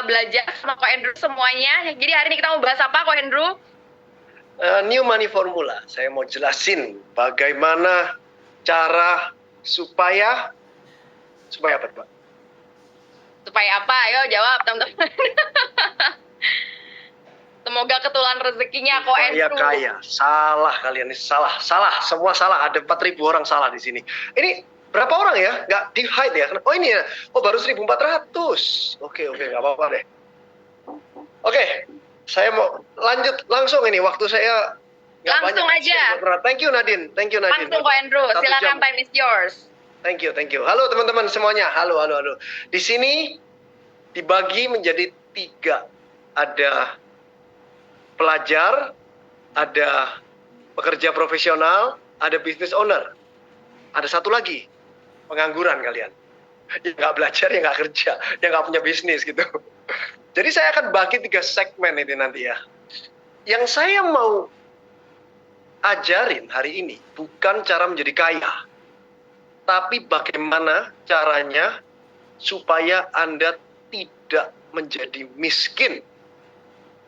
belajar sama Ko Andrew semuanya. Jadi hari ini kita mau bahas apa, Ko Andrew? New Money Formula. Saya mau jelasin bagaimana cara supaya apa, Pak? Supaya apa? Ayo jawab, teman-teman. Semoga ketulan rezekinya, Ko Supaya Andrew. kaya. Salah kalian ini, salah. Semua salah. Ada 4.000 orang salah di sini. Ini berapa orang ya? Nggak di-hide ya? Oh ini ya? Oh baru 1.400. Oke, nggak apa-apa deh. Oke, saya mau lanjut langsung ini. Waktu saya langsung aja. Thank you Nadine. Langsung Ko Andrew, silakan, time is yours. Thank you. Halo teman-teman semuanya. Halo. Di sini dibagi menjadi 3. Ada pelajar, ada pekerja profesional, ada business owner. Ada satu lagi, pengangguran kalian. Yang nggak belajar, yang nggak kerja, yang nggak punya bisnis gitu. Jadi saya akan bagi 3 segmen ini nanti ya. Yang saya mau ajarin hari ini bukan cara menjadi kaya, tapi bagaimana caranya supaya Anda tidak menjadi miskin.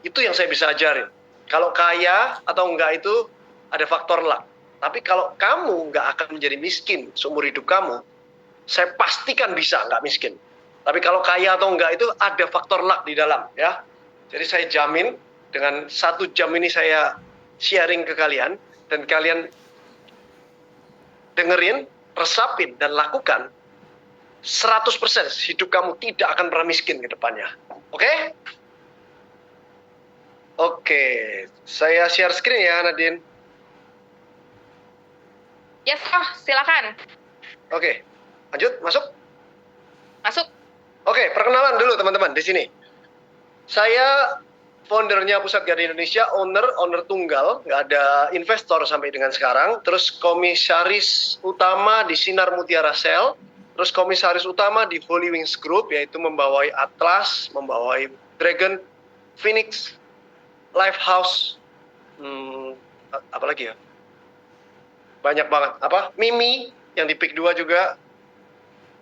Itu yang saya bisa ajarin. Kalau kaya atau enggak itu ada faktor luck. Tapi kalau kamu enggak akan menjadi miskin seumur hidup kamu, saya pastikan bisa enggak miskin. Tapi kalau kaya atau enggak itu ada faktor luck di dalam ya. Jadi saya jamin dengan 1 jam ini saya sharing ke kalian dan kalian dengerin, resapin dan lakukan, 100% hidup kamu tidak akan pernah miskin ke depannya. Oke? Oke, saya share screen ya Nadine. Yes, silakan. Oke, lanjut, masuk. Oke, perkenalan dulu teman-teman di sini. Saya foundernya Pusat Gadai Indonesia, owner tunggal, nggak ada investor sampai dengan sekarang. Terus komisaris utama di Sinar Mutiara Sel, terus komisaris utama di Holy Wings Group, yaitu membawai Atlas, membawai Dragon, Phoenix, Lifehouse, apa lagi ya? Banyak banget. Mimi yang di Pick 2 juga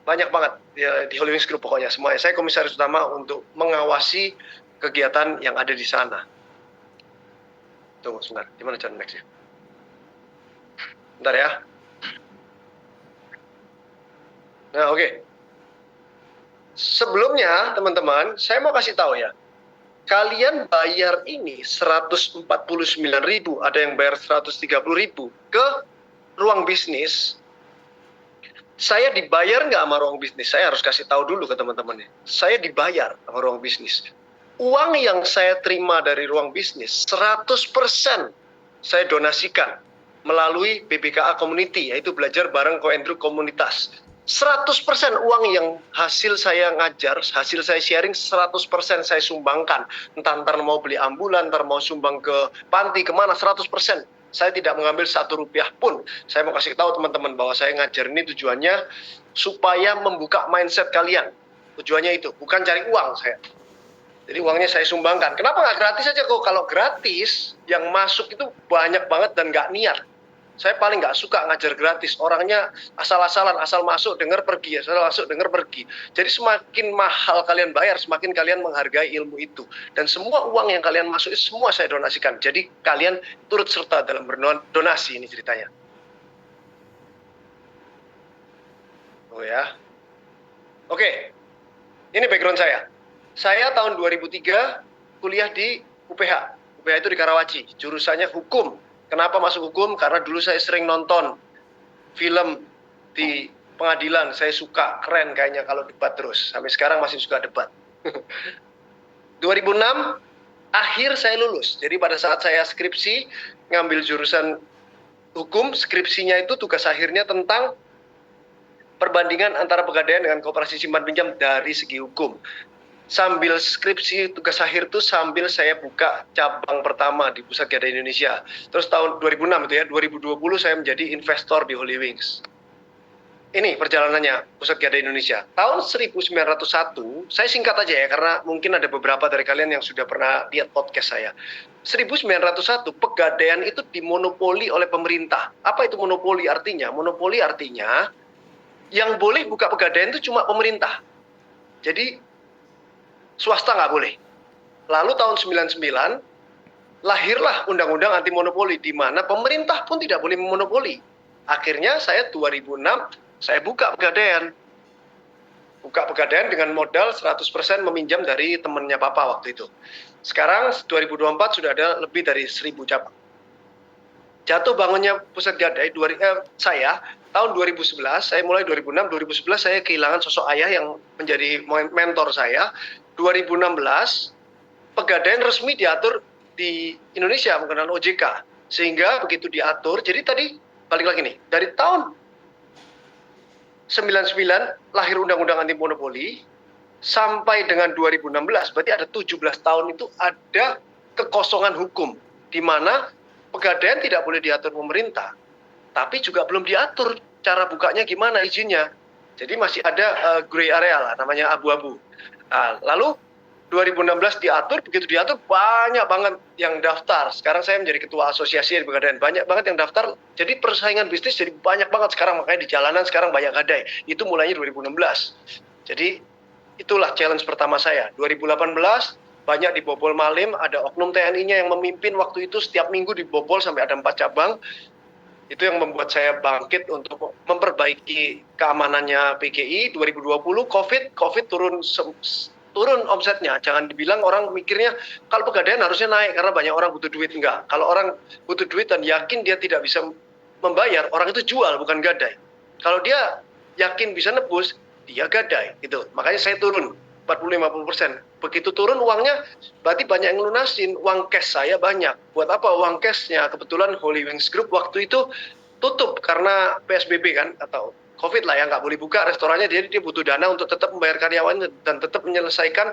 banyak banget ya, di Holy Wings Group pokoknya semuanya. Saya komisaris utama untuk mengawasi kegiatan yang ada di sana. Tunggu sebentar, gimana cara next ya? Bentar ya. Nah, oke. Sebelumnya, teman-teman, saya mau kasih tahu ya. Kalian bayar ini 149.000, ada yang bayar 130.000 ke ruang bisnis. Saya dibayar nggak sama ruang bisnis? Saya harus kasih tahu dulu ke teman-teman ya. Saya dibayar sama ruang bisnis. Uang yang saya terima dari ruang bisnis 100% saya donasikan melalui BBKA Community, yaitu belajar bareng Ko Andrew komunitas. 100% uang yang hasil saya ngajar, hasil saya sharing 100% saya sumbangkan. Entah mau beli ambulan, ntar mau sumbang ke panti, kemana, 100%. Saya tidak mengambil 1 rupiah pun. Saya mau kasih tahu teman-teman bahwa saya ngajar ini tujuannya supaya membuka mindset kalian. Tujuannya itu, bukan cari uang saya. Jadi uangnya saya sumbangkan. Kenapa nggak gratis aja kok? Kalau gratis, yang masuk itu banyak banget dan nggak niat. Saya paling nggak suka ngajar gratis. Orangnya asal-asalan, asal masuk, dengar pergi. Asal masuk, dengar pergi. Jadi semakin mahal kalian bayar, semakin kalian menghargai ilmu itu. Dan semua uang yang kalian masuk itu semua saya donasikan. Jadi kalian turut serta dalam berdonasi, ini ceritanya. Oh ya. Oke. Ini background saya. Saya tahun 2003 kuliah di UPH. UPH itu di Karawaci. Jurusannya hukum. Kenapa masuk hukum? Karena dulu saya sering nonton film di pengadilan. Saya suka, keren kayaknya kalau debat terus. Sampai sekarang masih suka debat. 2006, akhir saya lulus. Jadi pada saat saya skripsi, ngambil jurusan hukum, skripsinya itu tugas akhirnya tentang perbandingan antara pegadaian dengan koperasi simpan pinjam dari segi hukum. Sambil skripsi tugas akhir tuh sambil saya buka cabang pertama di Pusat Gadai Indonesia. Terus tahun 2006 itu ya, 2020 saya menjadi investor di Holy Wings. Ini perjalanannya Pusat Gadai Indonesia. Tahun 1901, saya singkat aja ya karena mungkin ada beberapa dari kalian yang sudah pernah lihat podcast saya. 1901 pegadaian itu dimonopoli oleh pemerintah. Apa itu monopoli artinya? Monopoli artinya yang boleh buka pegadaian itu cuma pemerintah. Jadi swasta nggak boleh. Lalu tahun 99 lahirlah undang-undang anti monopoli di mana pemerintah pun tidak boleh memonopoli. Akhirnya saya 2006 saya buka pegadaian. Buka pegadaian dengan modal 100% meminjam dari temannya papa waktu itu. Sekarang 2024 sudah ada lebih dari 1000 cabang. Jatuh bangunnya pusat gadai saya tahun 2011, saya mulai 2006, 2011 saya kehilangan sosok ayah yang menjadi mentor saya. 2016 pegadaian resmi diatur di Indonesia menggunakan OJK. Sehingga begitu diatur, jadi tadi balik lagi nih, dari tahun 99 lahir undang-undang anti monopoli sampai dengan 2016, berarti ada 17 tahun itu ada kekosongan hukum di mana pegadaian tidak boleh diatur pemerintah, tapi juga belum diatur cara bukanya gimana izinnya. Jadi masih ada gray area lah, namanya abu-abu. Nah, lalu 2016 diatur, begitu diatur banyak banget yang daftar. Sekarang saya menjadi ketua asosiasi di pegadaian, banyak banget yang daftar. Jadi persaingan bisnis jadi banyak banget sekarang, makanya di jalanan sekarang banyak gadai. Itu mulainya 2016. Jadi itulah challenge pertama saya. 2018 banyak dibobol malim, ada oknum TNI-nya yang memimpin waktu itu setiap minggu dibobol sampai ada 4 cabang. Itu yang membuat saya bangkit untuk memperbaiki keamanannya PGI. 2020 COVID turun omsetnya. Jangan dibilang orang mikirnya kalau pegadaian harusnya naik karena banyak orang butuh duit. Enggak. Kalau orang butuh duit dan yakin dia tidak bisa membayar, orang itu jual bukan gadai. Kalau dia yakin bisa nebus, dia gadai gitu. Makanya saya turun 40-50%. Begitu turun uangnya, berarti banyak yang lunasin. Uang cash saya banyak. Buat apa uang cashnya? Kebetulan Holy Wings Group waktu itu tutup karena PSBB kan, atau COVID lah ya, nggak boleh buka restorannya, dia butuh dana untuk tetap membayar karyawan dan tetap menyelesaikan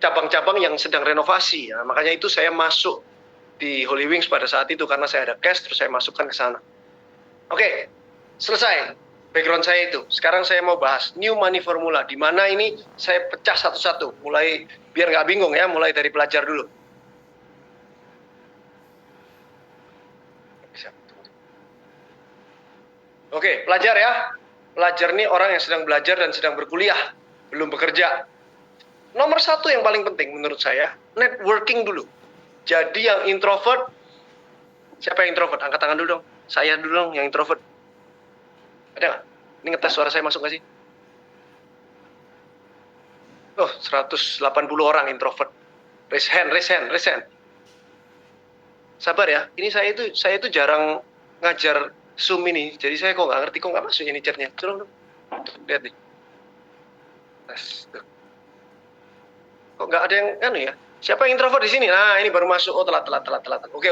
cabang-cabang yang sedang renovasi. Ya. Makanya itu saya masuk di Holy Wings pada saat itu karena saya ada cash, terus saya masukkan ke sana. Oke, selesai background saya itu. Sekarang saya mau bahas New Money Formula, di mana ini saya pecah satu-satu, mulai biar nggak bingung ya, mulai dari pelajar dulu. Oke, pelajar ya. Pelajar ini orang yang sedang belajar dan sedang berkuliah, belum bekerja. Nomor satu yang paling penting menurut saya, networking dulu. Jadi yang introvert, siapa yang introvert? Angkat tangan dulu dong. Saya dulu dong yang introvert. Ada nggak? Ini ngetes suara saya masuk nggak sih? Oh, 180 orang introvert. Raise hand. Sabar ya, ini saya itu jarang ngajar Zoom ini, jadi saya kok nggak ngerti kok nggak masuk ini chatnya. Coba dong, lihat nih. Kok nggak ada yang ya? Siapa yang introvert di sini? Nah, ini baru masuk. Oh, telat. Oke.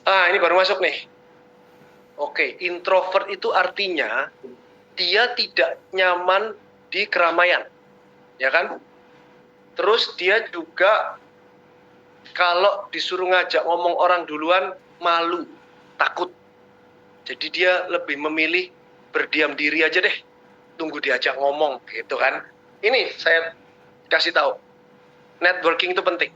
Ah, ini baru masuk nih. Oke, introvert itu artinya dia tidak nyaman di keramaian, ya kan? Terus dia juga kalau disuruh ngajak ngomong orang duluan malu, takut. Jadi dia lebih memilih berdiam diri aja deh, tunggu diajak ngomong gitu kan. Ini saya kasih tahu, networking itu penting.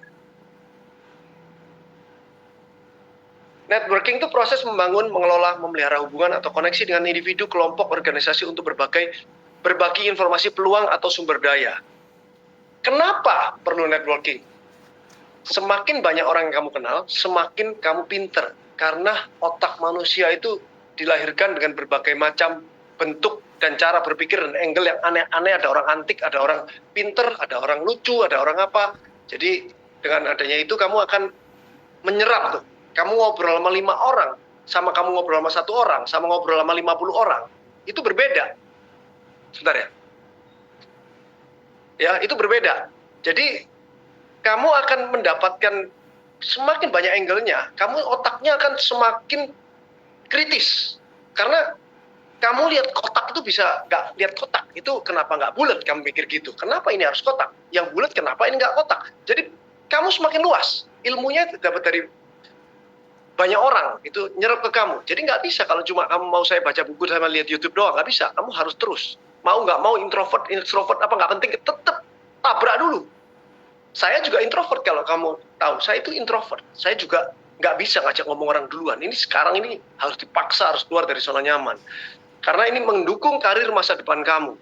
Networking itu proses membangun, mengelola, memelihara hubungan atau koneksi dengan individu, kelompok, organisasi untuk berbagi informasi, peluang atau sumber daya. Kenapa perlu networking? Semakin banyak orang yang kamu kenal, semakin kamu pinter. Karena otak manusia itu dilahirkan dengan berbagai macam bentuk dan cara berpikir dan angle yang aneh-aneh. Ada orang antik, ada orang pinter, ada orang lucu, ada orang apa. Jadi dengan adanya itu kamu akan menyerap tuh. Kamu ngobrol sama 5 orang, sama kamu ngobrol sama 1 orang, sama ngobrol sama 50 orang, itu berbeda. Sebentar ya. Ya, itu berbeda. Jadi kamu akan mendapatkan semakin banyak angle-nya, kamu otaknya akan semakin kritis. Karena kamu lihat kotak itu bisa nggak lihat kotak. Itu kenapa nggak bulat, kamu mikir gitu. Kenapa ini harus kotak? Yang bulat kenapa ini nggak kotak? Jadi kamu semakin luas. Ilmunya dapat dari banyak orang, itu nyerap ke kamu. Jadi nggak bisa kalau cuma kamu mau saya baca buku sama lihat YouTube doang, nggak bisa. Kamu harus terus. Mau nggak mau, introvert, extrovert, apa nggak penting, tetap tabrak dulu. Saya juga introvert kalau kamu tahu. Saya itu introvert. Saya juga nggak bisa ngajak ngomong orang duluan. Ini sekarang ini harus dipaksa, harus keluar dari zona nyaman. Karena ini mendukung karir masa depan kamu.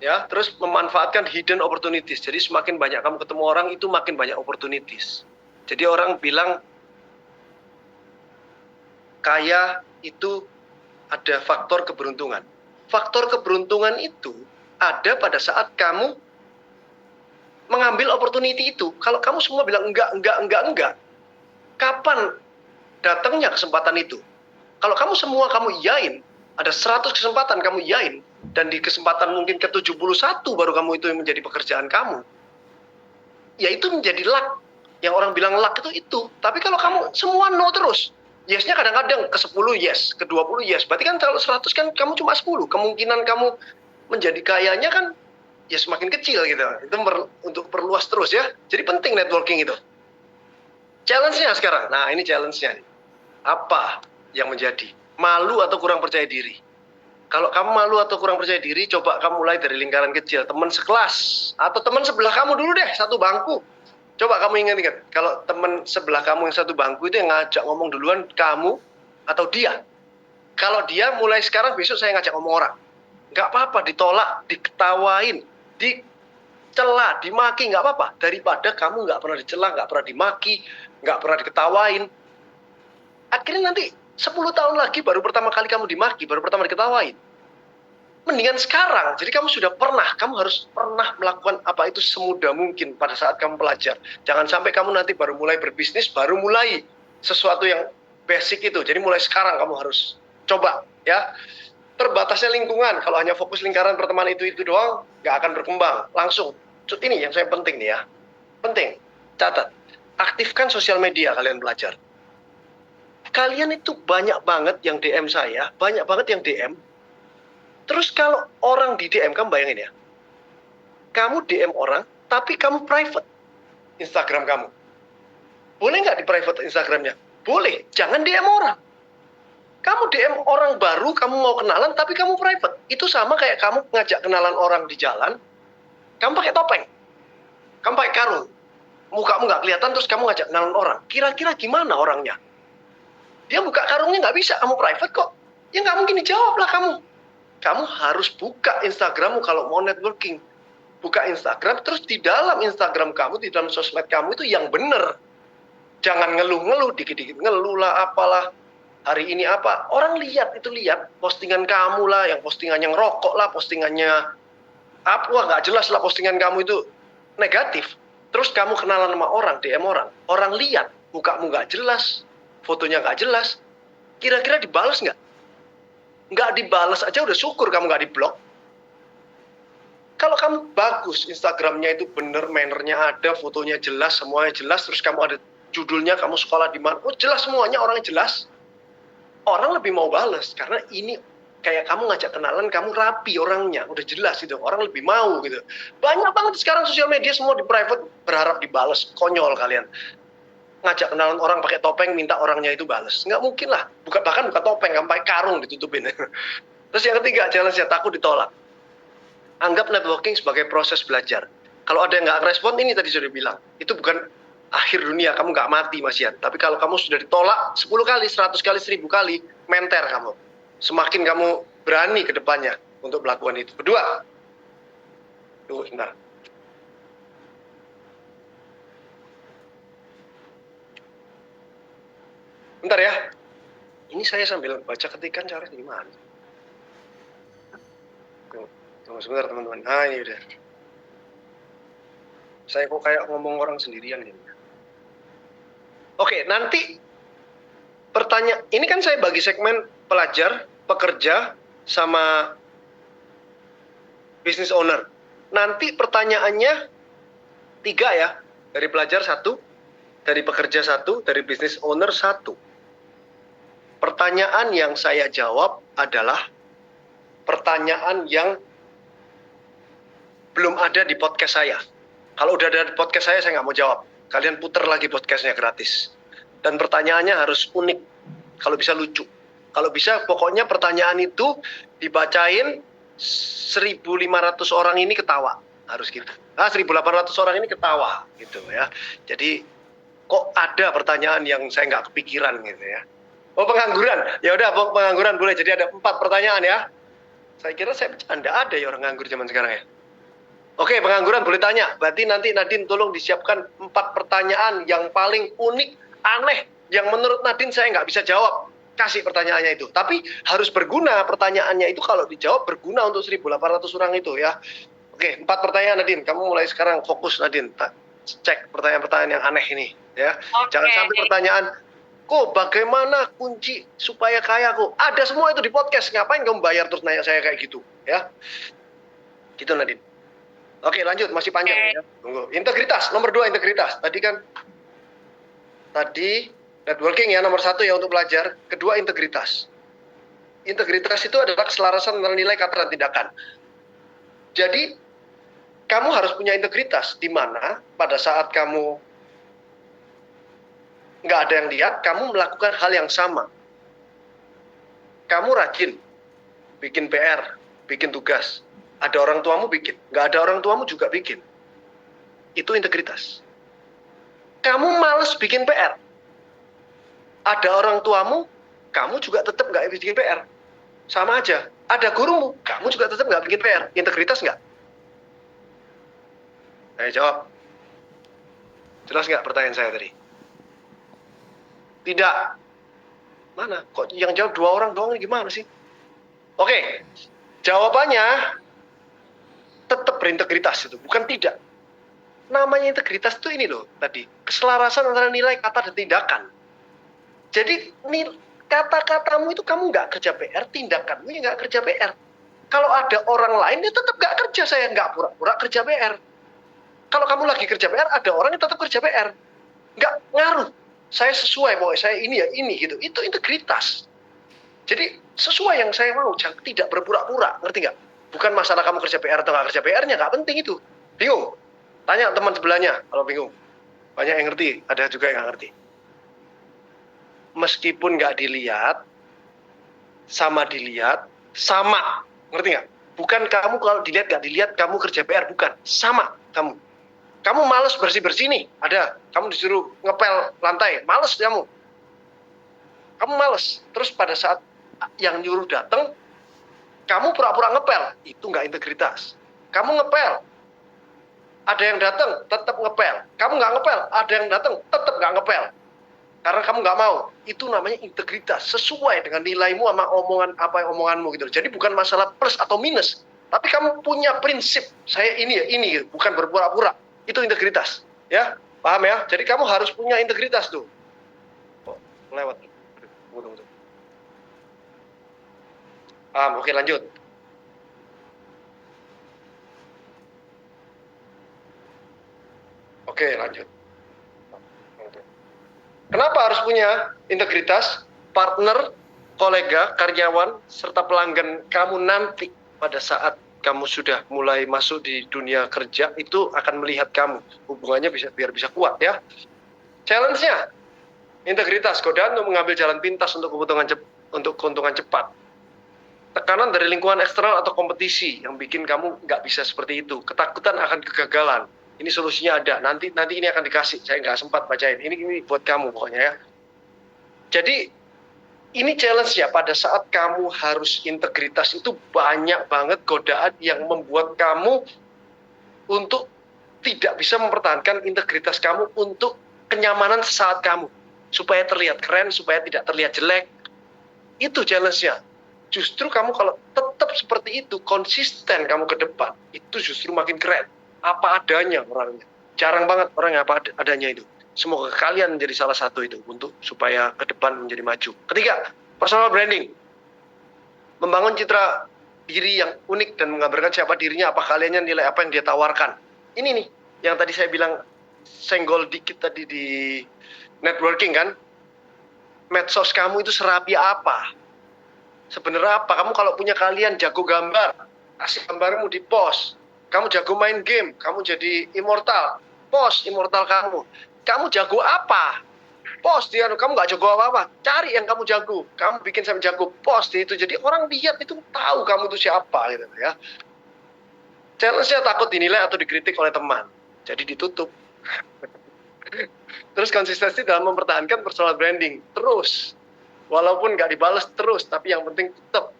ya, terus memanfaatkan hidden opportunities. Jadi semakin banyak kamu ketemu orang, itu makin banyak opportunities. Jadi orang bilang kaya itu ada faktor keberuntungan. Faktor keberuntungan itu ada pada saat kamu mengambil opportunity itu. Kalau kamu semua bilang enggak, kapan datangnya kesempatan itu? Kalau kamu semua kamu iyain, ada 100 kesempatan kamu iyain, dan di kesempatan mungkin ke-71 baru kamu itu yang menjadi pekerjaan kamu. Ya itu menjadi luck. Yang orang bilang luck itu. Tapi kalau kamu semua no terus, yes-nya kadang-kadang ke-10 yes, ke-20 yes. Berarti kan kalau 100 kan kamu cuma 10. Kemungkinan kamu menjadi kayanya kan ya semakin kecil gitu. Itu untuk perluas terus ya. Jadi penting networking itu. Challenge-nya sekarang. Nah, ini challenge-nya. Apa yang menjadi? Malu atau kurang percaya diri? Kalau kamu malu atau kurang percaya diri, coba kamu mulai dari lingkaran kecil. Teman sekelas. Atau teman sebelah kamu dulu deh, satu bangku. Coba kamu ingat-ingat. Kalau teman sebelah kamu yang satu bangku itu yang ngajak ngomong duluan, kamu atau dia. Kalau dia mulai sekarang, besok saya ngajak ngomong orang. Nggak apa-apa, ditolak, diketawain, dicela, dimaki, nggak apa-apa. Daripada kamu nggak pernah dicela, nggak pernah dimaki, nggak pernah diketawain. Akhirnya nanti 10 tahun lagi baru pertama kali kamu dimaki, baru pertama diketawain. Mendingan sekarang, jadi kamu sudah pernah, kamu harus pernah melakukan apa itu semudah mungkin pada saat kamu pelajar. Jangan sampai kamu nanti baru mulai berbisnis, baru mulai sesuatu yang basic itu. Jadi mulai sekarang kamu harus coba ya. Terbatasnya lingkungan, kalau hanya fokus lingkaran pertemanan itu doang, nggak akan berkembang. Langsung, ini yang saya penting nih ya. Penting, catat. Aktifkan sosial media kalian belajar. Kalian itu banyak banget yang DM saya, banyak banget yang DM. Terus kalau orang di DM, kamu bayangin ya. Kamu DM orang, tapi kamu private Instagram kamu. Boleh nggak di private Instagramnya? Boleh, jangan DM orang. Kamu DM orang baru, kamu mau kenalan, tapi kamu private. Itu sama kayak kamu ngajak kenalan orang di jalan, kamu pakai topeng, kamu pakai karung, mukamu nggak kelihatan, terus kamu ngajak kenalan orang. Kira-kira gimana orangnya? Dia buka karungnya nggak bisa, kamu private kok. Ya nggak mungkin dijawab lah kamu. Kamu harus buka Instagrammu kalau mau networking. Buka Instagram, terus di dalam Instagram kamu, di dalam sosmed kamu itu yang bener. Jangan ngeluh-ngeluh, dikit-dikit ngeluh lah, apalah. Hari ini apa? Orang lihat, postingan kamu lah, yang postingannya ngerokok lah, postingannya apa, wah nggak jelas lah postingan kamu itu negatif. Terus kamu kenalan sama orang, DM orang. Orang lihat, mukamu nggak jelas, fotonya nggak jelas. Kira-kira dibalas nggak? Nggak dibalas aja udah syukur kamu nggak diblok. Kalau kamu bagus, Instagramnya itu bener, mannernya ada, fotonya jelas, semuanya jelas, terus kamu ada judulnya, kamu sekolah di mana, oh jelas semuanya, orangnya jelas. Orang lebih mau balas, karena ini kayak kamu ngajak kenalan, kamu rapi orangnya, udah jelas gitu, orang lebih mau gitu. Banyak banget sekarang sosial media semua di private, berharap dibalas, konyol kalian. Ngajak kenalan orang pakai topeng, minta orangnya itu balas. Nggak mungkin lah, bahkan bukan topeng, sampai karung ditutupin. Terus yang ketiga, challenge-nya takut ditolak. Anggap networking sebagai proses belajar. Kalau ada yang nggak respon, ini tadi sudah bilang, itu bukan akhir dunia, kamu nggak mati Mas Yan. Tapi kalau kamu sudah ditolak 10 kali, 100 kali, 1000 kali, menter kamu. Semakin kamu berani ke depannya untuk melakukan itu. Kedua, tunggu sebentar. Bentar ya. Ini saya sambil baca ketikan cara gimana. Tunggu sebentar teman-teman. Nah ini udah. Saya kok kayak ngomong orang sendirian gitu. Oke, nanti pertanyaan. Ini kan saya bagi segmen pelajar, pekerja, sama business owner. Nanti pertanyaannya 3 ya. Dari pelajar 1, dari pekerja 1, dari business owner 1. Pertanyaan yang saya jawab adalah pertanyaan yang belum ada di podcast saya. Kalau udah ada di podcast saya nggak mau jawab. Kalian puter lagi podcastnya gratis. Dan pertanyaannya harus unik. Kalau bisa lucu. Kalau bisa pokoknya pertanyaan itu dibacain 1.500 orang ini ketawa. Harus gitu. 1.800 orang ini ketawa gitu ya. Jadi kok ada pertanyaan yang saya nggak kepikiran gitu ya. Oh pengangguran. Ya udah pengangguran boleh. Jadi ada 4 pertanyaan ya. Saya kira saya bercanda, ada ya orang nganggur zaman sekarang ya. Oke, pengangguran boleh tanya. Berarti nanti Nadine tolong disiapkan 4 pertanyaan yang paling unik, aneh, yang menurut Nadine saya nggak bisa jawab. Kasih pertanyaannya itu. Tapi harus berguna pertanyaannya itu, kalau dijawab berguna untuk 1.800 orang itu ya. Oke, 4 pertanyaan Nadine. Kamu mulai sekarang fokus Nadine. Cek pertanyaan-pertanyaan yang aneh ini ya. Oke. Jangan sampai pertanyaan, kok bagaimana kunci supaya kaya kok? Ada semua itu di podcast. Ngapain kamu bayar terus nanya saya kayak gitu ya? Gitu Nadine. Oke, lanjut, masih panjang ya. Tunggu. Integritas, nomor 2 integritas. Tadi networking ya, nomor 1 ya untuk belajar. Kedua integritas. Integritas itu adalah keselarasan antara nilai, kata, dan tindakan. Jadi kamu harus punya integritas, di mana pada saat kamu nggak ada yang lihat, kamu melakukan hal yang sama. Kamu rajin bikin PR, bikin tugas. Ada orang tuamu bikin, nggak ada orang tuamu juga bikin. Itu integritas. Kamu males bikin PR. Ada orang tuamu, kamu juga tetap nggak bikin PR. Sama aja. Ada gurumu, kamu juga tetap nggak bikin PR. Integritas nggak? Ayo jawab. Jelas nggak pertanyaan saya tadi? Tidak. Mana? Kok yang jawab 2 orang doang, gimana sih? Oke. Jawabannya tetap berintegritas itu, bukan tidak. Namanya integritas itu ini loh tadi, keselarasan antara nilai, kata, dan tindakan. Jadi kata-katamu itu kamu nggak kerja PR, tindakanmu ya nggak kerja PR. Kalau ada orang lain dia tetap nggak kerja, saya nggak pura-pura kerja PR. Kalau kamu lagi kerja PR, ada orang yang tetap kerja PR. Nggak ngaruh. Saya sesuai, pokoknya saya ini ya ini gitu. Itu integritas. Jadi sesuai yang saya mau, jangan tidak berpura-pura, ngerti nggak? Bukan masalah kamu kerja PR atau nggak kerja PR-nya, nggak penting itu. Bingung? Tanya teman sebelahnya kalau bingung. Banyak yang ngerti, ada juga yang nggak ngerti. Meskipun nggak dilihat, sama dilihat, sama. Ngerti nggak? Bukan kamu kalau dilihat nggak dilihat, kamu kerja PR, bukan. Sama kamu. Kamu males bersih-bersih nih, ada. Kamu disuruh ngepel lantai, males kamu. Kamu males. Terus pada saat yang nyuruh datang, kamu pura-pura ngepel, itu nggak integritas. Kamu ngepel, ada yang datang, tetap ngepel. Kamu nggak ngepel, ada yang datang, tetap nggak ngepel. Karena kamu nggak mau. Itu namanya integritas, sesuai dengan nilaimu sama omonganmu gitu. Jadi bukan masalah plus atau minus, tapi kamu punya prinsip. Saya ini ya ini, gitu. Bukan berpura-pura. Itu integritas, ya paham ya? Jadi kamu harus punya integritas tuh. Oh, lewat. Tunggu. Oke lanjut. Oke lanjut. Kenapa harus punya integritas? Partner, kolega, karyawan, serta pelanggan kamu nanti pada saat kamu sudah mulai masuk di dunia kerja itu akan melihat kamu. Hubungannya biar bisa kuat ya. Challenge-nya integritas, godaan untuk mengambil jalan pintas untuk keuntungan cepat. Tekanan dari lingkungan eksternal atau kompetisi yang bikin kamu nggak bisa seperti itu. Ketakutan akan kegagalan. Ini solusinya ada. Nanti ini akan dikasih. Saya nggak sempat bacain. Ini buat kamu pokoknya ya. Jadi ini challenge-nya, pada saat kamu harus integritas itu banyak banget godaan yang membuat kamu untuk tidak bisa mempertahankan integritas kamu untuk kenyamanan sesaat kamu. Supaya terlihat keren, supaya tidak terlihat jelek. Itu challenge-nya. Justru kamu kalau tetap seperti itu, konsisten kamu ke depan, itu justru makin keren. Apa adanya orangnya. Jarang banget orang yang apa adanya itu. Semoga kalian menjadi salah satu itu untuk supaya ke depan menjadi maju. Ketiga, personal branding. Membangun citra diri yang unik dan menggambarkan siapa dirinya, apa kaliannya, nilai apa yang dia tawarkan. Ini nih, yang tadi saya bilang senggol dikit tadi di networking kan. Medsos kamu itu serapi apa? Sebenarnya apa? Kamu kalau punya kalian jago gambar, kasih gambarmu di post. Kamu jago main game, kamu jadi immortal. Post immortal kamu. Kamu jago apa? Post dia, kamu nggak jago apa-apa. Cari yang kamu jago. Kamu bikin sampai jago, post itu. Jadi orang lihat itu tahu kamu itu siapa gitu ya. Challenge-nya takut dinilai atau dikritik oleh teman. Jadi ditutup. Terus konsistensi dalam mempertahankan personal branding. Terus. Walaupun nggak dibalas terus, tapi yang penting tetap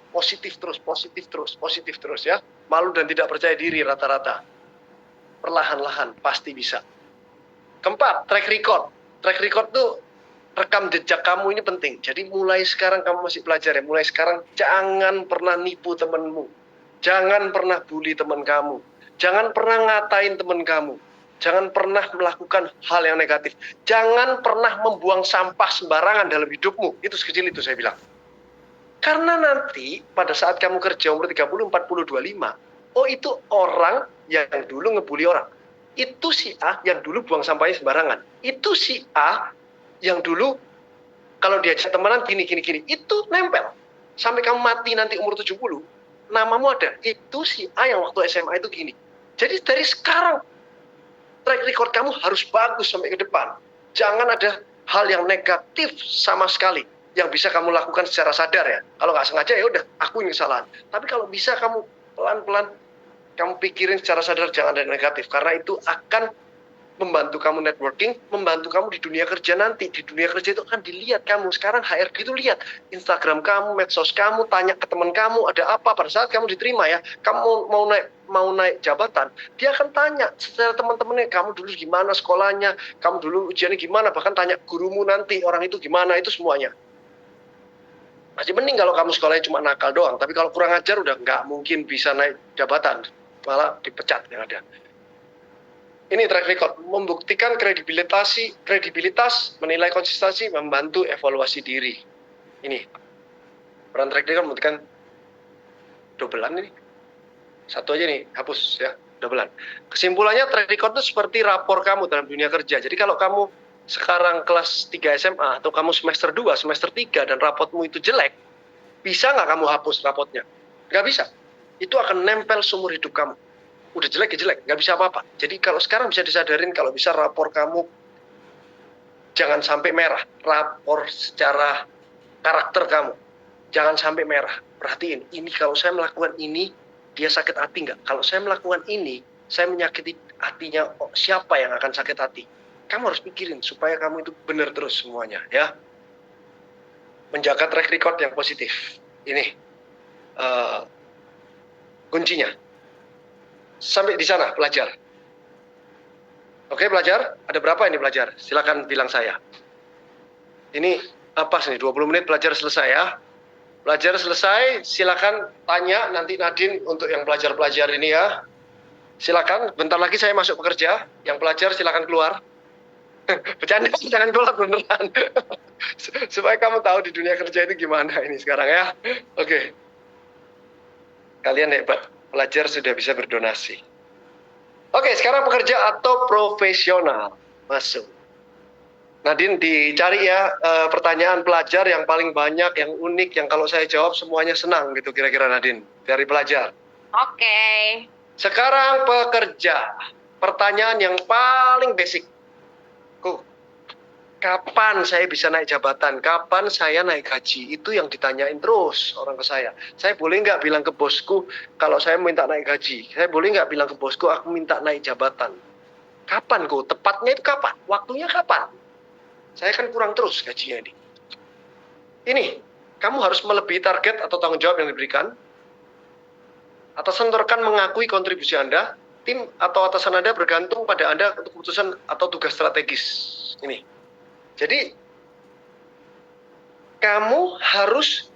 Positif terus, positif terus, positif terus ya. Malu dan tidak percaya diri rata-rata. Perlahan-lahan pasti bisa. Keempat, track record. Track record tuh rekam jejak kamu ini penting. Jadi mulai sekarang kamu masih pelajar ya. Mulai sekarang jangan pernah nipu temenmu. Jangan pernah bully teman kamu. Jangan pernah ngatain teman kamu. Jangan pernah melakukan hal yang negatif. Jangan pernah membuang sampah sembarangan dalam hidupmu. Itu sekecil itu saya bilang. Karena nanti pada saat kamu kerja umur 30, 40, 25, oh itu orang yang dulu ngebully orang. Itu si A yang dulu buang sampahnya sembarangan. Itu si A yang dulu kalau diajak temenan gini. Itu nempel. Sampai kamu mati nanti umur 70, namamu ada. Itu si A yang waktu SMA itu gini. Jadi dari sekarang, track record kamu harus bagus sampai ke depan. Jangan ada hal yang negatif sama sekali yang bisa kamu lakukan secara sadar ya. Kalau nggak sengaja ya udah, aku ini kesalahan. Tapi kalau bisa kamu pelan-pelan kamu pikirin secara sadar, jangan ada negatif. Karena itu akan membantu kamu networking, membantu kamu di dunia kerja nanti. Di dunia kerja itu akan dilihat kamu. Sekarang HRD itu lihat Instagram kamu, medsos kamu, tanya ke teman kamu ada apa pada saat kamu diterima ya. Kamu mau naik jabatan, dia akan tanya secara teman-temannya, kamu dulu gimana sekolahnya, kamu dulu ujiannya gimana, bahkan tanya gurumu nanti orang itu gimana, itu semuanya. Masih mending kalau kamu sekolahnya cuma nakal doang, tapi kalau kurang ajar udah nggak mungkin bisa naik jabatan, malah dipecat yang ada. Ini track record, membuktikan kredibilitas, menilai konsistensi, membantu evaluasi diri. Ini, peran track record membuktikan dobelan ini. Satu aja nih, hapus ya, dobelan. Kesimpulannya track record itu seperti rapor kamu dalam dunia kerja. Jadi kalau kamu sekarang kelas 3 SMA, atau kamu semester 2, semester 3, dan raportmu itu jelek, bisa nggak kamu hapus raportnya? Nggak bisa. Itu akan nempel seumur hidup kamu. Udah jelek ya jelek, nggak bisa apa-apa. Jadi kalau sekarang bisa disadarin, kalau bisa rapor kamu jangan sampai merah. Rapor secara karakter kamu jangan sampai merah. Perhatiin, ini kalau saya melakukan ini, dia sakit hati nggak? Kalau saya melakukan ini, saya menyakiti hatinya, siapa yang akan sakit hati? Kamu harus pikirin supaya kamu itu benar terus semuanya ya. Menjaga track record yang positif. Ini kuncinya. Sampai di sana, pelajar. Oke, pelajar? Ada berapa ini pelajar? Silakan bilang saya. Ini apa sih? 20 menit pelajar selesai ya. Pelajar selesai, silakan tanya nanti Nadine untuk yang pelajar-pelajar ini ya. Silakan, bentar lagi saya masuk bekerja. Yang pelajar silakan keluar. Bercanda, jangan keluar beneran. Supaya kamu tahu di dunia kerja itu gimana ini sekarang ya. Oke. Kalian hebat. Pelajar sudah bisa berdonasi. Oke, sekarang pekerja atau profesional. Masuk. Nadine dicari ya pertanyaan pelajar yang paling banyak, yang unik, yang kalau saya jawab semuanya senang gitu kira-kira Nadine. Dari pelajar. Oke. Sekarang pekerja. Pertanyaan yang paling basic. Kapan saya bisa naik jabatan? Kapan saya naik gaji? Itu yang ditanyain terus orang ke saya. Saya boleh nggak bilang ke bosku kalau saya minta naik gaji? Saya boleh nggak bilang ke bosku aku minta naik jabatan? Kapan kok? Tepatnya itu kapan? Waktunya kapan? Saya kan kurang terus gajinya ini. Ini, kamu harus melebihi target atau tanggung jawab yang diberikan. Atasan rekan mengakui kontribusi Anda. Tim atau atasan Anda bergantung pada Anda untuk keputusan atau tugas strategis. Ini. Jadi, kamu harus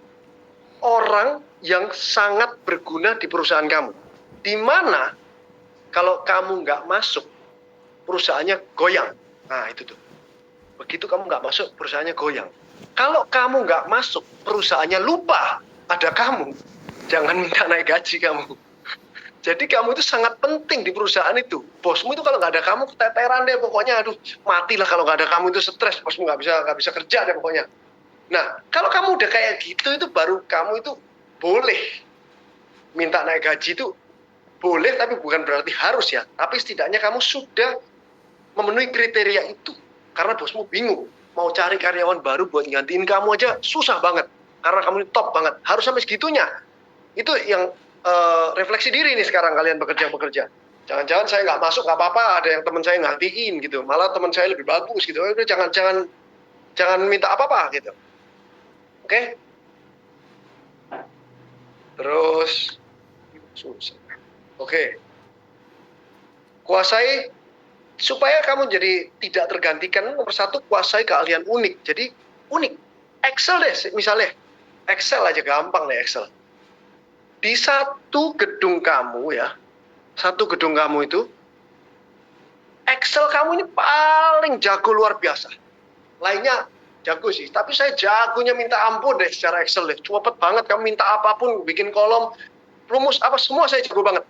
orang yang sangat berguna di perusahaan kamu. Di mana kalau kamu nggak masuk, perusahaannya goyang. Nah, itu tuh. Begitu kamu nggak masuk, perusahaannya goyang. Kalau kamu nggak masuk, perusahaannya lupa ada kamu. Jangan minta naik gaji kamu. Jadi kamu itu sangat penting di perusahaan itu. Bosmu itu kalau nggak ada kamu keteteran deh pokoknya. Aduh, matilah kalau nggak ada kamu itu stres. Bosmu nggak bisa kerja deh pokoknya. Nah, kalau kamu udah kayak gitu itu baru kamu itu boleh minta naik gaji itu boleh, tapi bukan berarti harus ya. Tapi setidaknya kamu sudah memenuhi kriteria itu. Karena bosmu bingung mau cari karyawan baru buat gantiin kamu aja susah banget. Karena kamu ini top banget. Harus sampai segitunya. Itu yang refleksi diri nih sekarang kalian bekerja. Jangan-jangan saya nggak masuk nggak apa-apa, ada yang teman saya gantiin gitu, malah teman saya lebih bagus gitu. Udah jangan minta apa-apa gitu. Oke? Terus, susah. Oke. Kuasai, supaya kamu jadi tidak tergantikan, nomor satu, kuasai keahlian unik. Jadi, unik. Excel deh, misalnya. Excel aja, gampang deh Excel. Di satu gedung kamu ya, satu gedung kamu itu, Excel kamu ini paling jago luar biasa. Lainnya jago sih, tapi saya jagonya minta ampun deh secara Excel deh. Cepet banget, kamu minta apapun, bikin kolom, rumus apa, semua saya jago banget.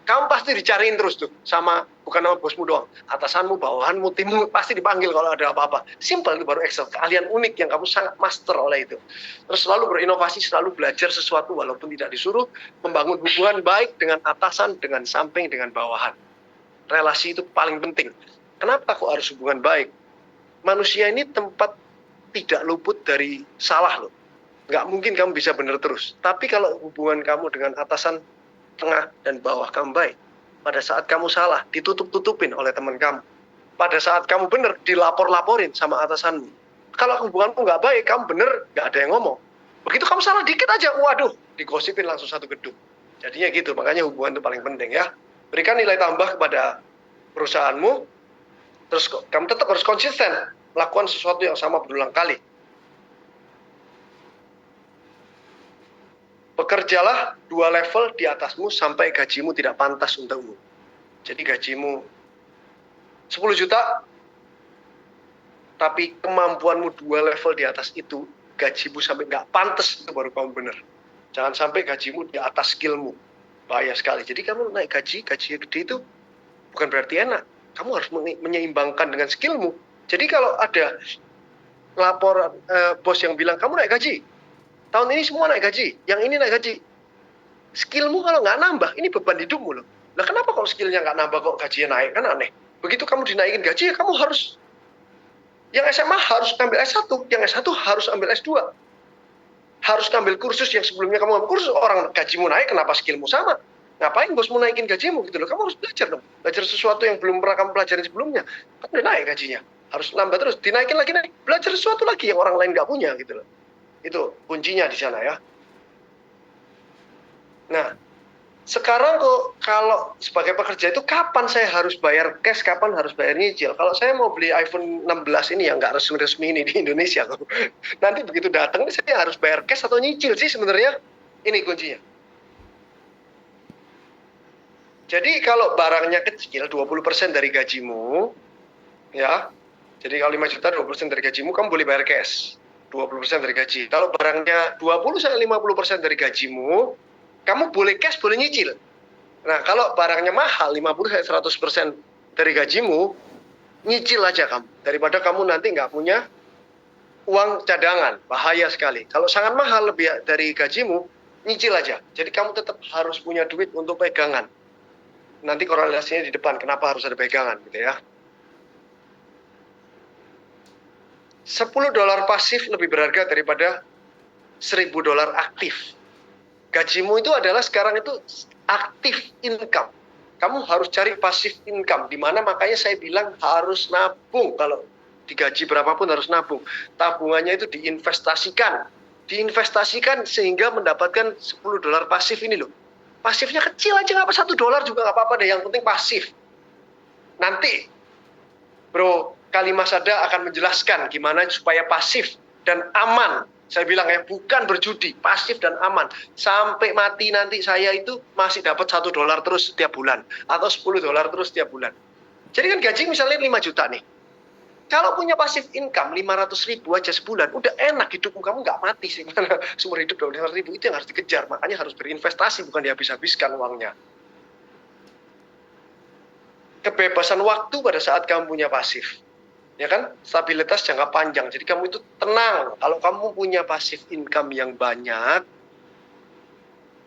Kamu pasti dicariin terus tuh, bukan sama bosmu doang. Atasanmu, bawahanmu, timmu, pasti dipanggil kalau ada apa-apa. Simple, itu baru Excel. Keahlian unik yang kamu sangat master oleh itu. Terus selalu berinovasi, selalu belajar sesuatu walaupun tidak disuruh. Membangun hubungan baik dengan atasan, dengan samping, dengan bawahan. Relasi itu paling penting. Kenapa kok harus hubungan baik? Manusia ini tempat tidak luput dari salah loh. Nggak mungkin kamu bisa benar terus. Tapi kalau hubungan kamu dengan atasan, tengah, dan bawah kamu baik, pada saat kamu salah, ditutup-tutupin oleh teman kamu. Pada saat kamu benar, dilapor-laporin sama atasanmu. Kalau hubunganmu nggak baik, kamu benar, nggak ada yang ngomong. Begitu kamu salah dikit aja, waduh, digosipin langsung satu gedung. Jadinya gitu, makanya hubungan itu paling penting ya. Berikan nilai tambah kepada perusahaanmu, terus kamu tetap harus konsisten melakukan sesuatu yang sama berulang kali. Bekerjalah 2 level di atasmu sampai gajimu tidak pantas untukmu. Jadi gajimu 10 juta, tapi kemampuanmu 2 level di atas itu, gajimu sampai nggak pantas, itu baru kamu benar. Jangan sampai gajimu di atas skillmu. Bahaya sekali. Jadi kamu naik gaji gede itu bukan berarti enak. Kamu harus menyeimbangkan dengan skillmu. Jadi kalau ada laporan bos yang bilang, kamu naik gaji, tahun ini semua naik gaji, yang ini naik gaji. Skillmu kalau nggak nambah, ini beban hidupmu loh. Nah kenapa kalau skillnya nggak nambah kok gajinya naik? Kan aneh. Begitu kamu dinaikin gaji, kamu harus, yang SMA harus ambil S1, yang S1 harus ambil S2. Harus ambil kursus yang sebelumnya kamu ambil kursus, orang gajimu naik, kenapa skillmu sama? Ngapain bosmu naikin gajimu gitu loh? Kamu harus belajar dong. Belajar sesuatu yang belum pernah kamu pelajarin sebelumnya. Kan udah naik gajinya. Harus nambah terus, dinaikin lagi, naik. Belajar sesuatu lagi yang orang lain nggak punya gitu loh. Itu kuncinya di sana ya. Nah, sekarang kok kalau sebagai pekerja itu kapan saya harus bayar cash, kapan harus bayar nyicil? Kalau saya mau beli iPhone 16 ini yang nggak resmi-resmi ini di Indonesia, nanti begitu datang saya harus bayar cash atau nyicil sih sebenarnya? Ini kuncinya. Jadi kalau barangnya kecil, 20% dari gajimu, ya. Jadi kalau 5 juta, 20% dari gajimu, kamu boleh bayar cash. 20% dari gaji. Kalau barangnya 20-50% dari gajimu, kamu boleh cash, boleh nyicil. Nah, kalau barangnya mahal, 50-100% dari gajimu, nyicil aja kamu. Daripada kamu nanti nggak punya uang cadangan. Bahaya sekali. Kalau sangat mahal, lebih dari gajimu, nyicil aja. Jadi kamu tetap harus punya duit untuk pegangan. Nanti korelasinya di depan, kenapa harus ada pegangan gitu ya. $10 pasif lebih berharga daripada $1.000 aktif. Gajimu itu adalah sekarang itu aktif income. Kamu harus cari pasif income. Dimana makanya saya bilang harus nabung. Kalau digaji berapapun harus nabung. Tabungannya itu diinvestasikan. Diinvestasikan sehingga mendapatkan $10 pasif ini loh. Pasifnya kecil aja, nggak apa, $1 juga nggak apa-apa deh. Yang penting pasif. Nanti, Bro Kalimas Sada akan menjelaskan gimana supaya pasif dan aman. Saya bilang ya, bukan berjudi, pasif dan aman. Sampai mati nanti saya itu masih dapat $1 terus setiap bulan. Atau $10 terus setiap bulan. Jadi kan gaji misalnya 5 juta nih. Kalau punya pasif income 500.000 aja sebulan, udah enak hidupmu, kamu nggak mati sih. Seumur hidup 500.000 itu yang harus dikejar. Makanya harus berinvestasi, bukan dihabis-habiskan uangnya. Kebebasan waktu pada saat kamu punya pasif. Ya kan, stabilitas jangka panjang. Jadi kamu itu tenang. Kalau kamu punya pasif income yang banyak,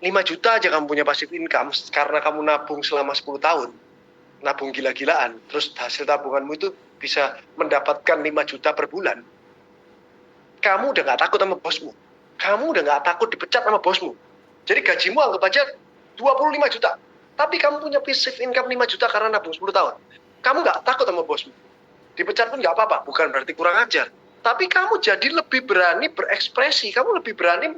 5 juta aja kamu punya pasif income, karena kamu nabung selama 10 tahun, nabung gila-gilaan, terus hasil tabunganmu itu bisa mendapatkan 5 juta per bulan, kamu udah gak takut sama bosmu. Kamu udah gak takut dipecat sama bosmu. Jadi gajimu anggap aja 25 juta. Tapi kamu punya pasif income 5 juta karena nabung 10 tahun. Kamu gak takut sama bosmu. Dipecat pun nggak apa-apa, bukan berarti kurang ajar. Tapi kamu jadi lebih berani berekspresi, kamu lebih berani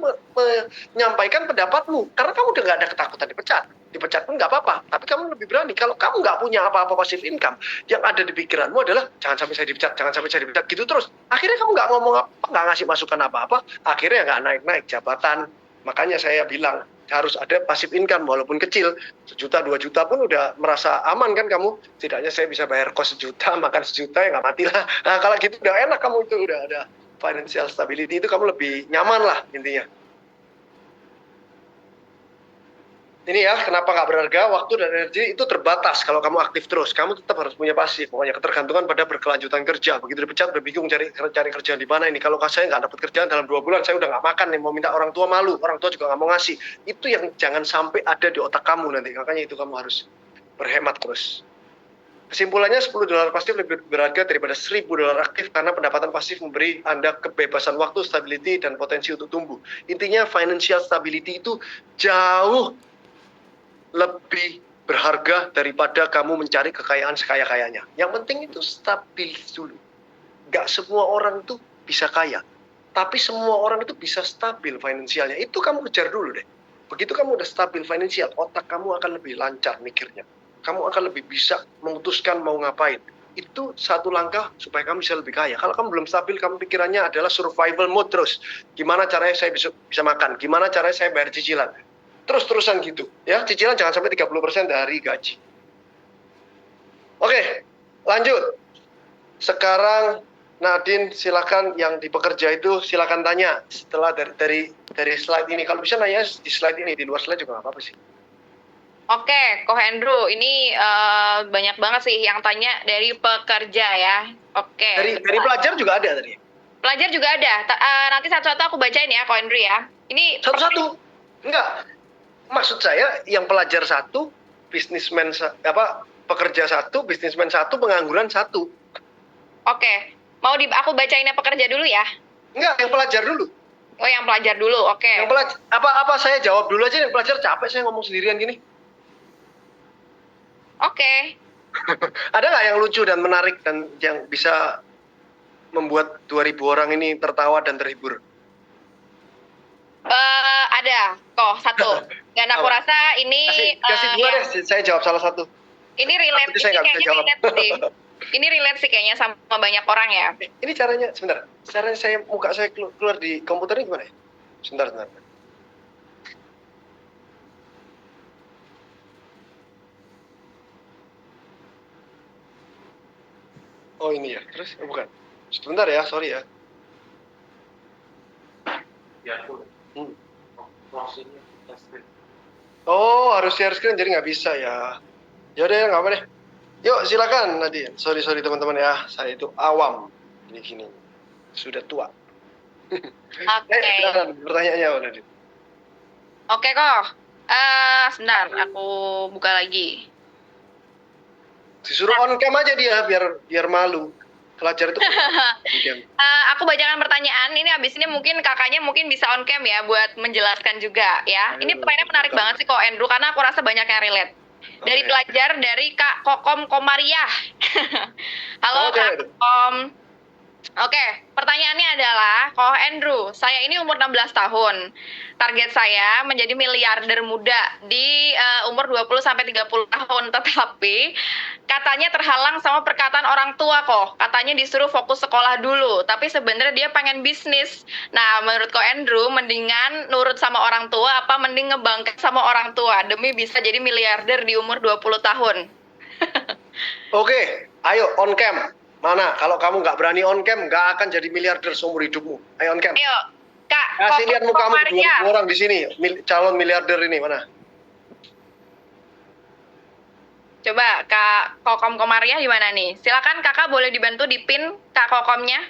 menyampaikan pendapatmu. Karena kamu udah nggak ada ketakutan dipecat. Dipecat pun nggak apa-apa, tapi kamu lebih berani. Kalau kamu nggak punya apa-apa passive income, yang ada di pikiranmu adalah jangan sampai saya dipecat, jangan sampai saya dipecat, gitu terus. Akhirnya kamu nggak ngomong apa, nggak ngasih masukan apa-apa, akhirnya nggak naik-naik jabatan. Makanya saya bilang, harus ada passive income walaupun kecil, 1 juta 2 juta pun udah merasa aman kan kamu. Setidaknya saya bisa bayar kos 1 juta, makan 1 juta, ya nggak mati lah. Nah kalau gitu udah enak, kamu itu udah ada financial stability, itu kamu lebih nyaman lah intinya. Ini ya, kenapa nggak berharga, waktu dan energi itu terbatas kalau kamu aktif terus. Kamu tetap harus punya pasif, pokoknya ketergantungan pada berkelanjutan kerja. Begitu dipecat, udah bingung cari kerjaan di mana ini. Kalau saya nggak dapat kerjaan dalam 2 bulan, saya udah nggak makan nih, mau minta orang tua malu, orang tua juga nggak mau ngasih. Itu yang jangan sampai ada di otak kamu nanti, makanya itu kamu harus berhemat terus. Kesimpulannya, $10 pasif lebih berharga daripada $1.000 aktif karena pendapatan pasif memberi Anda kebebasan waktu, stability, dan potensi untuk tumbuh. Intinya financial stability itu jauh lebih berharga daripada kamu mencari kekayaan sekaya-kayanya. Yang penting itu stabil dulu. Gak semua orang itu bisa kaya, tapi semua orang itu bisa stabil finansialnya. Itu kamu kejar dulu deh. Begitu kamu udah stabil finansial, otak kamu akan lebih lancar mikirnya. Kamu akan lebih bisa memutuskan mau ngapain. Itu satu langkah supaya kamu bisa lebih kaya. Kalau kamu belum stabil, kamu pikirannya adalah survival mode terus. Gimana caranya saya bisa makan? Gimana caranya saya bayar cicilan? Terus-terusan gitu. Ya, cicilan jangan sampai 30% dari gaji. Oke, lanjut. Sekarang Nadine, silakan yang di pekerja itu silakan tanya setelah dari slide ini. Kalau bisa nanya di slide ini, di luar slide juga nggak apa-apa sih. Oke, Ko Hendro, ini banyak banget sih yang tanya dari pekerja ya. Oke. Dari pelajar juga ada tadi. Pelajar juga ada. Nanti satu-satu aku bacain ya, Ko Hendro ya. Ini satu-satu. Enggak. Maksud saya yang pelajar 1, bisnismen pekerja 1, bisnismen 1, pengangguran 1. Oke. Mau aku bacainnya pekerja dulu ya? Enggak, yang pelajar dulu. Oh, yang pelajar dulu. Oke. Yang pelajar apa saya jawab dulu aja, yang pelajar capek saya ngomong sendirian gini. Oke. Ada nggak yang lucu dan menarik dan yang bisa membuat 2.000 orang ini tertawa dan terhibur? Ada kok satu. Dan aku rasa ini kasih 2 deh, saya jawab salah satu. Ini relate, ini kayaknya relate sih. Ini relate sih kayaknya sama banyak orang ya. Ini caranya, sebentar. Caranya muka saya keluar di komputer ini gimana ya? Sebentar. Oh ini ya, terus bukan. Sebentar ya, sorry ya. Oh, harus share screen jadi nggak bisa ya. Yaudah ya, nggak apa deh. Yuk silakan Nadine. Sorry teman-teman ya, saya itu awam. Gini. Sudah tua. Oke. Pertanyaannya apa Nadine? Oke kok. Sebentar, aku buka lagi. Disuruh on cam aja dia biar malu. Pelajar itu aku bacakan pertanyaan. Ini abis ini mungkin kakaknya bisa on cam ya buat menjelaskan juga ya. Ini pertanyaan menarik banget sih kok Andrew, karena aku rasa banyak yang relate. Dari pelajar dari Kak Kokom Komariah. Halo Kak Kokom. Oke, pertanyaannya adalah, Ko Andrew, saya ini umur 16 tahun. Target saya menjadi miliarder muda di umur 20-30 tahun. Tetapi katanya terhalang sama perkataan orang tua kok. Katanya disuruh fokus sekolah dulu. Tapi sebenarnya dia pengen bisnis. Nah, menurut Ko Andrew, mendingan nurut sama orang tua apa mending ngebangkit sama orang tua demi bisa jadi miliarder di umur 20 tahun? Oke, ayo on cam. Mana? Kalau kamu nggak berani on cam, nggak akan jadi miliarder seumur hidupmu. Ayo on cam. Ayo, Kak. Kasih lihat mukamu 2.000 orang di sini, calon miliarder ini mana? Coba Kak Kokom Komariah di mana nih? Silakan Kakak boleh dibantu di pin Kak Kokomnya.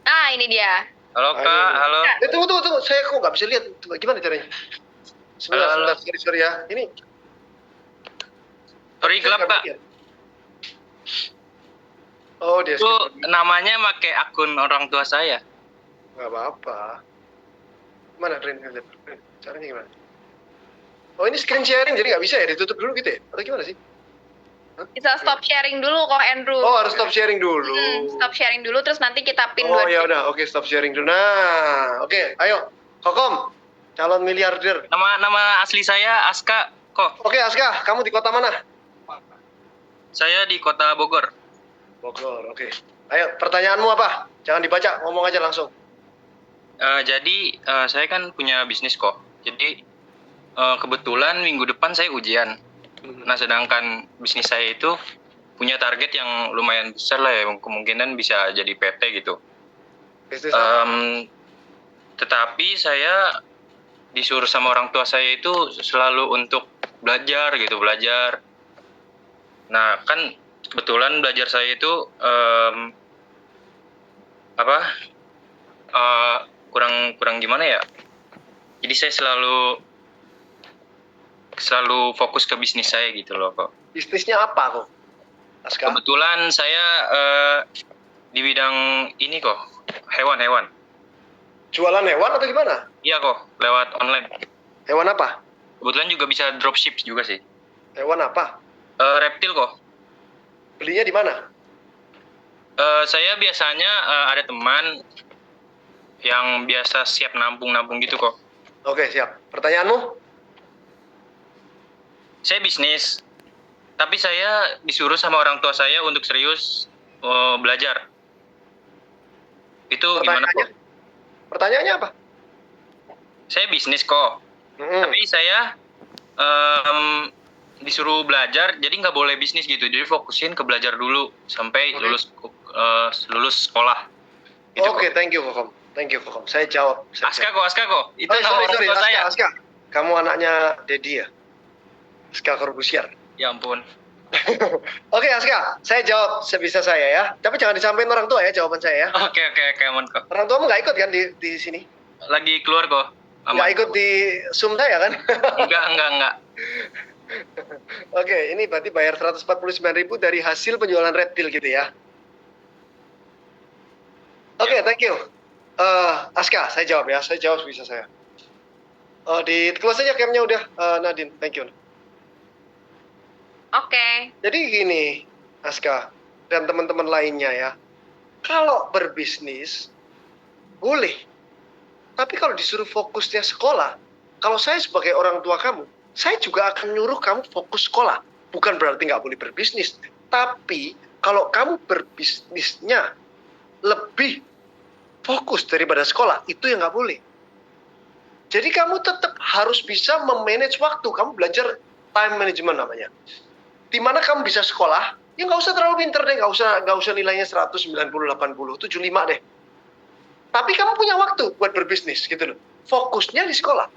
Ah, ini dia. Halo Kak, halo. Tunggu, saya kok nggak bisa lihat. Gimana caranya? Sebentar, sorry ya. Ini. Sorry gelap Kak. Oh, dia itu namanya pakai akun orang tua saya. Nggak apa-apa. Mana Rin? Caranya gimana? Oh, ini screen sharing jadi nggak bisa ya? Ditutup dulu gitu ya? Atau gimana sih? Bisa stop sharing dulu kok Andrew. Oh, harus stop sharing dulu. Stop sharing dulu terus nanti kita pin Oh ya udah, oke, stop sharing dulu. Nah, oke, ayo, Kokom, calon miliarder. Nama asli saya Aska kok. Oke, Aska, kamu di kota mana? Saya di Kota Bogor. Bogor, oke. Ayo, pertanyaanmu apa? Jangan dibaca, ngomong aja langsung. Jadi saya kan punya bisnis kok. Jadi kebetulan minggu depan saya ujian. Nah, sedangkan bisnis saya itu punya target yang lumayan besar lah ya, kemungkinan bisa jadi PT gitu. Bisnis apa? Tetapi saya disuruh sama orang tua saya itu selalu untuk belajar. Nah, kan kebetulan belajar saya itu kurang gimana ya? Jadi saya selalu fokus ke bisnis saya gitu loh kok. Bisnisnya apa kok, Aska? Kebetulan saya di bidang ini kok, hewan. Jualan hewan atau gimana? Iya kok, lewat online. Hewan apa? Kebetulan juga bisa dropship juga sih. Hewan apa? Reptil kok. Belinya di mana? Saya biasanya ada teman yang biasa siap nampung gitu kok. Oke, siap. Pertanyaanmu? Saya bisnis, tapi saya disuruh sama orang tua saya untuk serius belajar. Itu gimana kok? Pertanyaannya apa? Saya bisnis kok, tapi saya disuruh belajar, jadi nggak boleh bisnis gitu. Jadi fokusin ke belajar dulu sampai lulus sekolah. Gitu, Oke, thank you Kokom. Saya jawab. Aska kok. Itu Oh, nama orang tua saya. Aska. Kamu anaknya Dedi ya? Aska Corbusier. Ya ampun. Oke, Aska, saya jawab sebisa saya ya. Tapi jangan disampaikan orang tua ya jawaban saya ya. Oke, aman kok. Orang tuamu nggak ikut kan di sini? Lagi keluar kok. Aman. Nggak ikut di Zoom saya kan? Enggak. Oke, ini berarti bayar 149.000 dari hasil penjualan reptil gitu ya. Oke, thank you. Aska, saya jawab ya. Saya jawab sebisa saya. Di close aja camnya udah, Nadine. Thank you. Oke. Jadi gini, Aska dan teman-teman lainnya ya. Kalau berbisnis boleh. Tapi kalau disuruh fokusnya sekolah, kalau saya sebagai orang tua kamu, saya juga akan nyuruh kamu fokus sekolah. Bukan berarti nggak boleh berbisnis. Tapi kalau kamu berbisnisnya lebih fokus daripada sekolah, itu yang nggak boleh. Jadi kamu tetap harus bisa memanage waktu. Kamu belajar time management namanya. Dimana kamu bisa sekolah, ya nggak usah terlalu pinter deh, nggak usah nilainya 190, 80, 75 deh. Tapi kamu punya waktu buat berbisnis gitu loh. Fokusnya di sekolah.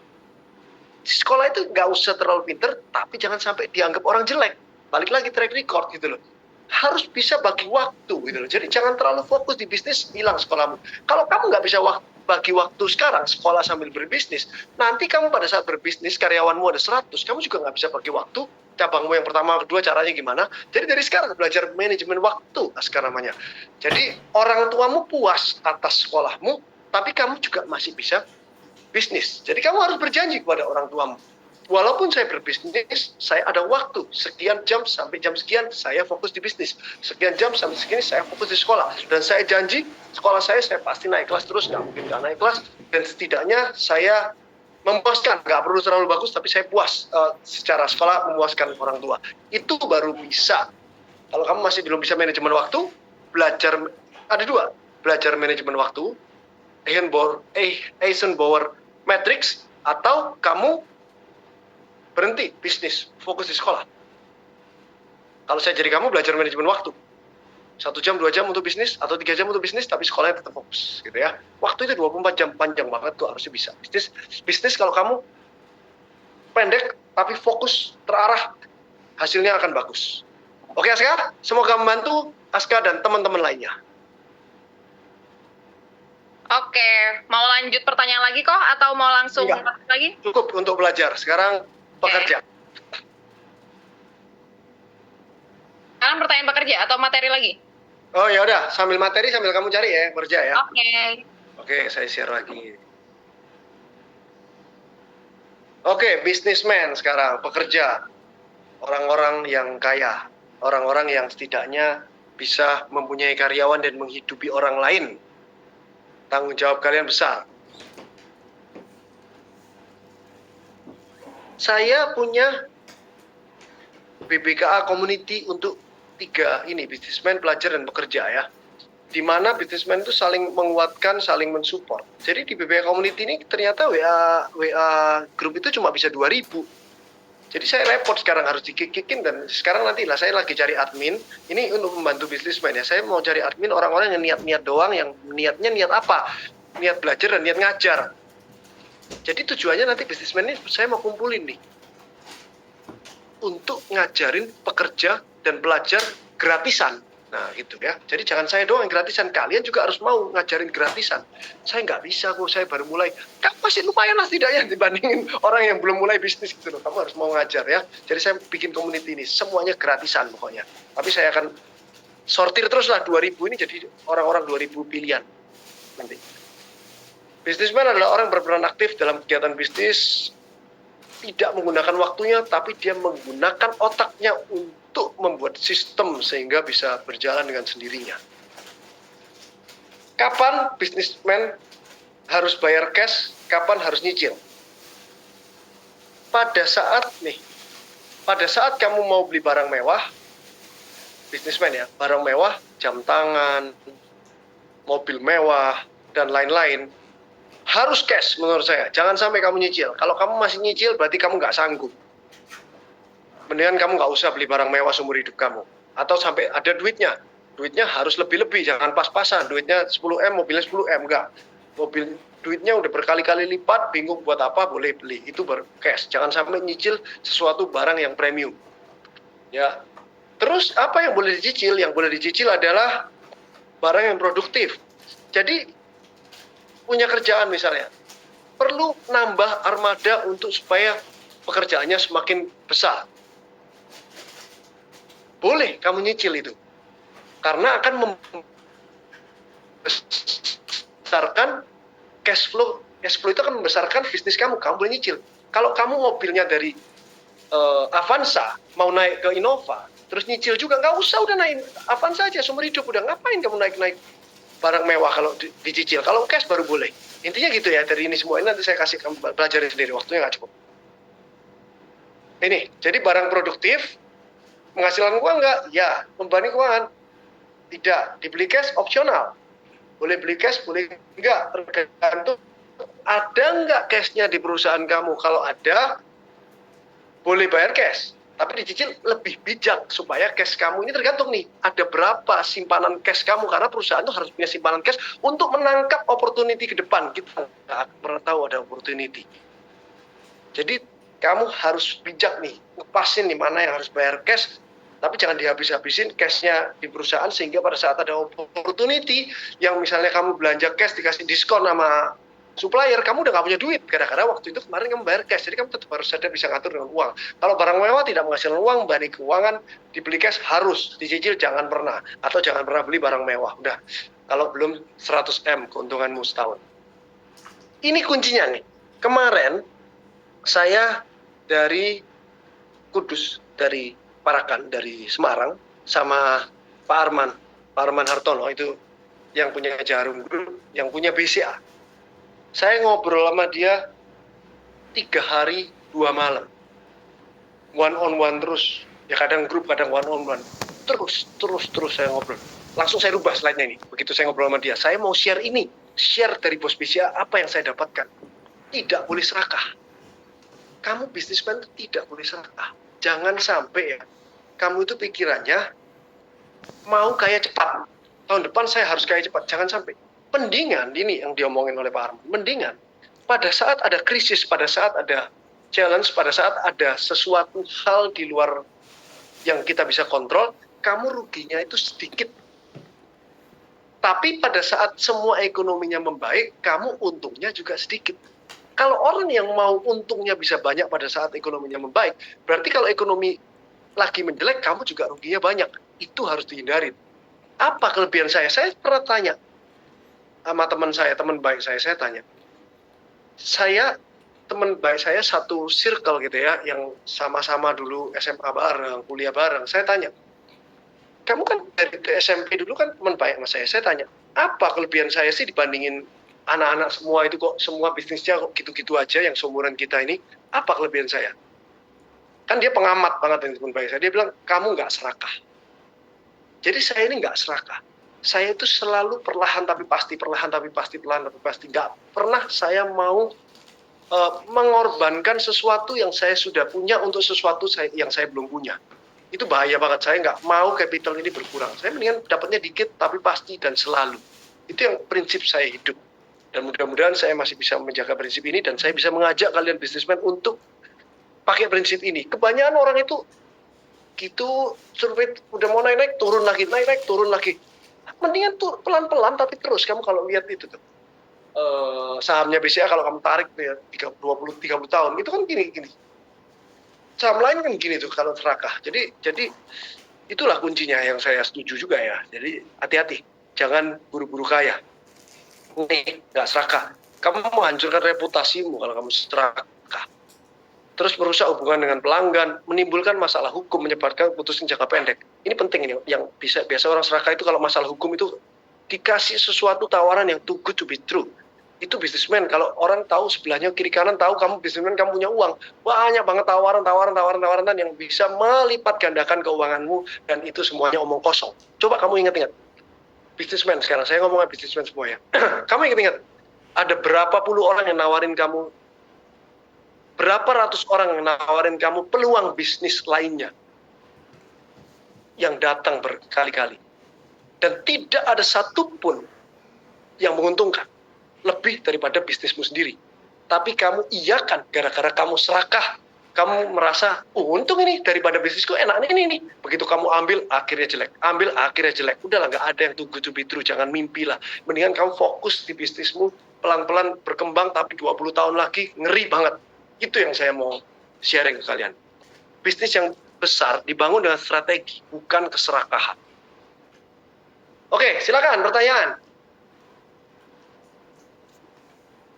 Di sekolah itu nggak usah terlalu pinter, tapi jangan sampai dianggap orang jelek. Balik lagi track record gitu loh. Harus bisa bagi waktu gitu loh. Jadi jangan terlalu fokus di bisnis, hilang sekolahmu. Kalau kamu nggak bisa bagi waktu sekarang, sekolah sambil berbisnis, nanti kamu pada saat berbisnis, karyawanmu ada 100, kamu juga nggak bisa bagi waktu, cabangmu yang pertama, kedua, caranya gimana. Jadi dari sekarang belajar manajemen waktu, Aska namanya. Jadi orang tuamu puas atas sekolahmu, tapi kamu juga masih bisa bisnis. Jadi kamu harus berjanji kepada orang tuamu. Walaupun saya berbisnis, saya ada waktu. Sekian jam sampai jam sekian, saya fokus di bisnis. Sekian jam sampai segini, saya fokus di sekolah. Dan saya janji, sekolah saya pasti naik kelas terus. Nggak mungkin nggak naik kelas. Dan setidaknya saya memuaskan. Nggak perlu terlalu bagus, tapi saya puas. Secara sekolah, memuaskan orang tua. Itu baru bisa. Kalau kamu masih belum bisa manajemen waktu, belajar, ada dua. Belajar manajemen waktu, Eisenhower Matrix, atau kamu berhenti bisnis, fokus di sekolah. Kalau saya jadi kamu, belajar manajemen waktu. 1 jam, 2 jam untuk bisnis, atau 3 jam untuk bisnis, tapi sekolahnya tetap fokus, gitu ya. Waktu itu 24 jam, panjang banget tuh, harusnya bisa. Bisnis kalau kamu pendek, tapi fokus, terarah, hasilnya akan bagus. Oke Aska, semoga membantu Aska dan teman-teman lainnya. Oke, mau lanjut pertanyaan lagi kok atau mau langsung Enggak. lagi? Cukup untuk belajar, sekarang pekerja. Sekarang pertanyaan pekerja atau materi lagi? Oh ya udah, sambil materi sambil kamu cari ya, kerja ya. Oke. Oke, saya share lagi. Oke, businessman sekarang, pekerja. Orang-orang yang kaya. orang-orang yang setidaknya bisa mempunyai karyawan dan menghidupi orang lain. Tanggung jawab kalian besar. Saya punya BBKA community untuk 3 ini, bisnismen, pelajar, dan pekerja ya. Di mana bisnismen itu saling menguatkan, saling mensupport. Jadi di BBKA community ini ternyata WA grup itu cuma bisa 2.000. Jadi saya repot sekarang harus dikikin, dan sekarang nantilah saya lagi cari admin. Ini untuk membantu bisnismen ya. Saya mau cari admin orang-orang yang niat-niat doang, yang niatnya niat apa? Niat belajar dan niat ngajar. Jadi tujuannya nanti bisnismen ini saya mau kumpulin nih untuk ngajarin pekerja dan pelajar gratisan. Nah gitu ya. Jadi jangan saya doang yang gratisan, kalian juga harus mau ngajarin gratisan. Saya nggak bisa kok, saya baru mulai. Kamu masih lumayan lah setidaknya dibandingin orang yang belum mulai bisnis gitu loh. Kamu harus mau ngajar ya. Jadi saya bikin community ini semuanya gratisan pokoknya. Tapi saya akan sortir terus lah 2.000 ini jadi orang-orang 2.000 pilihan nanti. Bisnismen adalah orang berperan aktif dalam kegiatan bisnis, tidak menggunakan waktunya, tapi dia menggunakan otaknya untuk membuat sistem sehingga bisa berjalan dengan sendirinya. Kapan bisnismen harus bayar cash, kapan harus nyicil? Pada saat kamu mau beli barang mewah, bisnismen ya, barang mewah, jam tangan, mobil mewah, dan lain-lain, harus cash menurut saya. Jangan sampai kamu nyicil. Kalau kamu masih nyicil berarti kamu nggak sanggup. Mendingan kamu nggak usah beli barang mewah seumur hidup kamu. Atau sampai ada duitnya. Duitnya harus lebih-lebih. Jangan pas-pasan. Duitnya 10M, mobilnya 10M. Enggak. Mobil duitnya udah berkali-kali lipat. Bingung buat apa, boleh beli. Itu baru cash. Jangan sampai nyicil sesuatu barang yang premium. Ya. Terus apa yang boleh dicicil? Yang boleh dicicil adalah barang yang produktif. Jadi punya kerjaan misalnya, perlu nambah armada untuk supaya pekerjaannya semakin besar. Boleh kamu nyicil itu, karena akan membesarkan cash flow. Cash flow itu akan membesarkan bisnis kamu. Kamu boleh nyicil. Kalau kamu mobilnya dari Avanza mau naik ke Innova, terus nyicil juga, nggak usah, udah naik Avanza aja seumur hidup. Udah ngapain kamu naik-naik barang mewah kalau dicicil? Kalau cash baru boleh. Intinya gitu ya. Dari ini semua ini nanti saya kasih kamu pelajarin sendiri, waktunya nggak cukup. Ini jadi barang produktif menghasilkan uang nggak? Ya. Membebani keuangan? Tidak. Dibeli cash opsional. Boleh beli cash, boleh enggak, tergantung ada nggak cashnya di perusahaan kamu. Kalau ada, boleh bayar cash. Tapi dicicil lebih bijak supaya cash kamu ini tergantung nih, ada berapa simpanan cash kamu, karena perusahaan itu harus punya simpanan cash untuk menangkap opportunity ke depan. Kita nggak pernah tahu ada opportunity. Jadi kamu harus bijak nih, ngepasin nih mana yang harus bayar cash, tapi jangan dihabis-habisin cashnya di perusahaan, sehingga pada saat ada opportunity yang misalnya kamu belanja cash dikasih diskon sama supplier, kamu udah nggak punya duit. Gara-gara waktu itu kemarin kamu bayar cash, jadi kamu tetap harus sadar bisa ngatur dengan uang. Kalau barang mewah tidak menghasilkan uang, bani keuangan, dibeli cash harus, dicicil jangan pernah. Atau jangan pernah beli barang mewah. Udah, kalau belum 100M keuntunganmu setahun. Ini kuncinya nih. Kemarin saya dari Kudus, dari Parakan, dari Semarang, sama Pak Arman Hartono, itu yang punya Jarum Group, yang punya BCA. Saya ngobrol sama dia 3 hari 2 malam. One on one terus. Ya kadang grup, kadang one on one. Terus saya ngobrol. Langsung saya rubah slide-nya ini. Begitu saya ngobrol sama dia, saya mau share ini. Share dari bos BCA apa yang saya dapatkan. Tidak boleh serakah. Kamu bisnismen itu tidak boleh serakah. Jangan sampai ya, kamu itu pikirannya mau kaya cepat. Tahun depan saya harus kaya cepat. Jangan sampai. Mendingan, ini yang diomongin oleh Pak Arman, mendingan pada saat ada krisis, pada saat ada challenge, pada saat ada sesuatu hal di luar yang kita bisa kontrol, kamu ruginya itu sedikit. Tapi pada saat semua ekonominya membaik, kamu untungnya juga sedikit. Kalau orang yang mau untungnya bisa banyak pada saat ekonominya membaik, berarti kalau ekonomi lagi menjelek, kamu juga ruginya banyak. Itu harus dihindari. Apa kelebihan saya? Saya pernah tanya sama teman baik saya tanya. Teman baik saya satu circle gitu ya, yang sama-sama dulu SMA bareng, kuliah bareng. Saya tanya, kamu kan dari SMP dulu kan teman baik sama saya. Saya tanya, apa kelebihan saya sih dibandingin anak-anak semua itu kok semua bisnisnya kok gitu-gitu aja yang seumuran kita ini? Apa kelebihan saya? Kan dia pengamat banget yang teman baik saya. Dia bilang, kamu nggak serakah. Jadi saya ini nggak serakah. Saya itu selalu perlahan tapi pasti, perlahan tapi pasti, perlahan tapi pasti. Nggak pernah saya mau mengorbankan sesuatu yang saya sudah punya untuk sesuatu yang saya belum punya. Itu bahaya banget. Saya nggak mau capital ini berkurang. Saya mendingan dapatnya dikit tapi pasti dan selalu. Itu yang prinsip saya hidup. Dan mudah-mudahan saya masih bisa menjaga prinsip ini dan saya bisa mengajak kalian bisnismen untuk pakai prinsip ini. Kebanyakan orang itu gitu survei udah mau naik-naik turun lagi, naik-naik turun lagi. Mendingan tuh pelan-pelan tapi terus. Kamu kalau lihat itu tuh sahamnya BCA kalau kamu tarik tuh ya 20-30 tahun itu kan gini saham lain kan gini tuh kalau serakah. Jadi itulah kuncinya yang saya setuju juga ya. Jadi hati-hati, jangan buru-buru kaya. Nih nggak serakah, kamu menghancurkan reputasimu kalau kamu serakah. Terus merusak hubungan dengan pelanggan, menimbulkan masalah hukum, menyebarkan putusan jangka pendek. Ini penting ini yang biasa orang serakah itu kalau masalah hukum itu dikasih sesuatu tawaran yang too good to be true. Itu bisnismen, kalau orang tahu sebelahnya kiri kanan tahu kamu bisnismen, kamu punya uang, banyak banget tawaran yang bisa melipat gandakan keuanganmu dan itu semuanya omong kosong. Coba kamu ingat-ingat, bisnismen sekarang, saya ngomongin bisnismen semua ya. Kamu ingat-ingat, ada berapa puluh orang yang nawarin kamu, berapa ratus orang yang nawarin kamu peluang bisnis lainnya yang datang berkali-kali. Dan tidak ada satupun yang menguntungkan lebih daripada bisnismu sendiri. Tapi kamu iyakan gara-gara kamu serakah. Kamu merasa, untung ini daripada bisnisku enak ini nih. Begitu kamu ambil, akhirnya jelek. Ambil, akhirnya jelek. Udahlah, nggak ada yang too good to be true. Jangan mimpi lah. Mendingan kamu fokus di bisnismu, pelan-pelan berkembang, tapi 20 tahun lagi, ngeri banget. Itu yang saya mau sharing ke kalian. Bisnis yang besar dibangun dengan strategi, bukan keserakahan. Oke, silakan pertanyaan.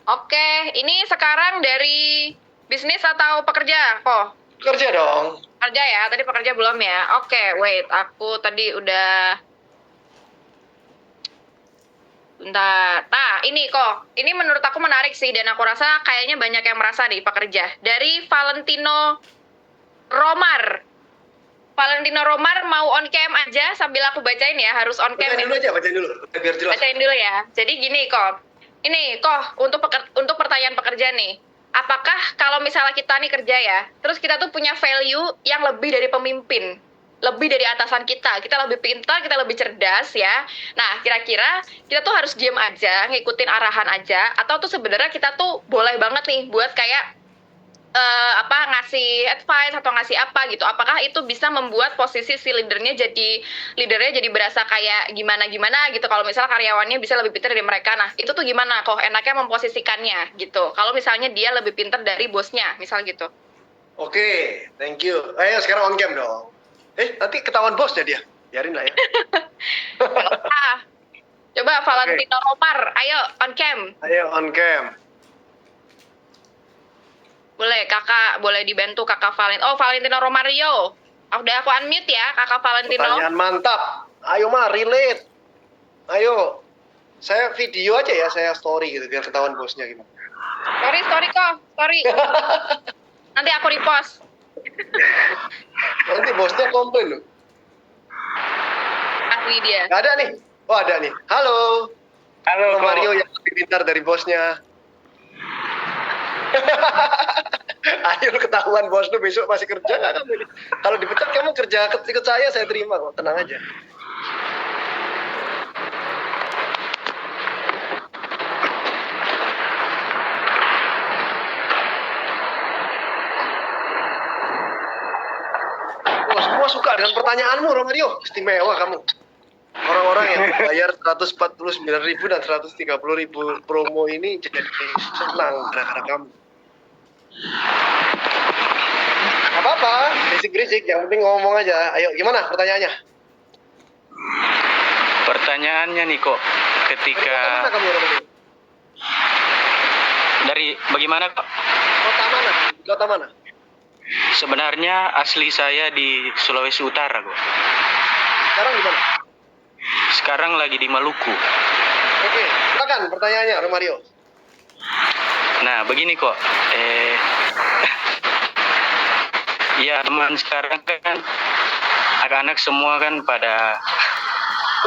Oke, ini sekarang dari bisnis atau pekerja kok? Kerja dong. Pekerja ya, tadi pekerja belum ya? Oke, wait, aku tadi udah... Bentar. Nah, ini kok. Ini menurut aku menarik sih, dan aku rasa kayaknya banyak yang merasa di pekerja. Dari Valentino Romar. Valentino Romar mau on cam aja sambil aku bacain ya, harus on cam. Bacain dulu aja, bacain dulu. Biar jelas. Bacain dulu ya. Jadi gini kok. Ini kok untuk pertanyaan pekerja nih. Apakah kalau misalnya kita nih kerja ya, terus kita tuh punya value yang lebih dari pemimpin, lebih dari atasan kita lebih pintar, kita lebih cerdas ya. Nah, kira-kira kita tuh harus diam aja, ngikutin arahan aja, atau tuh sebenarnya kita tuh boleh banget nih buat kayak ngasih advice atau ngasih apa gitu. Apakah itu bisa membuat posisi si leadernya jadi berasa kayak gimana gitu kalau misalnya karyawannya bisa lebih pintar dari mereka. Nah, itu tuh gimana kok enaknya memposisikannya gitu. Kalau misalnya dia lebih pintar dari bosnya, misal gitu. Oke, thank you. Ayo sekarang on cam dong. Nanti ketahuan bosnya dia. Biarin lah ya. Coba Valentino Romar, ayo on cam. Ayo on cam. Boleh, kakak boleh dibantu kakak Valentino Romario. Udah aku unmute ya, kakak Valentino. Pertanyaan mantap. Ayo relate. Ayo. Saya video aja ya, saya story gitu biar ketahuan bosnya gimana. Sorry kok, sorry. Nanti aku repost. Nanti bosnya komplain loh. Akui dia. Gak ada nih. Oh ada nih. Halo. Halo, Mario yang lebih pintar dari bosnya. Ayo ketahuan bos lu besok masih kerja nggak kamu ini? Kalau dipecat kamu kerja ikut saya terima kok, tenang aja. Oh, semua suka dengan pertanyaanmu, Romario. Istimewa kamu. Orang-orang yang bayar 149.000 dan 130.000 promo ini jadi senang gara-gara kamu. Apa-apa, berisik-berisik, yang penting ngomong aja. Ayo, gimana pertanyaannya? Pertanyaannya nih kok, ketika Dari kota mana kamu, Romario? dari bagaimana kok? Kota mana? Kota mana? Sebenarnya asli saya di Sulawesi Utara kok. Sekarang di mana? Sekarang lagi di Maluku. Oke, silakan pertanyaannya, Romario. Nah, begini kok. Ya teman sekarang kan anak-anak semua kan pada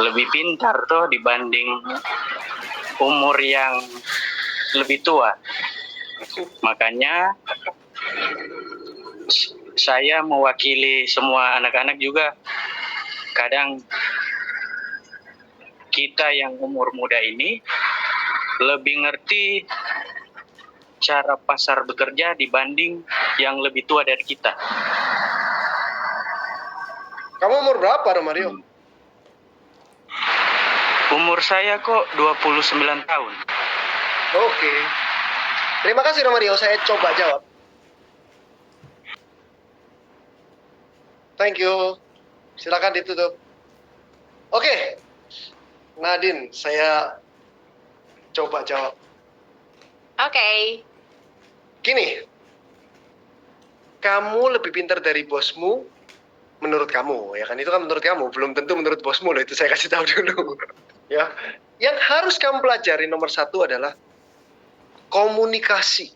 lebih pintar tuh dibanding umur yang lebih tua. Makanya saya mewakili semua anak-anak juga. Kadang kita yang umur muda ini lebih ngerti cara pasar bekerja dibanding yang lebih tua dari kita. Kamu umur berapa, Romario? Umur saya kok 29 tahun. Oke. Terima kasih, Romario. Saya coba jawab. Thank you. Silakan ditutup. Oke. Nadine, saya coba jawab. Oke. Gini, kamu lebih pintar dari bosmu menurut kamu, ya kan? Itu kan menurut kamu, belum tentu menurut bosmu loh, itu saya kasih tahu dulu. Ya, yang harus kamu pelajari nomor satu adalah komunikasi.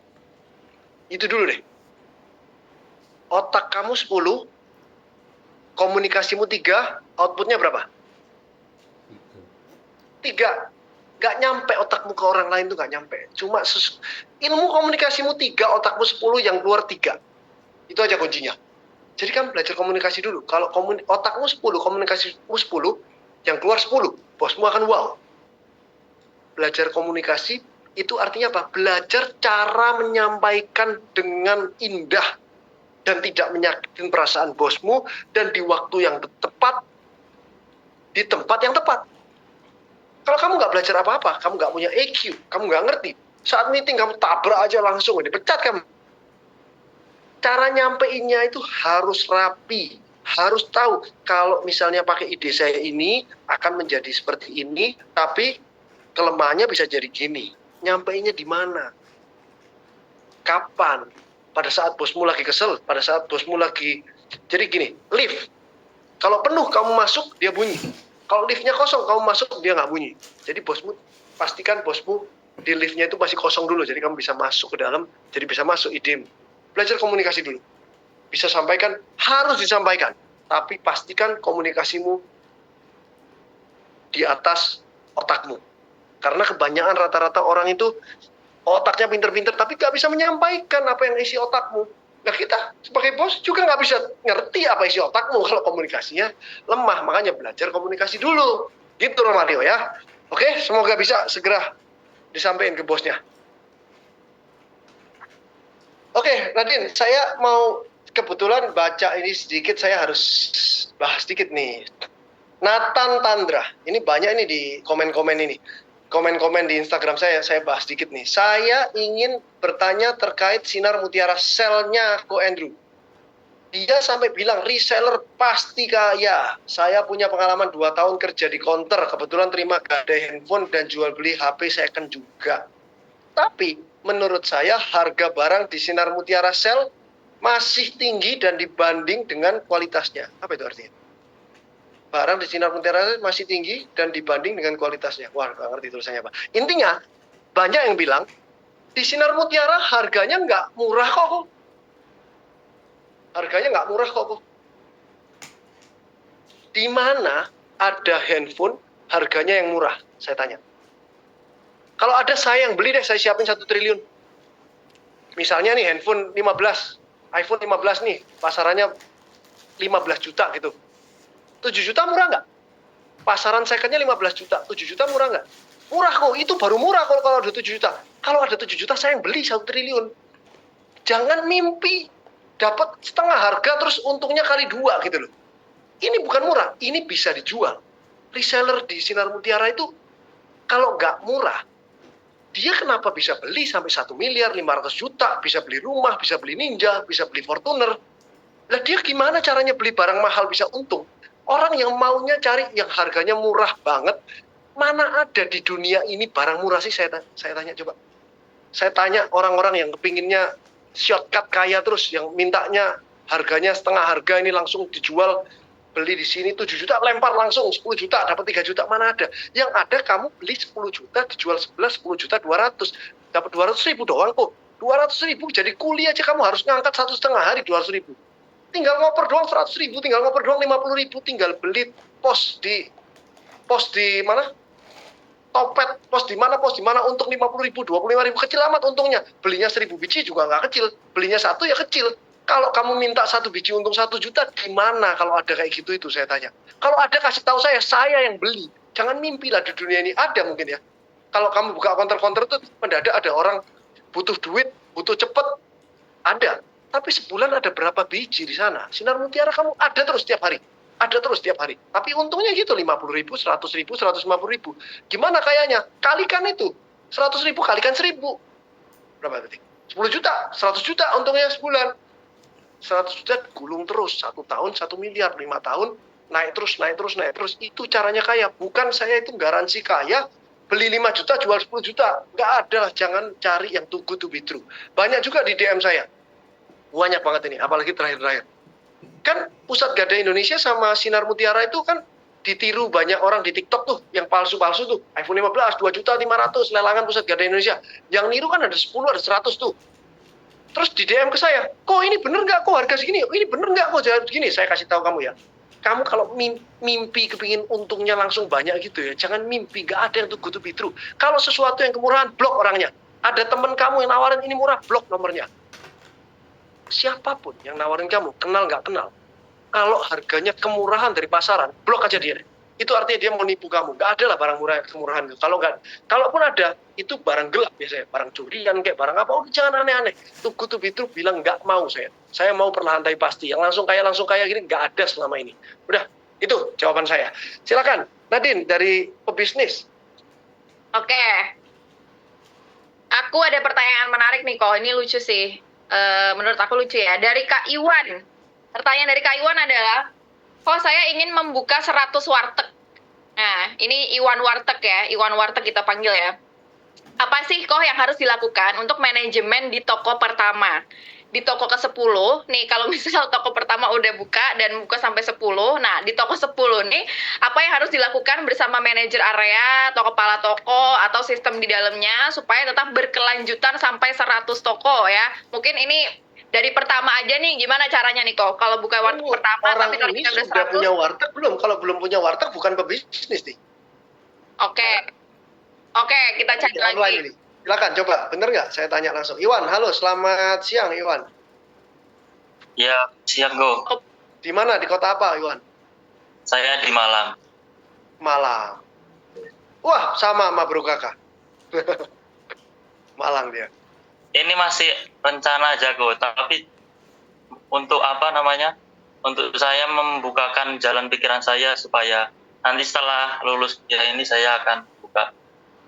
Itu dulu deh. Otak kamu 10, komunikasimu 3, outputnya berapa? 3. Gak nyampe otakmu ke orang lain tuh gak nyampe. Cuma ilmu komunikasimu 3, otakmu 10, yang keluar 3. Itu aja kuncinya. Jadi kan belajar komunikasi dulu. Kalau otakmu 10, komunikasimu 10, yang keluar 10, bosmu akan wow. Belajar komunikasi itu artinya apa? Belajar cara menyampaikan dengan indah dan tidak menyakitkan perasaan bosmu dan di waktu yang tepat, di tempat yang tepat. Kalau kamu nggak belajar apa-apa, kamu nggak punya EQ, kamu nggak ngerti. Saat meeting kamu tabrak aja langsung, dipecat kamu. Cara nyampeinnya itu harus rapi, harus tahu kalau misalnya pakai ide saya ini akan menjadi seperti ini, tapi kelemahannya bisa jadi gini. Nyampeinnya di mana? Kapan? Pada saat bosmu lagi kesel, pada saat bosmu lagi... Jadi gini, lift. Kalau penuh kamu masuk, dia bunyi. Kalau liftnya kosong, kamu masuk, dia nggak bunyi. Jadi pastikan bosmu di liftnya itu masih kosong dulu. Jadi kamu bisa masuk ke dalam, jadi bisa masuk idemu. Belajar komunikasi dulu. Bisa sampaikan, harus disampaikan. Tapi pastikan komunikasimu di atas otakmu. Karena kebanyakan rata-rata orang itu otaknya pinter-pinter, tapi nggak bisa menyampaikan apa yang isi otakmu. Nah kita sebagai bos juga nggak bisa ngerti apa isi otakmu kalau komunikasinya lemah. Makanya belajar komunikasi dulu. Gitu Romario ya. Oke, semoga bisa segera disampaikan ke bosnya. Oke, Nadine, saya mau kebetulan baca ini sedikit, saya harus bahas sedikit nih. Nathan Tandra, ini banyak ini di komen-komen ini. Komen-komen di Instagram saya bahas sedikit nih. Saya ingin bertanya terkait Sinar Mutiara Sell-nya Ko Andrew. Dia sampai bilang reseller pasti kaya. Saya punya pengalaman 2 tahun kerja di counter. Kebetulan terima gadai handphone dan jual beli HP second juga. Tapi menurut saya harga barang di Sinar Mutiara Sell masih tinggi dan dibanding dengan kualitasnya. Apa itu artinya? Barang di Sinar Mutiara masih tinggi dan dibanding dengan kualitasnya. Wah, nggak ngerti tulisannya apa. Intinya, banyak yang bilang, di Sinar Mutiara harganya nggak murah kok. Harganya nggak murah kok. Di mana ada handphone harganya yang murah? Saya tanya. Kalau ada saya yang beli deh, saya siapin 1 triliun. Misalnya nih handphone 15, iPhone 15 nih, pasarannya 15 juta gitu. 7 juta murah nggak? Pasaran secondnya 15 juta, 7 juta murah nggak? Murah kok, itu baru murah kalau ada 7 juta. Kalau ada 7 juta saya yang beli 1 triliun. Jangan mimpi dapat setengah harga terus untungnya kali 2 gitu loh. Ini bukan murah, ini bisa dijual. Reseller di Sinar Mutiara itu kalau nggak murah, dia kenapa bisa beli sampai 1 miliar 500 juta, bisa beli rumah, bisa beli Ninja, bisa beli Fortuner. Lah dia gimana caranya beli barang mahal bisa untung? Orang yang maunya cari yang harganya murah banget, mana ada di dunia ini barang murah sih, saya tanya coba. Saya tanya orang-orang yang kepinginnya shortcut kaya terus, yang mintanya harganya setengah harga ini langsung dijual beli di sini 7 juta, lempar langsung 10 juta, dapat 3 juta, mana ada. Yang ada kamu beli 10 juta, dijual 11, 10 juta 200, dapat 200 ribu doang kok. 200 ribu, jadi kuli aja kamu harus ngangkat 1,5 hari 200 ribu. Tinggal ngoper doang 100 ribu, tinggal ngoper doang 50 ribu, tinggal beli pos di mana? Topet, pos di mana untuk 50 ribu, 25 ribu, kecil amat untungnya. Belinya 1000 biji juga nggak kecil, belinya satu ya kecil. Kalau kamu minta 1 biji untung 1 juta, gimana kalau ada kayak gitu itu saya tanya. Kalau ada kasih tahu saya yang beli. Jangan mimpi lah di dunia ini, ada mungkin ya. Kalau kamu buka counter-counter itu mendadak ada orang butuh duit, butuh cepet, ada. Tapi sebulan ada berapa biji di sana? Sinar Mutiara kamu ada terus setiap hari. Ada terus setiap hari. Tapi untungnya gitu 50 ribu, 100 ribu, 150 ribu. Gimana kayaknya? Kalikan itu. 100 ribu kalikan 1000. Berapa detik? 10 juta, 100 juta untungnya sebulan. 100 juta gulung terus. 1 tahun 1 miliar, 5 tahun naik terus, naik terus, naik terus. Itu caranya kaya. Bukan saya itu garansi kaya. Beli 5 juta, jual 10 juta. Nggak ada lah. Jangan cari yang too good to be true. Banyak juga di DM saya. Banyak banget ini. Apalagi terakhir-terakhir. Kan Pusat Gadai Indonesia sama Sinar Mutiara itu kan ditiru banyak orang di TikTok tuh. Yang palsu-palsu tuh. iPhone 15, 2 juta 500. Lelangan Pusat Gadai Indonesia. Yang niru kan ada 10, ada 100 tuh. Terus di DM ke saya, kok ini bener nggak kok harga segini? Ini bener nggak kok jalan segini? Saya kasih tahu kamu ya. Kamu kalau mimpi kepingin untungnya langsung banyak gitu ya, jangan mimpi, nggak ada yang too good to be true. Kalau sesuatu yang kemurahan, blok orangnya. Ada teman kamu yang nawarin ini murah, blok nomornya. Siapapun yang nawarin kamu, kenal nggak kenal. Kalau harganya kemurahan dari pasaran, blok aja dia. Itu artinya dia mau nipu kamu. Nggak ada lah barang murah kemurahan itu. Kalaupun ada, itu barang gelap biasanya. Barang curian kayak barang apa. Oh, jangan aneh-aneh. Too good to be true bilang nggak mau saya. Saya mau perlahan tapi pasti. Yang langsung kaya gini nggak ada selama ini. Udah, itu jawaban saya. Silakan, Nadine dari pebisnis. Oke. Aku ada pertanyaan menarik nih kok. Ini lucu sih. Menurut aku lucu ya. Dari Kak Iwan. Pertanyaan dari Kak Iwan adalah, kok saya ingin membuka 100 warteg. Nah, ini Iwan Warteg ya. Iwan Warteg kita panggil ya. Apa sih kok yang harus dilakukan untuk manajemen di toko pertama? Di toko ke-10, nih kalau misal toko pertama udah buka dan buka sampai 10, nah di toko 10 nih, apa yang harus dilakukan bersama manajer area, atau kepala toko, atau sistem di dalamnya, supaya tetap berkelanjutan sampai 100 toko ya. Mungkin ini dari pertama aja nih, gimana caranya nih kok? Kalau buka warteg pertama, Orang tapi kalau ini kita udah sudah 100, punya warteg belum? Kalau belum punya warteg bukan pebisnis nih. Oke, kita cari Online lagi. ini. Silakan coba, bener nggak? Saya tanya langsung. Iwan, halo, selamat siang Iwan. Ya, siang Go. Di mana? Di kota apa Iwan? Saya di Malang. Malang. Wah, sama Bro Kakak. Malang dia. Ini masih rencana aja Go, tapi untuk apa namanya? Untuk saya membukakan jalan pikiran saya supaya nanti setelah lulus kuliah ini saya akan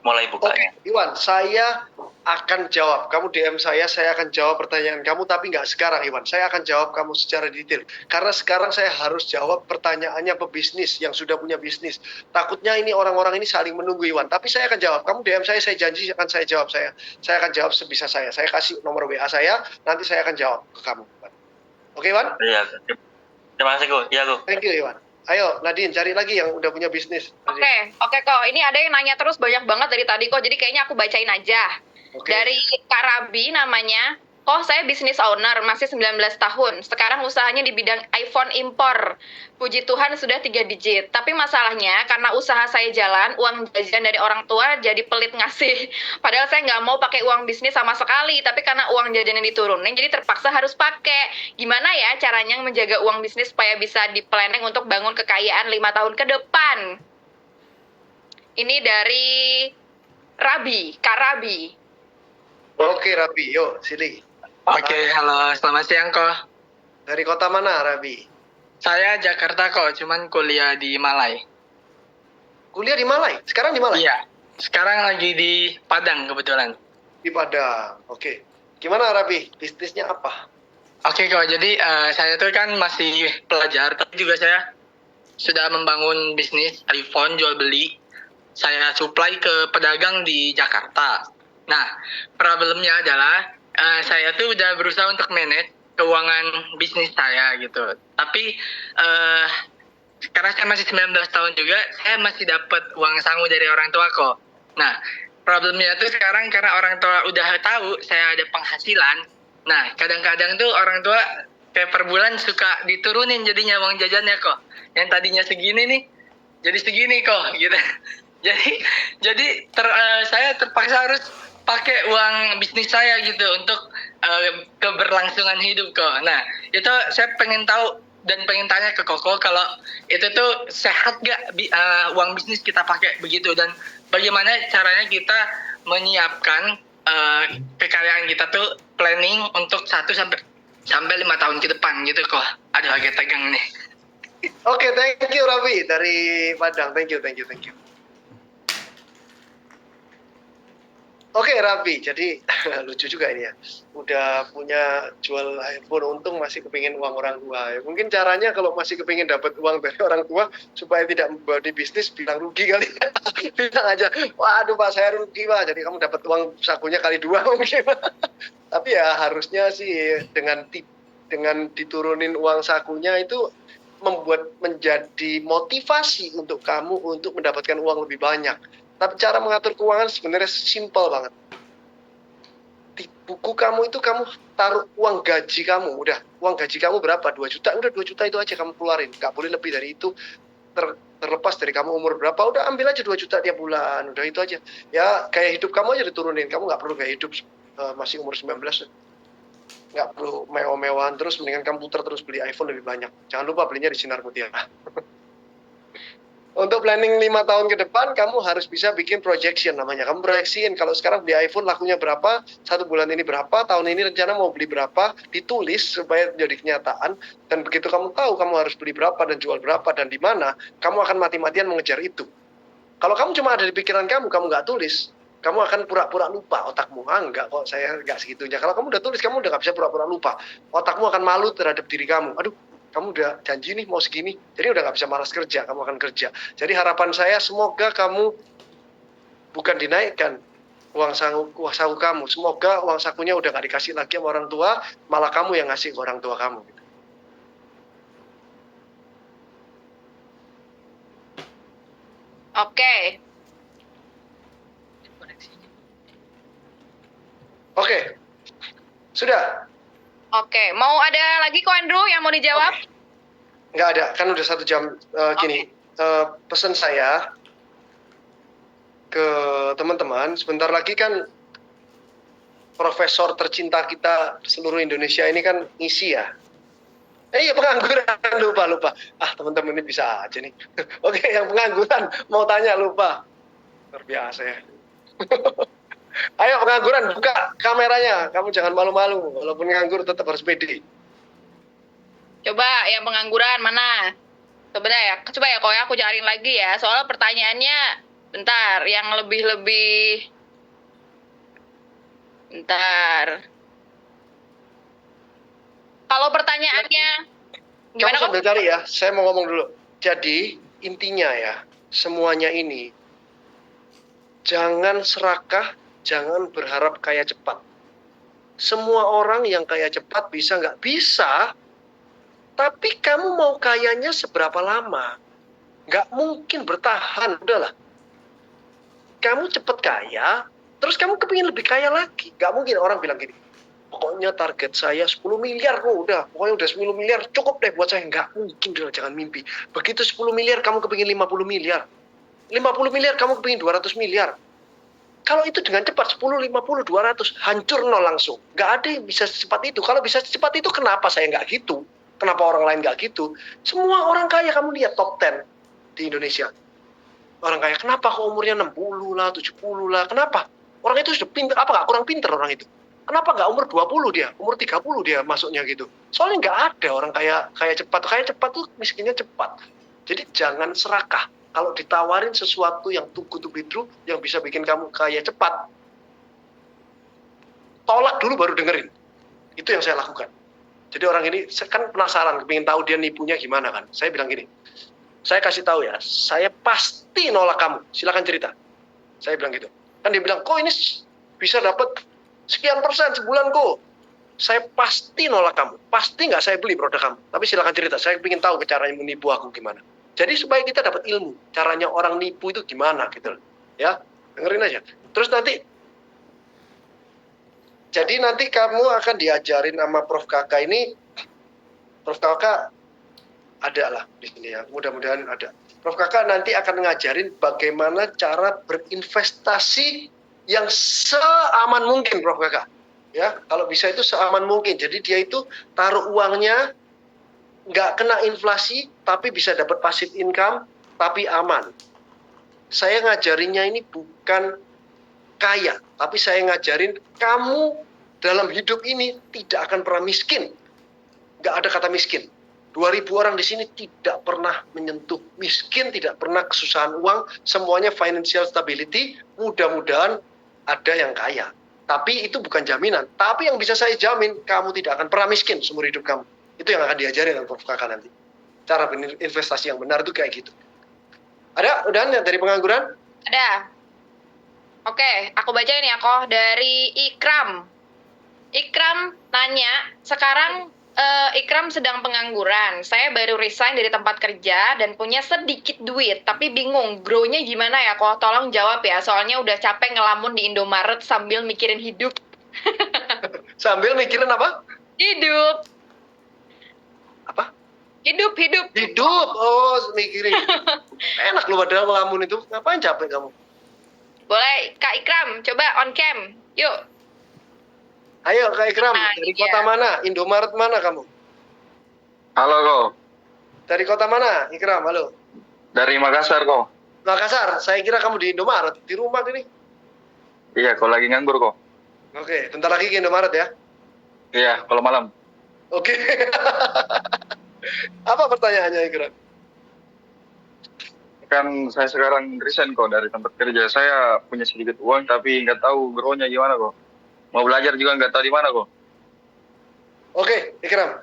mulai bukanya. Oke, Iwan, saya akan jawab. Kamu DM saya akan jawab pertanyaan kamu, tapi nggak sekarang, Iwan. Saya akan jawab kamu secara detail. Karena sekarang saya harus jawab pertanyaannya pebisnis yang sudah punya bisnis. Takutnya ini orang-orang ini saling menunggu, Iwan. Tapi saya akan jawab. Kamu DM saya janji akan saya jawab. Saya akan jawab sebisa saya. Saya kasih nomor WA saya, nanti saya akan jawab ke kamu. Oke, Iwan? Iya. Terima kasih Go. Iya Go. Thank you, Iwan. Ayo, Nadine, cari lagi yang udah punya bisnis. Oke kok. Ini ada yang nanya terus banyak banget dari tadi kok. Jadi kayaknya aku bacain aja. Oke. Dari Kak Rabi namanya. Kok saya bisnis owner, masih 19 tahun. Sekarang usahanya di bidang iPhone impor. Puji Tuhan sudah 3 digit. Tapi masalahnya karena usaha saya jalan, uang jajan dari orang tua jadi pelit ngasih. Padahal saya nggak mau pakai uang bisnis sama sekali. Tapi karena uang jajannya diturunin, jadi terpaksa harus pakai. Gimana ya caranya menjaga uang bisnis supaya bisa di-planning untuk bangun kekayaan 5 tahun ke depan? Ini dari Rabi, Kak Rabi. Oke, Rabi. Yuk, sini. Oke, halo, selamat siang kok. Dari kota mana, Rabi? Saya Jakarta kok, cuman kuliah di Malai. Kuliah di Malai? Sekarang di Malai? Iya, sekarang lagi di Padang kebetulan. Di Padang. Oke. Gimana, Rabi? Bisnisnya apa? Oke kok, jadi saya tuh kan masih pelajar, tapi juga saya sudah membangun bisnis iPhone jual beli. Saya supply ke pedagang di Jakarta. Nah, problemnya adalah saya tuh udah berusaha untuk manage keuangan bisnis saya gitu. Tapi saya masih 19 tahun juga, saya masih dapat uang sangu dari orang tua kok. Nah, problemnya tuh sekarang karena orang tua udah tahu saya ada penghasilan. Nah, kadang-kadang tuh orang tua kayak per bulan suka diturunin jadinya uang jajannya kok. Yang tadinya segini nih, jadi segini kok gitu. Jadi saya terpaksa harus pakai uang bisnis saya gitu untuk keberlangsungan hidup kok. Nah, itu saya pengen tahu dan pengen tanya ke Koko kalau itu tuh sehat gak uang bisnis kita pakai begitu, dan bagaimana caranya kita menyiapkan kekayaan kita tuh planning untuk 1 sampai 5 tahun ke depan gitu kok. Aduh, agak tegang nih. Oke, thank you Raffi dari Padang. Thank you. Oke Raffi, jadi lucu juga ini ya. Udah punya jual iPhone, untung masih kepingin uang orang tua. Ya, mungkin caranya kalau masih kepingin dapat uang dari orang tua supaya tidak membawa di bisnis, bilang rugi kali. Bilang aja, waduh Pak saya rugi Pak. Jadi kamu dapat uang sakunya kali 2 mungkin. Tapi ya harusnya sih dengan diturunin uang sakunya itu membuat menjadi motivasi untuk kamu untuk mendapatkan uang lebih banyak. Tapi cara mengatur keuangan sebenarnya simpel banget. Di buku kamu itu kamu taruh uang gaji kamu. Udah, uang gaji kamu berapa? 2 juta. Udah 2 juta itu aja kamu keluarin. Gak boleh lebih dari itu. Terlepas dari kamu umur berapa, udah ambil aja 2 juta tiap bulan. Udah itu aja. Ya kayak hidup kamu aja diturunin. Kamu gak perlu kayak hidup masih umur 19. Gak perlu mewah-mewahan terus. Mendingan kamu putar terus beli iPhone lebih banyak. Jangan lupa belinya di Sinar Mutiara. Untuk planning 5 tahun ke depan, kamu harus bisa bikin projection namanya. Kamu proyeksiin kalau sekarang beli iPhone lakunya berapa, 1 bulan ini berapa, tahun ini rencana mau beli berapa, ditulis supaya menjadi kenyataan. Dan begitu kamu tahu kamu harus beli berapa dan jual berapa dan di mana, kamu akan mati-matian mengejar itu. Kalau kamu cuma ada di pikiran kamu nggak tulis, kamu akan pura-pura lupa otakmu. Enggak kok, saya nggak segitunya. Kalau kamu udah tulis, kamu udah nggak bisa pura-pura lupa. Otakmu akan malu terhadap diri kamu. Aduh, kamu udah janji nih mau segini, jadi udah nggak bisa malas kerja, kamu akan kerja. Jadi harapan saya semoga kamu bukan dinaikkan uang saku kamu, semoga uang sakunya udah nggak dikasih lagi sama orang tua, malah kamu yang ngasih ke orang tua kamu. Oke, sudah. Oke, mau ada lagi kok Andrew yang mau dijawab? Nggak ada, kan udah 1 jam. Gini, pesan saya ke teman-teman, sebentar lagi kan profesor tercinta kita seluruh Indonesia ini kan ngisi ya. Iya, pengangguran, lupa. Teman-teman ini bisa aja nih. Oke, yang pengangguran mau tanya lupa. Luar biasa ya. Ayo pengangguran, buka kameranya. Kamu jangan malu-malu. Walaupun nganggur tetap harus pede. Coba yang pengangguran mana? Coba ya kok aku cariin lagi ya. Soalnya pertanyaannya, bentar, yang lebih-lebih. Bentar. Kalau pertanyaannya, gimana Kamu kok? sambil cari ya, saya mau ngomong dulu. Jadi, intinya ya, semuanya ini, jangan serakah, jangan berharap kaya cepat. Semua orang yang kaya cepat bisa nggak? Bisa, tapi kamu mau kayanya seberapa lama? Nggak mungkin bertahan, udahlah. Kamu cepat kaya, terus kamu kepingin lebih kaya lagi. Nggak mungkin orang bilang gini, pokoknya target saya 10 miliar kok udah. Pokoknya udah 10 miliar cukup deh buat saya. Nggak mungkin, udah, jangan mimpi. Begitu 10 miliar kamu kepingin 50 miliar. 50 miliar kamu kepingin 200 miliar. Kalau itu dengan cepat, 10, 50, 200, hancur nol langsung. Nggak ada yang bisa secepat itu. Kalau bisa secepat itu, kenapa saya nggak gitu? Kenapa orang lain nggak gitu? Semua orang kaya, kamu lihat top 10 di Indonesia. Orang kaya, kenapa kok umurnya 60 lah, 70 lah, kenapa? Orang itu sudah pintar, apa nggak kurang pintar orang itu? Kenapa nggak umur 20 dia, umur 30 dia masuknya gitu? Soalnya nggak ada orang kaya cepat. Kaya cepat tuh miskinnya cepat. Jadi jangan serakah. Kalau ditawarin sesuatu yang too good to be true, yang bisa bikin kamu kaya cepat, tolak dulu baru dengerin. Itu yang saya lakukan. Jadi orang ini kan penasaran, pengen tahu dia nipunya gimana kan. Saya bilang gini, saya kasih tahu ya, saya pasti nolak kamu. Silakan cerita. Saya bilang gitu. Kan dia bilang, kok ini bisa dapat sekian persen sebulan kok. Saya pasti nolak kamu. Pasti nggak saya beli produk kamu. Tapi silakan cerita. Saya ingin tahu caranya menipu aku gimana. Jadi supaya kita dapat ilmu, caranya orang nipu itu gimana gitu loh. Ya, dengerin aja. Terus jadi nanti kamu akan diajarin sama Prof. Kakak ini. Prof. Kakak ada lah di sini ya, mudah-mudahan ada. Prof. Kakak nanti akan ngajarin bagaimana cara berinvestasi yang seaman mungkin, Prof. Kakak. Ya, kalau bisa itu seaman mungkin. Jadi dia itu taruh uangnya nggak kena inflasi, tapi bisa dapat passive income, tapi aman. Saya ngajarinnya ini bukan kaya, tapi saya ngajarin kamu dalam hidup ini tidak akan pernah miskin. Nggak ada kata miskin. 2.000 orang di sini tidak pernah menyentuh miskin, tidak pernah kesusahan uang, semuanya financial stability, mudah-mudahan ada yang kaya. Tapi itu bukan jaminan. Tapi yang bisa saya jamin, kamu tidak akan pernah miskin seumur hidup kamu. Itu yang akan diajarin oleh Prof. Kakak nanti. Cara berinvestasi yang benar itu kayak gitu. Ada? Udahan ya dari pengangguran? Ada. Oke, aku bacain ya kok dari Ikram. Ikram nanya, sekarang Ikram sedang pengangguran. Saya baru resign dari tempat kerja dan punya sedikit duit, tapi bingung grow-nya gimana ya kok? Tolong jawab ya, soalnya udah capek ngelamun di Indomaret sambil mikirin hidup. Sambil mikirin apa? Hidup. Apa? Hidup. Hidup. Oh, mikirin. Enak lu padahal ngelamun itu. Ngapain capek kamu? Boleh, Kak Ikram, coba on cam. Yuk. Ayo Kak Ikram, Nah, dari iya. kota mana? Indomaret mana kamu? Halo kok, Dari kota mana? Ikram, halo. dari Makassar kok. Makassar, saya kira kamu di Indomaret. Di rumah ini. Iya, kok lagi nganggur kok. Oke, bentar lagi ke Indomaret ya. Iya, kalau malam. Oke. Apa pertanyaannya Ikram? Kan saya sekarang resign kok dari tempat kerja. Saya punya sedikit uang tapi nggak tahu grow-nya gimana kok. Mau belajar juga nggak tahu di mana kok. Oke, Ikram.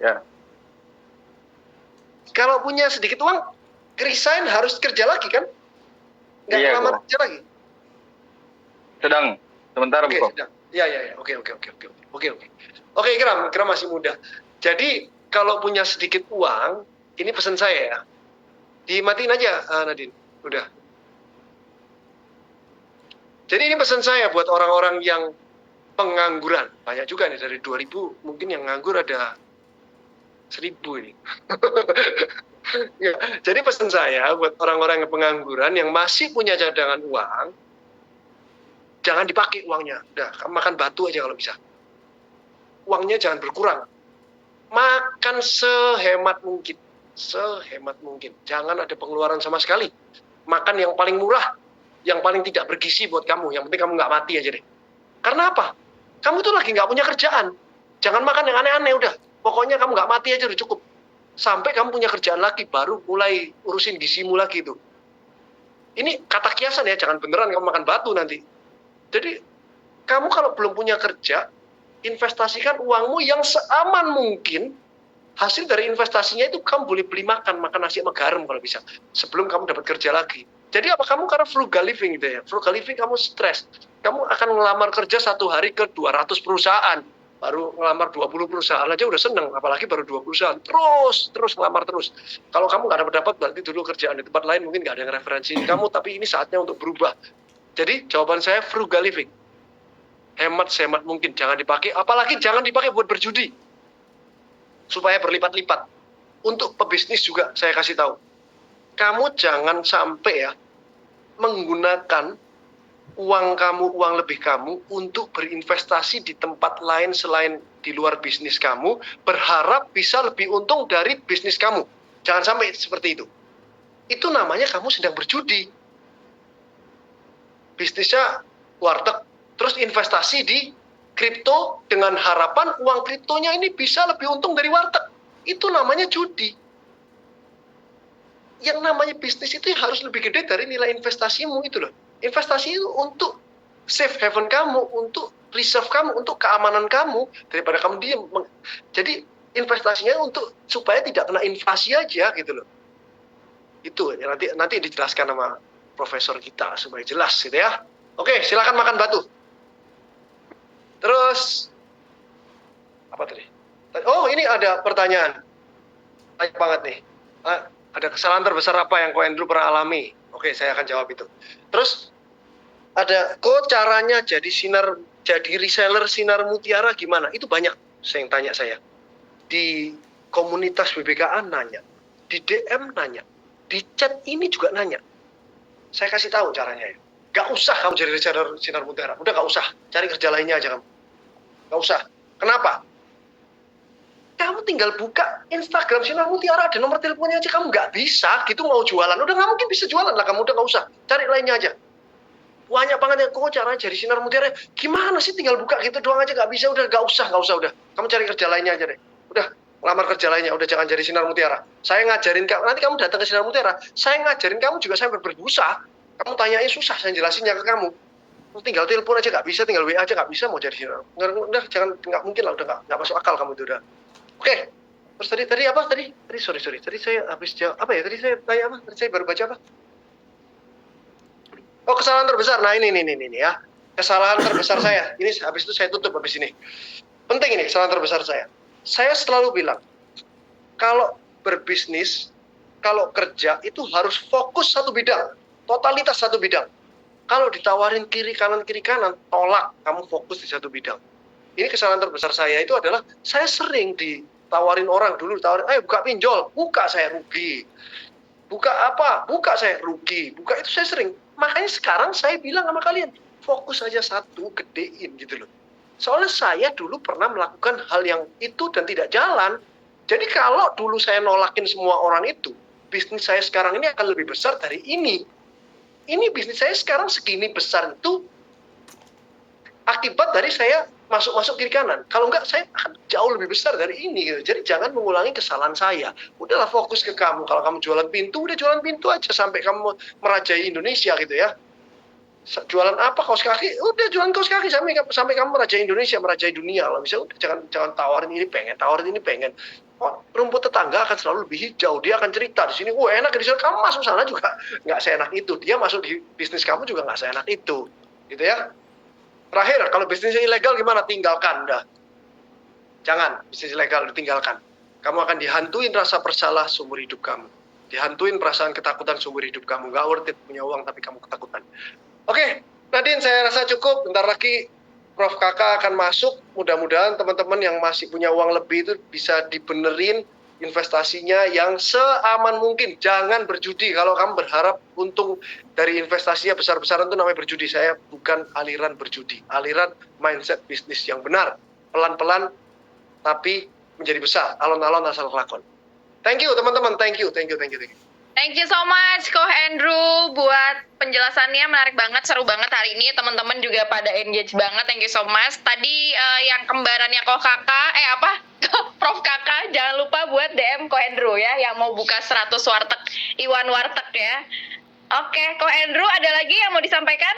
Ya, Kalau punya sedikit uang, resign harus kerja lagi kan? Nggak Iya, ngelamar kok. kerja lagi? sedang sebentar Oke, kok. sedang. Ya. Oke. Oke, Ikram masih muda. Jadi, kalau punya sedikit uang, ini pesan saya ya. Dimatiin aja, Nadine. Udah. Jadi ini pesan saya buat orang-orang yang pengangguran. Banyak juga nih, dari 2.000, mungkin yang nganggur ada 1.000 ini. Ya, jadi pesan saya buat orang-orang yang pengangguran yang masih punya cadangan uang, jangan dipakai uangnya. Udah, kamu makan batu aja kalau bisa. Uangnya jangan berkurang. Makan sehemat mungkin. Sehemat mungkin. Jangan ada pengeluaran sama sekali. Makan yang paling murah, yang paling tidak bergizi buat kamu. Yang penting kamu nggak mati aja deh. Karena apa? Kamu tuh lagi nggak punya kerjaan. Jangan makan yang aneh-aneh udah. Pokoknya kamu nggak mati aja udah cukup. Sampai kamu punya kerjaan lagi, baru mulai urusin gizimu lagi tuh. Ini kata kiasan ya, jangan beneran kamu makan batu nanti. Jadi, kamu kalau belum punya kerja, investasikan uangmu yang seaman mungkin. Hasil dari investasinya itu kamu boleh beli makan nasi sama garam kalau bisa. Sebelum kamu dapat kerja lagi. Jadi apa kamu karena frugal living gitu ya. Frugal living kamu stres. Kamu akan ngelamar kerja 1 hari ke 200 perusahaan. Baru ngelamar 20 perusahaan aja udah seneng. Apalagi baru 2 perusahaan. Terus ngelamar terus. Kalau kamu nggak dapat berarti dulu kerjaan di tempat lain mungkin nggak ada yang referensiin kamu. Tapi ini saatnya untuk berubah. Jadi jawaban saya frugal living. Hemat sehemat mungkin. Jangan dipakai. Apalagi jangan dipakai buat berjudi. Supaya berlipat-lipat. Untuk pebisnis juga saya kasih tahu. Kamu jangan sampai ya menggunakan uang kamu, uang lebih kamu untuk berinvestasi di tempat lain selain di luar bisnis kamu, berharap bisa lebih untung dari bisnis kamu. Jangan sampai seperti itu. Itu namanya kamu sedang berjudi. Bisnisnya warteg, terus investasi di kripto dengan harapan uang kriptonya ini bisa lebih untung dari warteg. Itu namanya judi. Yang namanya bisnis itu harus lebih gede dari nilai investasimu itu loh. Investasi itu untuk safe haven kamu, untuk reserve kamu, untuk keamanan kamu daripada kamu diam. Jadi investasinya untuk supaya tidak kena inflasi aja gitu loh. Itu ya, nanti dijelaskan sama profesor kita supaya jelas gitu ya. Oke, silakan makan batu. Terus apa tadi? Oh, ini ada pertanyaan. Banyak banget nih. Ada kesalahan terbesar apa yang Ko Andrew pernah alami? Oke, saya akan jawab itu. Terus ada kok caranya jadi reseller Sinar Mutiara gimana? Itu banyak yang tanya saya. Di komunitas BBKA nanya, di DM nanya, di chat ini juga nanya. Saya kasih tahu caranya ya. Gak usah kamu jadi reseller Sinar Mutiara. Udah gak usah. Cari kerja lainnya aja kamu. Gak usah. Kenapa? Kamu tinggal buka Instagram Sinar Mutiara, ada nomor teleponnya aja. Kamu nggak bisa gitu mau jualan. Udah nggak mungkin bisa jualan lah. Kamu udah nggak usah. Cari lainnya aja. Banyak banget yang kok caranya jadi Sinar Mutiara. Gimana sih tinggal buka gitu doang aja nggak bisa. Udah nggak usah udah. Kamu cari kerja lainnya aja deh. Udah lamar kerja lainnya. Udah jangan jadi Sinar Mutiara. Saya ngajarin kamu. Nanti kamu datang ke Sinar Mutiara. Saya ngajarin kamu juga sampai berbusa. Kamu tanyain susah. Saya jelasinnya ke kamu. Tinggal telepon aja nggak bisa. Tinggal WA aja nggak bisa mau jadi Sinar. Udah jangan, nggak mungkin lah. Udah nggak masuk akal kamu itu udah. Oke. Terus tadi apa tadi? Sorry. Tadi saya habis jawab apa ya? Tadi saya tanya apa? Tadi saya baru baca apa? Oh, kesalahan terbesar. Nah, ini ya. Kesalahan terbesar saya. Ini habis itu saya tutup habis ini. Penting ini kesalahan terbesar saya. Saya selalu bilang, kalau berbisnis, kalau kerja itu harus fokus satu bidang, totalitas satu bidang. Kalau ditawarin kiri kanan, tolak. Kamu fokus di satu bidang. Ini kesalahan terbesar saya itu adalah saya sering ditawarin orang dulu, ayo buka pinjol, buka saya rugi. Buka apa? Buka saya rugi. Buka itu saya sering. Makanya sekarang saya bilang sama kalian, fokus aja satu, gedein gitu loh. Soalnya saya dulu pernah melakukan hal yang itu dan tidak jalan. Jadi kalau dulu saya nolakin semua orang itu, bisnis saya sekarang ini akan lebih besar dari ini. Ini bisnis saya sekarang segini besar itu akibat dari saya masuk kiri kanan. Kalau enggak, saya akan jauh lebih besar dari ini. Gitu. Jadi jangan mengulangi kesalahan saya. Udahlah fokus ke kamu. Kalau kamu jualan pintu, udah jualan pintu aja sampai kamu merajai Indonesia gitu ya. Jualan apa? Kaos kaki? Udah jualan kaos kaki sampai kamu merajai Indonesia, merajai dunia. Kalau bisa udah jangan tawarin ini pengen. Oh, rumput tetangga akan selalu lebih hijau. Dia akan cerita di sini, enak di sana. Kamu masuk sana juga nggak seenak itu. Dia masuk di bisnis kamu juga nggak seenak itu. Gitu ya. Terakhir, kalau bisnisnya ilegal gimana? Tinggalkan, dah. Jangan, bisnis ilegal ditinggalkan. Kamu akan dihantuin rasa bersalah seumur hidup kamu. Dihantuin perasaan ketakutan seumur hidup kamu. Gak worth it punya uang tapi kamu ketakutan. Oke, Nadine saya rasa cukup. Bentar lagi Prof. Kakak akan masuk. Mudah-mudahan teman-teman yang masih punya uang lebih itu bisa dibenerin investasinya yang seaman mungkin. Jangan berjudi. Kalau kamu berharap untung dari investasinya besar-besaran itu namanya berjudi. Saya bukan aliran berjudi. Aliran mindset bisnis yang benar. Pelan-pelan tapi menjadi besar. Alon-alon asal lakon. Thank you teman-teman. Thank you. Thank you so much, Ko Andrew, buat penjelasannya menarik banget, seru banget hari ini. Teman-teman juga pada engage banget, thank you so much. Tadi yang kembarannya Ko Kakak, Prof Kakak, jangan lupa buat DM Ko Andrew ya, yang mau buka 100 warteg, Iwan Warteg ya. Oke, Ko Andrew, ada lagi yang mau disampaikan?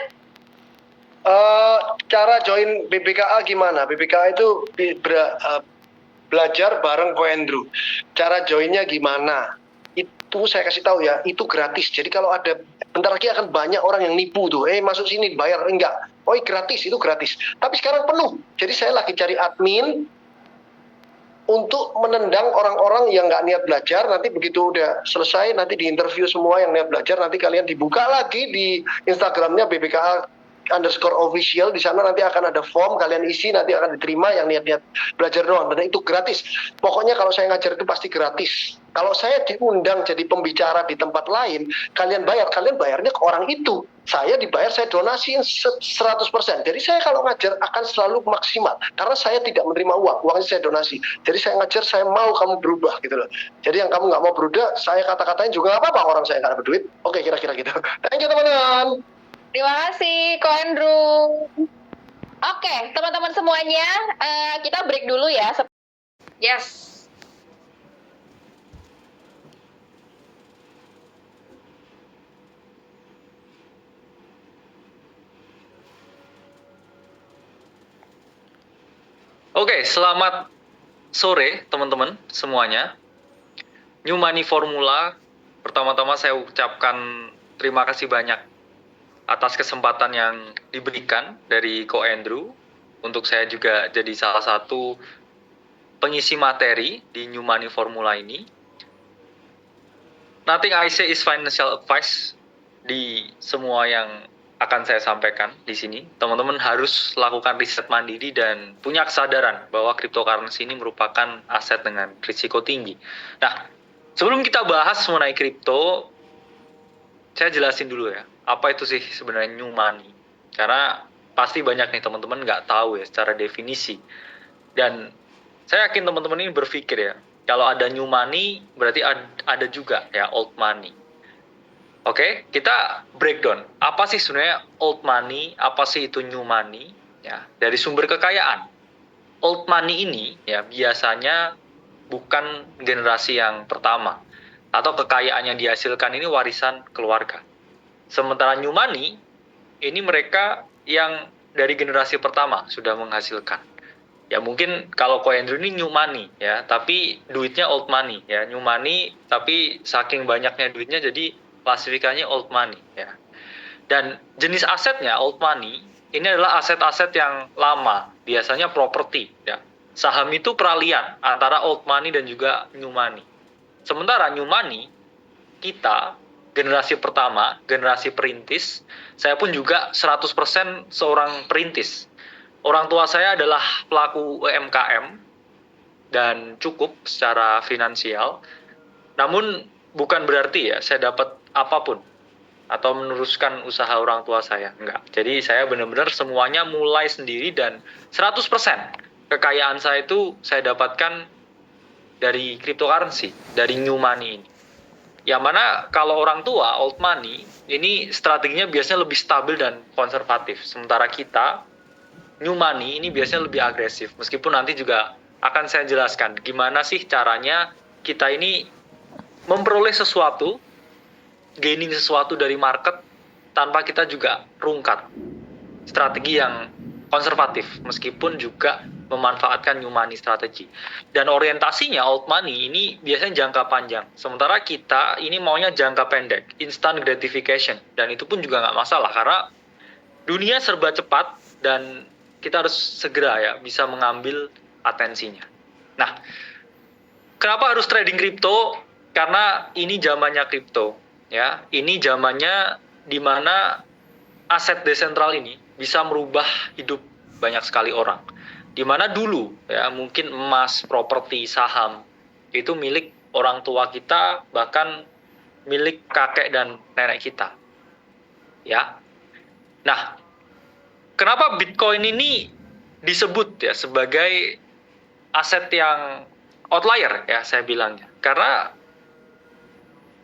Cara join BBKA gimana? BBKA itu belajar bareng Ko Andrew. Cara joinnya gimana? Itu saya kasih tahu ya, itu gratis. Jadi kalau ada, bentar lagi akan banyak orang yang nipu tuh, masuk sini bayar, enggak. Gratis, itu gratis. Tapi sekarang penuh. Jadi saya lagi cari admin untuk menendang orang-orang yang nggak niat belajar. Nanti begitu udah selesai, nanti di interview semua yang niat belajar, nanti kalian dibuka lagi di Instagramnya BBKA_official. Di sana nanti akan ada form, kalian isi, nanti akan diterima yang niat-niat belajar doang. Dan itu gratis. Pokoknya kalau saya ngajar itu pasti gratis. Kalau saya diundang jadi pembicara di tempat lain, kalian bayarnya ke orang itu. Saya dibayar, saya donasiin 100%. Jadi saya kalau ngajar akan selalu maksimal. Karena saya tidak menerima uang, uangnya saya donasi. Jadi saya ngajar, saya mau kamu berubah gitu loh. Jadi yang kamu nggak mau berubah, saya kata-katain juga nggak apa-apa, orang saya nggak dapat duit. Oke, kira-kira gitu. Thank you teman-teman. Terima kasih, Ko Andrew. Oke, teman-teman semuanya, kita break dulu ya. Yes. Oke, selamat sore teman-teman semuanya. New Money Formula, pertama-tama saya ucapkan terima kasih banyak atas kesempatan yang diberikan dari Ko Andrew untuk saya juga jadi salah satu pengisi materi di New Money Formula ini. nothing I say is financial advice di semua yang akan saya sampaikan di sini. Teman-teman harus lakukan riset mandiri dan punya kesadaran bahwa cryptocurrency ini merupakan aset dengan risiko tinggi. Nah, sebelum kita bahas mengenai kripto, saya jelasin dulu ya, apa itu sih sebenarnya new money. Karena pasti banyak nih teman-teman nggak tahu ya secara definisi. Dan saya yakin teman-teman ini berpikir ya, kalau ada new money berarti ada juga ya old money. Oke, kita breakdown. Apa sih sebenarnya old money? Apa sih itu new money? Ya, dari sumber kekayaan. Old money ini ya biasanya bukan generasi yang pertama atau kekayaan yang dihasilkan ini warisan keluarga. Sementara new money ini mereka yang dari generasi pertama sudah menghasilkan. Ya mungkin kalau Ko Andrew ini new money ya, tapi duitnya old money ya. New money tapi saking banyaknya duitnya jadi klasifikasinya old money ya. Dan jenis asetnya old money ini adalah aset-aset yang lama, biasanya properti ya. Saham itu peralihan antara old money dan juga new money. Sementara new money kita generasi pertama, generasi perintis, saya pun juga 100% seorang perintis. Orang tua saya adalah pelaku UMKM dan cukup secara finansial. Namun bukan berarti ya saya dapat apapun atau meneruskan usaha orang tua saya, enggak. Jadi saya benar-benar semuanya mulai sendiri dan 100% kekayaan saya itu saya dapatkan dari cryptocurrency, dari new money ini. Yang mana kalau orang tua, old money, ini strateginya biasanya lebih stabil dan konservatif. Sementara kita, new money ini biasanya lebih agresif. Meskipun nanti juga akan saya jelaskan gimana sih caranya kita ini memperoleh sesuatu, gaining sesuatu dari market tanpa kita juga rungkat. Strategi yang konservatif meskipun juga memanfaatkan new money strategi. Dan orientasinya old money ini biasanya jangka panjang. Sementara kita ini maunya jangka pendek, instant gratification. Dan itu pun juga nggak masalah karena dunia serba cepat dan kita harus segera ya bisa mengambil atensinya. Nah, kenapa harus trading kripto? Karena ini zamannya kripto, ya. Ini zamannya di mana aset desentral ini bisa merubah hidup banyak sekali orang. Di mana dulu ya mungkin emas, properti, saham itu milik orang tua kita, bahkan milik kakek dan nenek kita. Ya. Nah, kenapa Bitcoin ini disebut ya sebagai aset yang outlier ya saya bilangnya? Karena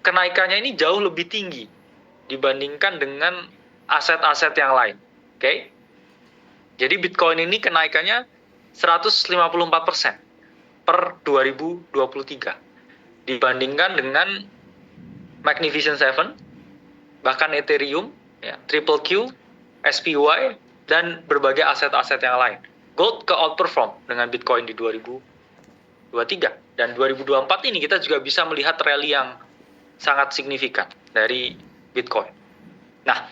kenaikannya ini jauh lebih tinggi dibandingkan dengan aset-aset yang lain. Oke? Jadi Bitcoin ini kenaikannya 154% per 2023 dibandingkan dengan Magnificent Seven, bahkan Ethereum, ya, Triple Q, SPY, dan berbagai aset-aset yang lain. Gold ke outperform dengan Bitcoin di 2023. Dan 2024 ini kita juga bisa melihat rally yang sangat signifikan dari Bitcoin. Nah,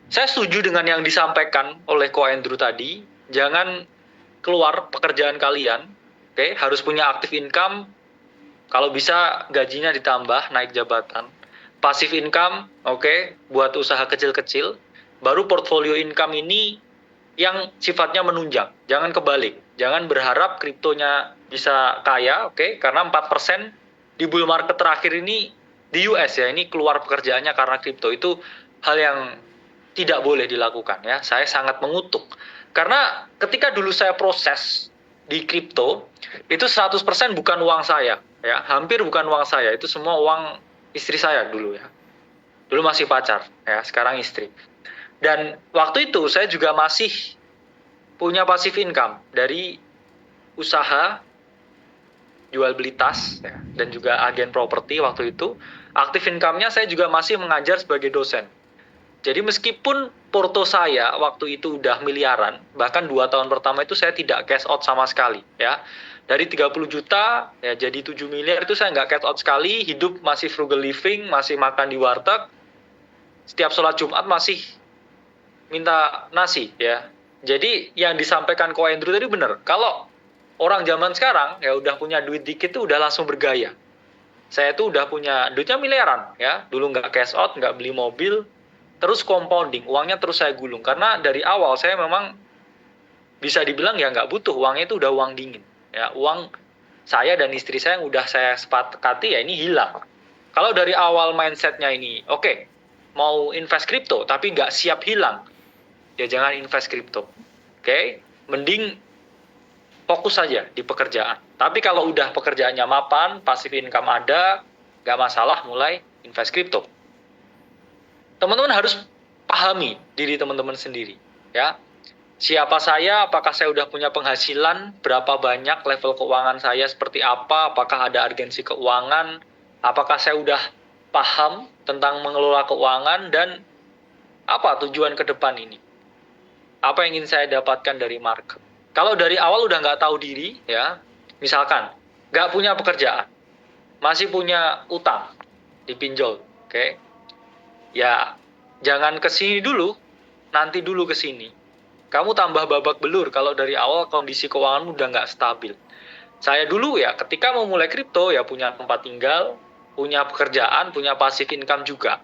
saya setuju dengan yang disampaikan oleh Ko Andrew tadi. Jangan keluar pekerjaan kalian, oke? Harus punya active income. Kalau bisa gajinya ditambah, naik jabatan. Passive income, oke? Buat usaha kecil-kecil. Baru portfolio income ini yang sifatnya menunjang. Jangan kebalik. Jangan berharap kriptonya bisa kaya, oke? Karena 4% di bull market terakhir ini di US ya, ini keluar pekerjaannya karena kripto. Itu hal yang tidak boleh dilakukan ya. Saya sangat mengutuk. Karena ketika dulu saya proses di kripto, itu 100% bukan uang saya ya. Hampir bukan uang saya, itu semua uang istri saya dulu ya. Dulu masih pacar ya, sekarang istri. Dan waktu itu saya juga masih punya passive income dari usaha jual beli tas ya, dan juga agen properti waktu itu. Aktif income-nya saya juga masih mengajar sebagai dosen. Jadi meskipun porto saya waktu itu udah miliaran, bahkan 2 tahun pertama itu saya tidak cash out sama sekali ya. Dari 30 juta ya jadi 7 miliar itu saya nggak cash out sekali, hidup masih frugal living, masih makan di warteg. Setiap sholat Jumat masih minta nasi ya. Jadi yang disampaikan Ko Andrew tadi benar. Kalau orang zaman sekarang ya udah punya duit dikit tuh udah langsung bergaya. saya tuh udah punya duitnya miliaran ya. Dulu nggak cash out, nggak beli mobil, terus compounding, uangnya terus saya gulung. Karena dari awal saya memang bisa dibilang ya nggak butuh, uangnya itu udah uang dingin. Ya, uang saya dan istri saya yang udah saya sepakati ya ini hilang. Kalau dari awal mindsetnya ini, oke, mau invest kripto tapi nggak siap hilang, ya jangan invest kripto. Oke, mending fokus saja di pekerjaan. Tapi kalau udah pekerjaannya mapan, passive income ada, nggak masalah mulai invest kripto. Teman-teman harus pahami diri teman-teman sendiri, ya. Siapa saya, apakah saya udah punya penghasilan, berapa banyak level keuangan saya seperti apa, apakah ada urgensi keuangan, apakah saya udah paham tentang mengelola keuangan, dan apa tujuan ke depan ini. Apa yang ingin saya dapatkan dari market. Kalau dari awal udah nggak tahu diri, ya, misalkan nggak punya pekerjaan, masih punya utang, dipinjol, oke? Ya, jangan ke sini dulu, nanti dulu ke sini. Kamu tambah babak belur kalau dari awal kondisi keuanganmu udah nggak stabil. Saya dulu ya, ketika mau mulai kripto, ya punya tempat tinggal, punya pekerjaan, punya passive income juga.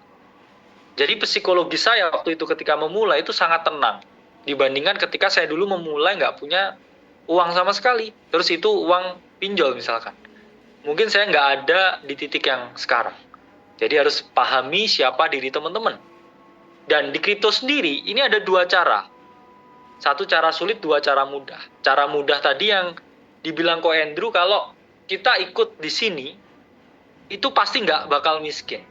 Jadi psikologis saya waktu itu ketika memulai itu sangat tenang. Dibandingkan ketika saya dulu memulai nggak punya uang sama sekali. Terus itu uang pinjol misalkan. Mungkin saya nggak ada di titik yang sekarang. Jadi harus pahami siapa diri teman-teman. Dan di kripto sendiri, ini ada dua cara. Satu cara sulit, dua cara mudah. Cara mudah tadi yang dibilang Ko Andrew, kalau kita ikut di sini, itu pasti nggak bakal miskin.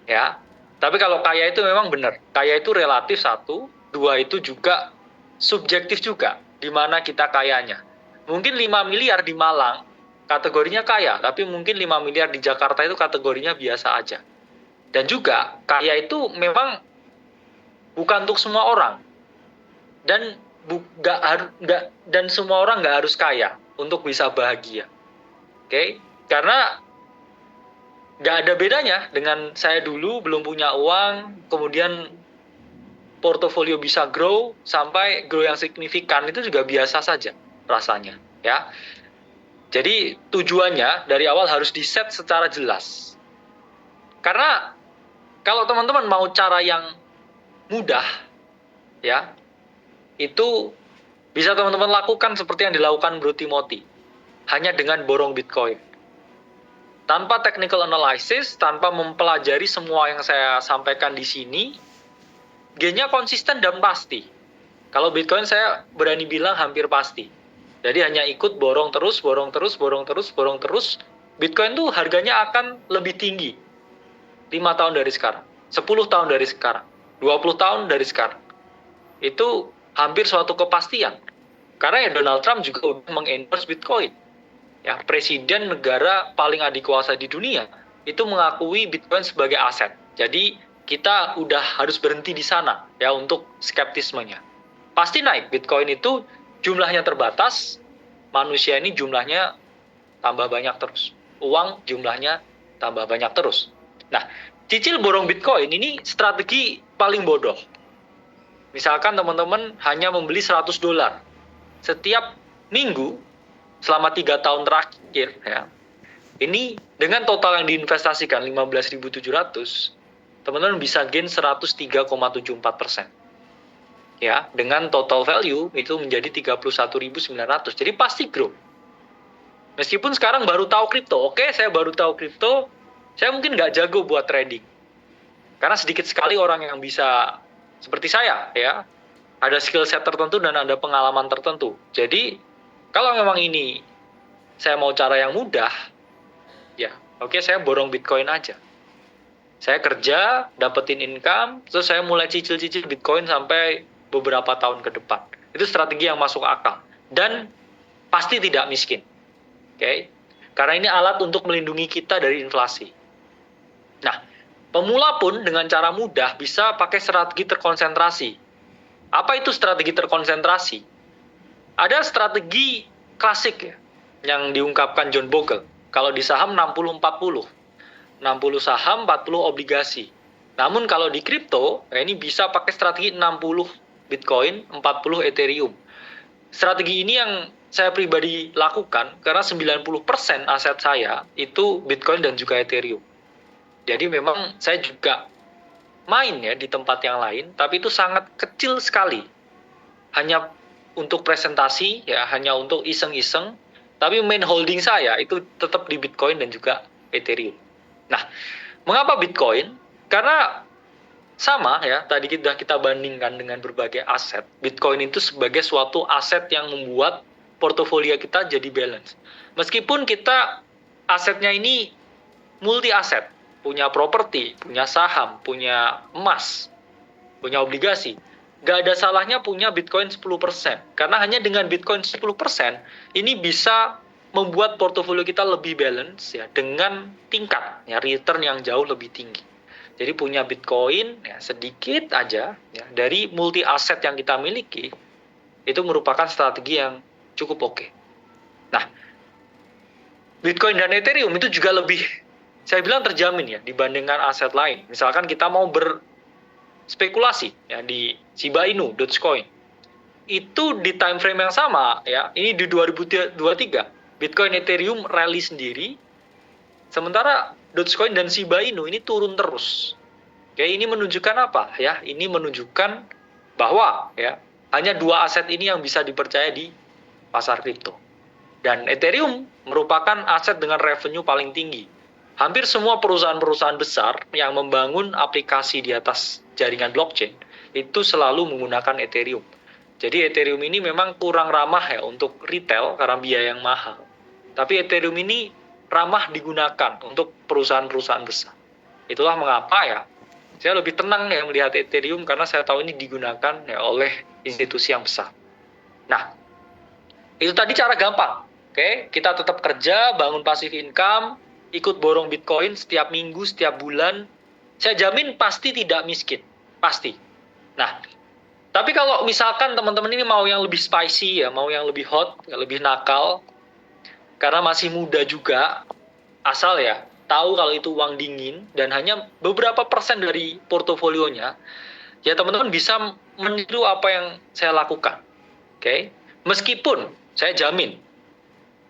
Ya, tapi kalau kaya itu memang benar. Kaya itu relatif satu, dua itu juga subjektif juga. Di mana kita kayanya. Mungkin 5 miliar di Malang, kategorinya kaya. Tapi mungkin 5 miliar di Jakarta itu kategorinya biasa aja. Dan juga, kaya itu memang bukan untuk semua orang. Dan dan semua orang nggak harus kaya untuk bisa bahagia, oke? Karena nggak ada bedanya dengan saya dulu belum punya uang, kemudian portofolio bisa grow sampai grow yang signifikan, itu juga biasa saja rasanya, ya. Jadi tujuannya dari awal harus di-set secara jelas. Karena kalau teman-teman mau cara yang mudah, ya, itu bisa teman-teman lakukan seperti yang dilakukan Bro Timothy. Hanya dengan borong Bitcoin. Tanpa technical analysis, tanpa mempelajari semua yang saya sampaikan di sini, gain-nya konsisten dan pasti. Kalau Bitcoin saya berani bilang hampir pasti. Jadi hanya ikut borong terus, borong terus, borong terus, borong terus. Bitcoin tuh harganya akan lebih tinggi. 5 tahun dari sekarang. 10 tahun dari sekarang. 20 tahun dari sekarang. Itu hampir suatu kepastian. Karena ya Donald Trump juga udah mengendorse Bitcoin. Ya, presiden negara paling adikuasa di dunia itu mengakui Bitcoin sebagai aset. Jadi kita udah harus berhenti di sana ya untuk skeptismenya. Pasti naik. Bitcoin itu jumlahnya terbatas, manusia ini jumlahnya tambah banyak terus. Uang jumlahnya tambah banyak terus. Nah, cicil borong Bitcoin ini strategi paling bodoh. Misalkan teman-teman hanya membeli $100 setiap minggu selama 3 tahun terakhir, ya. Ini dengan total yang diinvestasikan 15.700, teman-teman bisa gain 103,74%. Ya, dengan total value itu menjadi 31.900. Jadi pasti grow. Meskipun sekarang baru tahu kripto, oke, saya baru tahu kripto, saya mungkin nggak jago buat trading. Karena sedikit sekali orang yang bisa seperti saya, ya, ada skill set tertentu dan ada pengalaman tertentu. Jadi, kalau memang ini saya mau cara yang mudah, ya, oke, saya borong Bitcoin aja. Saya kerja, dapetin income, terus saya mulai cicil-cicil Bitcoin sampai beberapa tahun ke depan. Itu strategi yang masuk akal. Dan pasti tidak miskin. Oke? Karena ini alat untuk melindungi kita dari inflasi. Nah, pemula pun dengan cara mudah bisa pakai strategi terkonsentrasi. Apa itu strategi terkonsentrasi? Ada strategi klasik ya, yang diungkapkan John Bogle. Kalau di saham 60-40. 60 saham, 40 obligasi. Namun kalau di kripto, ya ini bisa pakai strategi 60 Bitcoin, 40 Ethereum. Strategi ini yang saya pribadi lakukan karena 90% aset saya itu Bitcoin dan juga Ethereum. Jadi memang saya juga main ya di tempat yang lain, tapi itu sangat kecil sekali. Hanya untuk presentasi, ya hanya untuk iseng-iseng, tapi main holding saya itu tetap di Bitcoin dan juga Ethereum. Nah, mengapa Bitcoin? Karena sama ya, tadi kita bandingkan dengan berbagai aset. Bitcoin itu sebagai suatu aset yang membuat portofolio kita jadi balance. Meskipun kita asetnya ini multi aset, punya properti, punya saham, punya emas, punya obligasi. Gak ada salahnya punya Bitcoin 10%. Karena hanya dengan Bitcoin 10%, ini bisa membuat portofolio kita lebih balance ya, dengan tingkat ya, return yang jauh lebih tinggi. Jadi punya Bitcoin ya, sedikit aja ya, dari multi aset yang kita miliki, itu merupakan strategi yang cukup oke. Nah, Bitcoin dan Ethereum itu juga lebih, saya bilang terjamin ya, dibandingkan aset lain. Misalkan kita mau berspekulasi ya, di Shiba Inu, Dogecoin, itu di time frame yang sama ya, ini di 2023, Bitcoin Ethereum rally sendiri, sementara Dogecoin dan Shiba Inu ini turun terus. Oke, ini menunjukkan apa ya? Ini menunjukkan bahwa ya, hanya dua aset ini yang bisa dipercaya di pasar kripto. Dan Ethereum merupakan aset dengan revenue paling tinggi. Hampir semua perusahaan-perusahaan besar yang membangun aplikasi di atas jaringan blockchain itu selalu menggunakan Ethereum. Jadi Ethereum ini memang kurang ramah ya untuk retail karena biaya yang mahal. Tapi Ethereum ini ramah digunakan untuk perusahaan-perusahaan besar. Itulah mengapa ya, saya lebih tenang ya melihat Ethereum karena saya tahu ini digunakan ya oleh institusi yang besar. Nah, itu tadi cara gampang. Oke, kita tetap kerja, bangun passive income, ikut borong Bitcoin setiap minggu, setiap bulan. Saya jamin pasti tidak miskin. Pasti. Nah, tapi kalau misalkan teman-teman ini mau yang lebih spicy ya, mau yang lebih hot, yang lebih nakal, karena masih muda juga, asal ya tahu kalau itu uang dingin dan hanya beberapa persen dari portofolionya, ya teman-teman bisa meniru apa yang saya lakukan. Oke? Meskipun saya jamin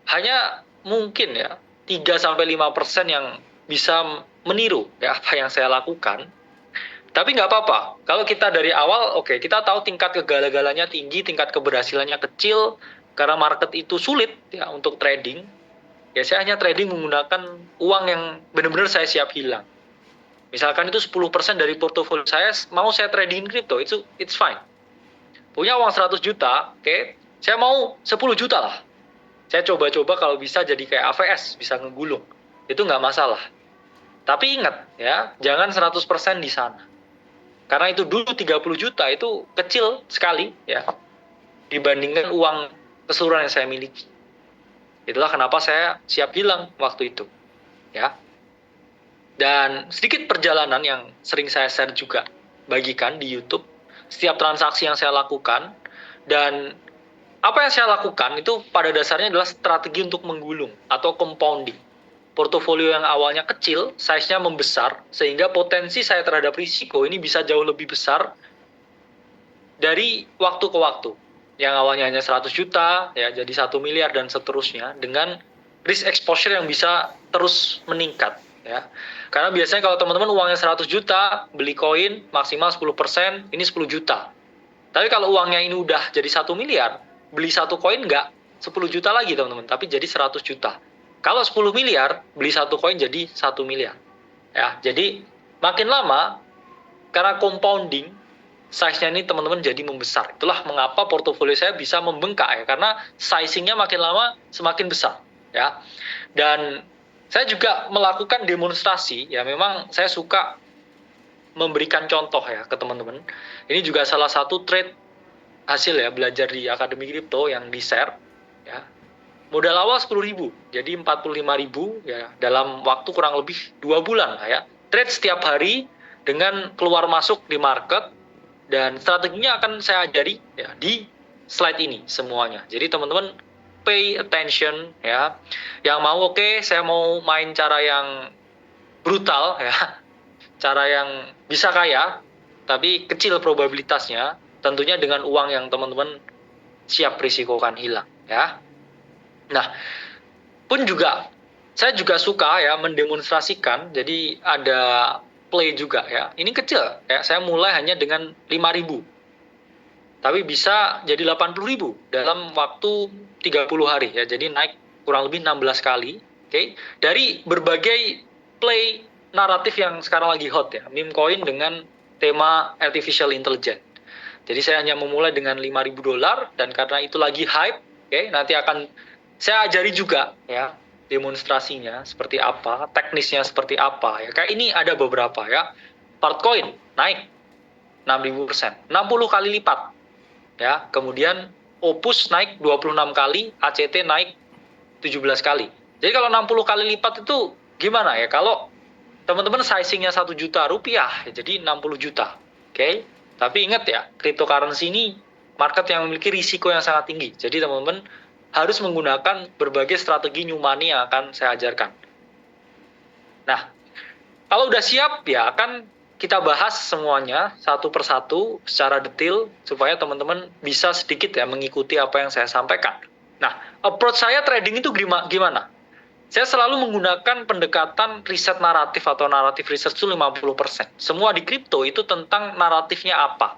hanya mungkin ya 3-5% yang bisa meniru ya apa yang saya lakukan. Tapi nggak apa-apa. Kalau kita dari awal, oke, kita tahu tingkat kegagalannya tinggi, tingkat keberhasilannya kecil, karena market itu sulit ya untuk trading. Ya saya hanya trading menggunakan uang yang benar-benar saya siap hilang. Misalkan itu 10% dari portofolio saya, mau saya trading kripto, it's fine. Punya uang 100 juta, oke, saya mau 10 juta lah. Saya coba-coba kalau bisa jadi kayak AVS, bisa ngegulung. Itu nggak masalah. Tapi ingat ya, jangan 100% di sana. Karena itu dulu 30 juta itu kecil sekali ya, dibandingkan uang keseluruhan yang saya miliki. Itulah kenapa saya siap hilang waktu itu. Ya. Dan sedikit perjalanan yang sering saya share juga, bagikan di YouTube, setiap transaksi yang saya lakukan, dan apa yang saya lakukan itu pada dasarnya adalah strategi untuk menggulung atau compounding. Portofolio yang awalnya kecil, size-nya membesar, sehingga potensi saya terhadap risiko ini bisa jauh lebih besar dari waktu ke waktu. Yang awalnya hanya 100 juta, ya jadi 1 miliar dan seterusnya, dengan risk exposure yang bisa terus meningkat. Ya. Karena biasanya kalau teman-teman uangnya 100 juta, beli koin maksimal 10%, ini 10 juta. Tapi kalau uangnya ini udah jadi 1 miliar, beli satu koin nggak 10 juta lagi teman-teman, tapi jadi 100 juta. Kalau 10 miliar, beli satu koin jadi 1 miliar. Ya, jadi makin lama, karena compounding, size-nya ini teman-teman jadi membesar. Itulah mengapa portofolio saya bisa membengkak ya, karena sizing-nya makin lama semakin besar. Ya, dan saya juga melakukan demonstrasi, ya memang saya suka memberikan contoh ya ke teman-teman. Ini juga salah satu trade hasil ya, belajar di Akademi Kripto yang di-share. Ya. Modal awal 10.000, jadi 45.000 ya dalam waktu kurang lebih 2 bulan lah ya. Trade setiap hari dengan keluar masuk di market, dan strateginya akan saya ajari ya di slide ini semuanya. Jadi teman-teman pay attention ya. Yang mau saya mau main cara yang brutal ya. Cara yang bisa kaya tapi kecil probabilitasnya, tentunya dengan uang yang teman-teman siap risikokan hilang ya. Nah, pun juga saya juga suka ya mendemonstrasikan, jadi ada play juga ya. Ini kecil ya, saya mulai hanya dengan 5.000. Tapi bisa jadi 80.000 dalam waktu 30 hari ya. Jadi naik kurang lebih 16 kali, oke. Dari berbagai play naratif yang sekarang lagi hot ya, meme coin dengan tema artificial intelligence. Jadi saya hanya memulai dengan $5.000 dan karena itu lagi hype, oke, nanti akan saya ajari juga ya demonstrasinya seperti apa, teknisnya seperti apa ya. Kayak ini ada beberapa ya. Partcoin naik 6.000%, 60 kali lipat. Ya, kemudian Opus naik 26 kali, ACT naik 17 kali. Jadi kalau 60 kali lipat itu gimana ya? Kalau teman-teman sizingnya 1 juta rupiah, ya jadi 60 juta. Oke? Tapi ingat ya, cryptocurrency ini market yang memiliki risiko yang sangat tinggi. Jadi teman-teman harus menggunakan berbagai strategi new money yang akan saya ajarkan. Nah, kalau udah siap ya akan kita bahas semuanya satu persatu secara detail supaya teman-teman bisa sedikit ya mengikuti apa yang saya sampaikan. Nah, approach saya trading itu gimana? Saya selalu menggunakan pendekatan riset naratif atau naratif research itu 50%. Semua di kripto itu tentang naratifnya apa.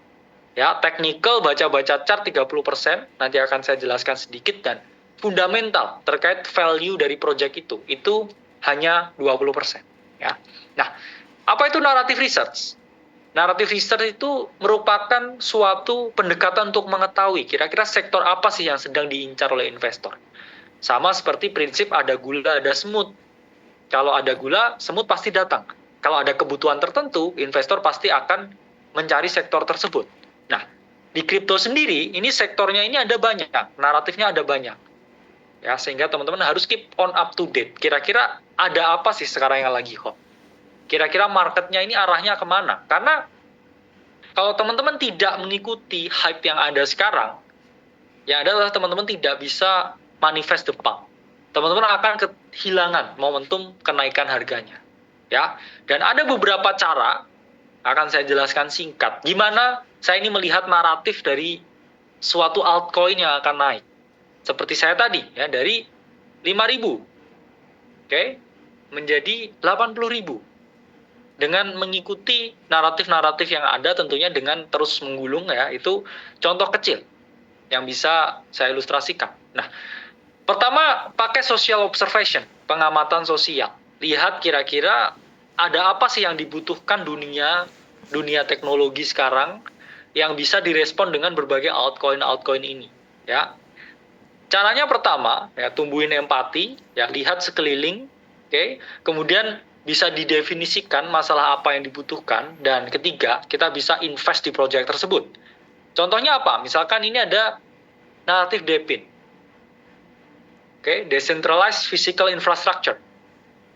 Ya, technical baca-baca chart 30%, nanti akan saya jelaskan sedikit, dan fundamental terkait value dari project itu hanya 20%. Ya. Nah, apa itu narrative research? Narrative research itu merupakan suatu pendekatan untuk mengetahui kira-kira sektor apa sih yang sedang diincar oleh investor. Sama seperti prinsip ada gula, ada semut. Kalau ada gula, semut pasti datang. Kalau ada kebutuhan tertentu, investor pasti akan mencari sektor tersebut. Nah, di kripto sendiri, ini sektornya ini ada banyak, naratifnya ada banyak. Ya, sehingga teman-teman harus keep on up to date. Kira-kira ada apa sih sekarang yang lagi hot? Kira-kira marketnya ini arahnya kemana? Karena kalau teman-teman tidak mengikuti hype yang ada sekarang, yang ada adalah teman-teman tidak bisa manifest the pump. Teman-teman akan kehilangan momentum kenaikan harganya. Ya, dan ada beberapa cara akan saya jelaskan singkat. Gimana saya ini melihat naratif dari suatu altcoin yang akan naik. Seperti saya tadi, ya, dari 5.000, oke, menjadi 80.000. Dengan mengikuti naratif-naratif yang ada, tentunya dengan terus menggulung, ya, itu contoh kecil yang bisa saya ilustrasikan. Nah, pertama pakai social observation, pengamatan sosial. Lihat kira-kira ada apa sih yang dibutuhkan dunia teknologi sekarang yang bisa direspon dengan berbagai altcoin ini, ya. Caranya pertama, ya, tumbuhin empati, ya, lihat sekeliling, oke. Kemudian bisa didefinisikan masalah apa yang dibutuhkan, dan ketiga, kita bisa invest di proyek tersebut. Contohnya apa? Misalkan ini ada naratif DePIN, oke, Decentralized Physical Infrastructure.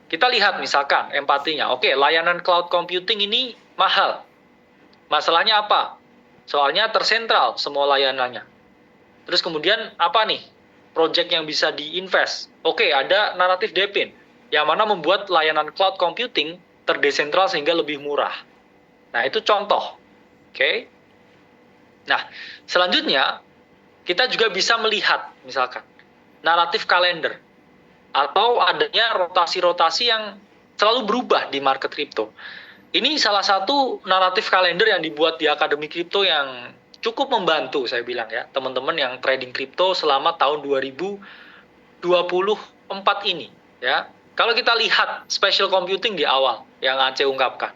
Kita lihat misalkan empatinya, oke, layanan cloud computing ini mahal. Masalahnya apa? Soalnya tersentral semua layanannya. Terus kemudian apa nih? Project yang bisa diinvest. Oke, ada naratif DePIN yang mana membuat layanan cloud computing terdesentral sehingga lebih murah. Nah, itu contoh. Oke. Nah, selanjutnya kita juga bisa melihat misalkan naratif kalender atau adanya rotasi-rotasi yang selalu berubah di market kripto. Ini salah satu naratif kalender yang dibuat di Akademi Kripto yang cukup membantu, saya bilang ya, teman-teman yang trading kripto selama tahun 2024 ini, ya. Kalau kita lihat special computing di awal yang Aceh ungkapkan,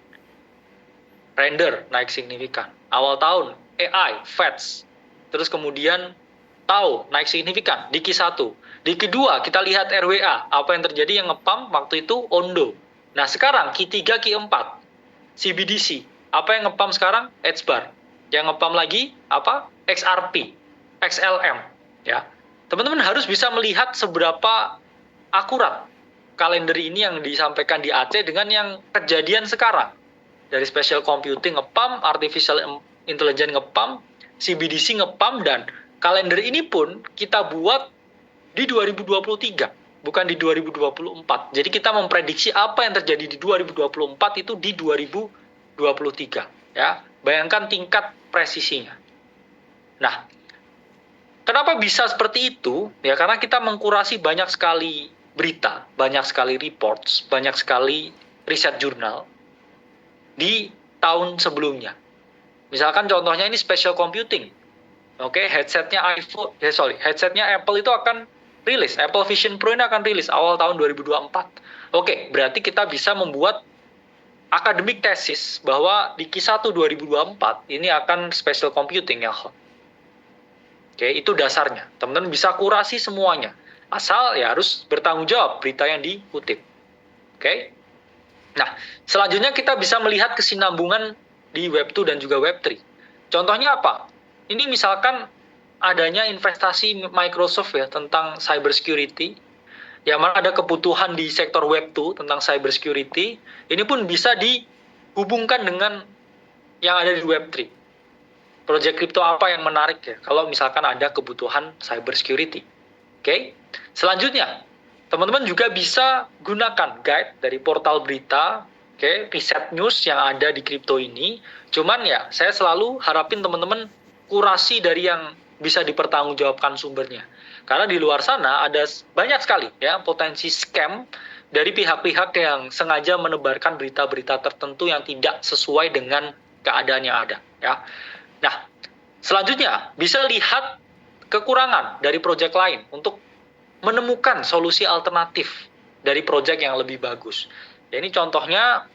render naik signifikan. Awal tahun AI, FEDS, terus kemudian TAO naik signifikan di Q1. Di Q2 kita lihat RWA, apa yang terjadi yang ngepump waktu itu Ondo. Nah, sekarang Q3, Q4 CBDC, apa yang ngepump sekarang? HBAR. Yang ngepump lagi apa? XRP, XLM, ya. Teman-teman harus bisa melihat seberapa akurat kalender ini yang disampaikan di Aceh dengan yang kejadian sekarang. Dari special computing ngepump, artificial intelligence ngepump, CBDC ngepump, dan kalender ini pun kita buat di 2023, bukan di 2024. Jadi kita memprediksi apa yang terjadi di 2024 itu di 2023, ya. Bayangkan tingkat presisinya. Nah, Kenapa bisa seperti itu? Ya karena kita mengkurasi banyak sekali berita, banyak sekali reports, banyak sekali riset jurnal di tahun sebelumnya. Misalkan contohnya ini spatial computing. Oke, headsetnya Apple itu akan rilis. Apple Vision Pro ini akan rilis awal tahun 2024. Oke, berarti kita bisa membuat akademik tesis bahwa di Q1 2024 ini akan spatial computing yang hot. Oke, itu dasarnya. Teman-teman bisa kurasi semuanya. Asal ya harus bertanggung jawab berita yang dikutip. Oke. Nah, selanjutnya kita bisa melihat kesinambungan di Web 2 dan juga Web 3. Contohnya apa? Ini misalkan adanya investasi Microsoft ya tentang cyber security, yang mana ada kebutuhan di sektor Web 2 tentang cyber security, ini pun bisa dihubungkan dengan yang ada di Web 3. Proyek kripto apa yang menarik ya kalau misalkan ada kebutuhan cyber security. Oke. Selanjutnya, teman-teman juga bisa gunakan guide dari portal berita, riset news yang ada di kripto ini. Cuman ya, saya selalu harapin teman-teman kurasi dari yang bisa dipertanggungjawabkan sumbernya. Karena di luar sana ada banyak sekali ya potensi scam dari pihak-pihak yang sengaja menebarkan berita-berita tertentu yang tidak sesuai dengan keadaan yang ada. Ya. Nah, selanjutnya bisa lihat kekurangan dari proyek lain untuk menemukan solusi alternatif dari proyek yang lebih bagus. Ya, ini contohnya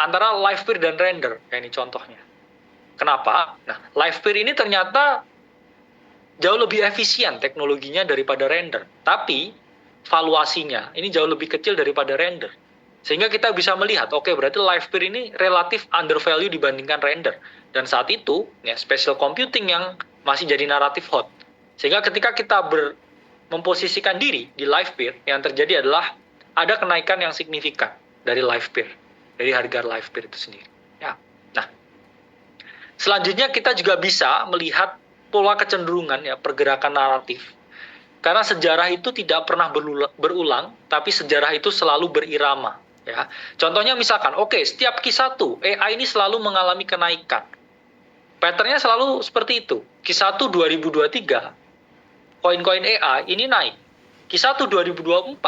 antara live peer dan render. Ya, ini contohnya. Kenapa? Nah, live peer ini ternyata jauh lebih efisien teknologinya daripada render. Tapi valuasinya ini jauh lebih kecil daripada render. Sehingga kita bisa melihat, oke, berarti live peer ini relatif undervalue dibandingkan render. Dan saat itu, ya, spatial computing yang masih jadi naratif hot. Sehingga ketika kita memposisikan diri di live peer, yang terjadi adalah ada kenaikan yang signifikan dari live peer, dari harga live peer itu sendiri. Ya. Nah, selanjutnya kita juga bisa melihat pola kecenderungan ya pergerakan naratif. Karena sejarah itu tidak pernah berulang, tapi sejarah itu selalu berirama. Ya. Contohnya misalkan, setiap Q1 AI ini selalu mengalami kenaikan. Patternnya selalu seperti itu. Q1 2023, koin-koin AI ini naik. Q1 2024,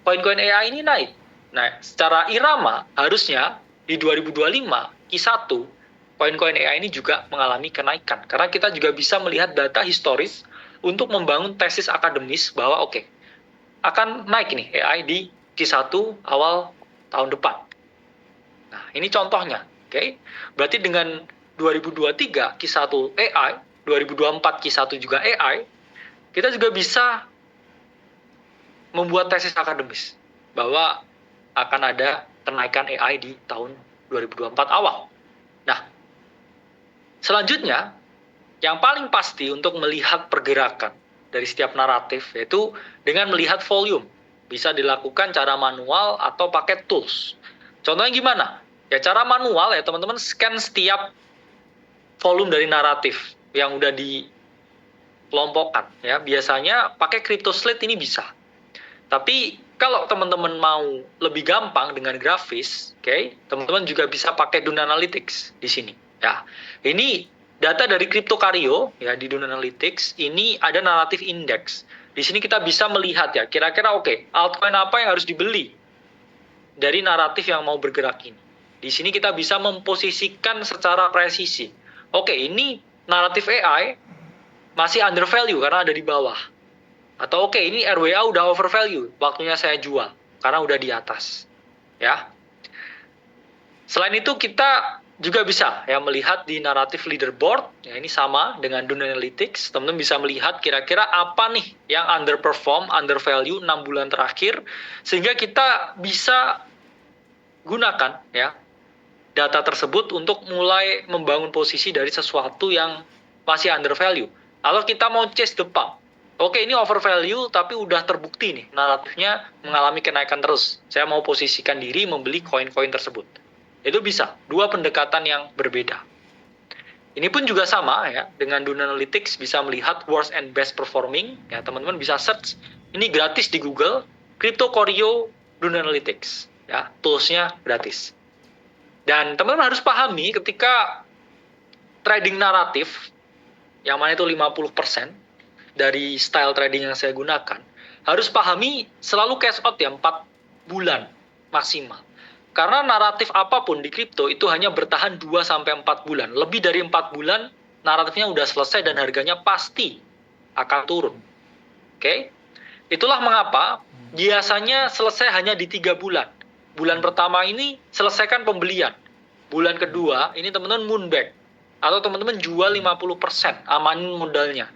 koin-koin AI ini naik. Nah, secara irama, harusnya di 2025, Q1, koin-koin AI ini juga mengalami kenaikan. Karena kita juga bisa melihat data historis untuk membangun tesis akademis bahwa akan naik nih AI di Q1 awal tahun depan. Nah, ini contohnya. Berarti dengan 2023 Q1 AI, 2024 Q1 juga AI, kita juga bisa membuat tesis akademis bahwa akan ada kenaikan AI di tahun 2024 awal. Nah, selanjutnya, yang paling pasti untuk melihat pergerakan dari setiap naratif, yaitu dengan melihat volume. Bisa dilakukan cara manual atau pakai tools. Contohnya gimana? Ya, cara manual ya teman-teman scan setiap volume dari naratif yang udah dikelompokkan. Ya, biasanya pakai CryptoSlate ini bisa. Tapi kalau teman-teman mau lebih gampang dengan grafis, teman-teman juga bisa pakai Dune Analytics di sini. Ya, ini data dari Cryptocario ya di Dune Analytics ini ada naratif index. Di sini kita bisa melihat ya kira-kira altcoin apa yang harus dibeli dari naratif yang mau bergerak ini. Di sini kita bisa memposisikan secara presisi. Ini naratif AI masih undervalue karena ada di bawah. Atau ini RWA udah overvalue, waktunya saya jual karena udah di atas. Ya. Selain itu kita juga bisa ya melihat di naratif leaderboard, ya ini sama dengan Dune Analytics, teman-teman bisa melihat kira-kira apa nih yang underperform, undervalue 6 bulan terakhir, sehingga kita bisa gunakan ya data tersebut untuk mulai membangun posisi dari sesuatu yang masih undervalue. Atau kita mau chase the pump. Ini overvalue tapi udah terbukti nih naratifnya mengalami kenaikan terus. Saya mau posisikan diri membeli koin-koin tersebut. Itu bisa, dua pendekatan yang berbeda. Ini pun juga sama ya, dengan Dune Analytics bisa melihat worst and best performing. Ya, teman-teman bisa search, ini gratis di Google, Cryptocario Dune Analytics. Ya, toolsnya gratis. Dan teman-teman harus pahami ketika trading naratif, yang mana itu 50% dari style trading yang saya gunakan, harus pahami selalu cash out ya 4 bulan maksimal. Karena naratif apapun di kripto itu hanya bertahan 2-4 bulan. Lebih dari 4 bulan naratifnya udah selesai dan harganya pasti akan turun. Oke? Itulah mengapa biasanya selesai hanya di 3 bulan. Bulan pertama ini selesaikan pembelian. Bulan kedua ini teman-teman moon back. Atau teman-teman jual 50%, amanin modalnya.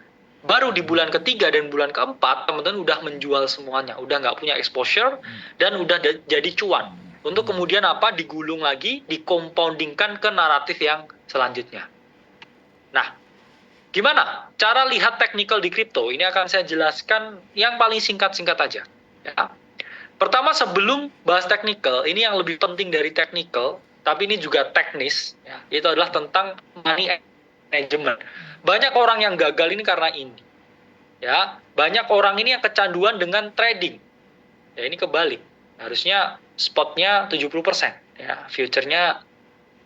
Baru di bulan ketiga dan bulan keempat, teman-teman udah menjual semuanya. Udah nggak punya exposure dan udah jadi cuan. Untuk kemudian apa? Digulung lagi, dicompoundingkan ke naratif yang selanjutnya. Nah, gimana cara lihat technical di kripto? Ini akan saya jelaskan yang paling singkat-singkat aja. Ya. Pertama, sebelum bahas technical, ini yang lebih penting dari technical, tapi ini juga teknis, ya, itu adalah tentang money management. Banyak orang yang gagal ini karena ini. Ya, banyak orang ini yang kecanduan dengan trading. Ya, ini kebalik. Harusnya spotnya 70%, ya, future-nya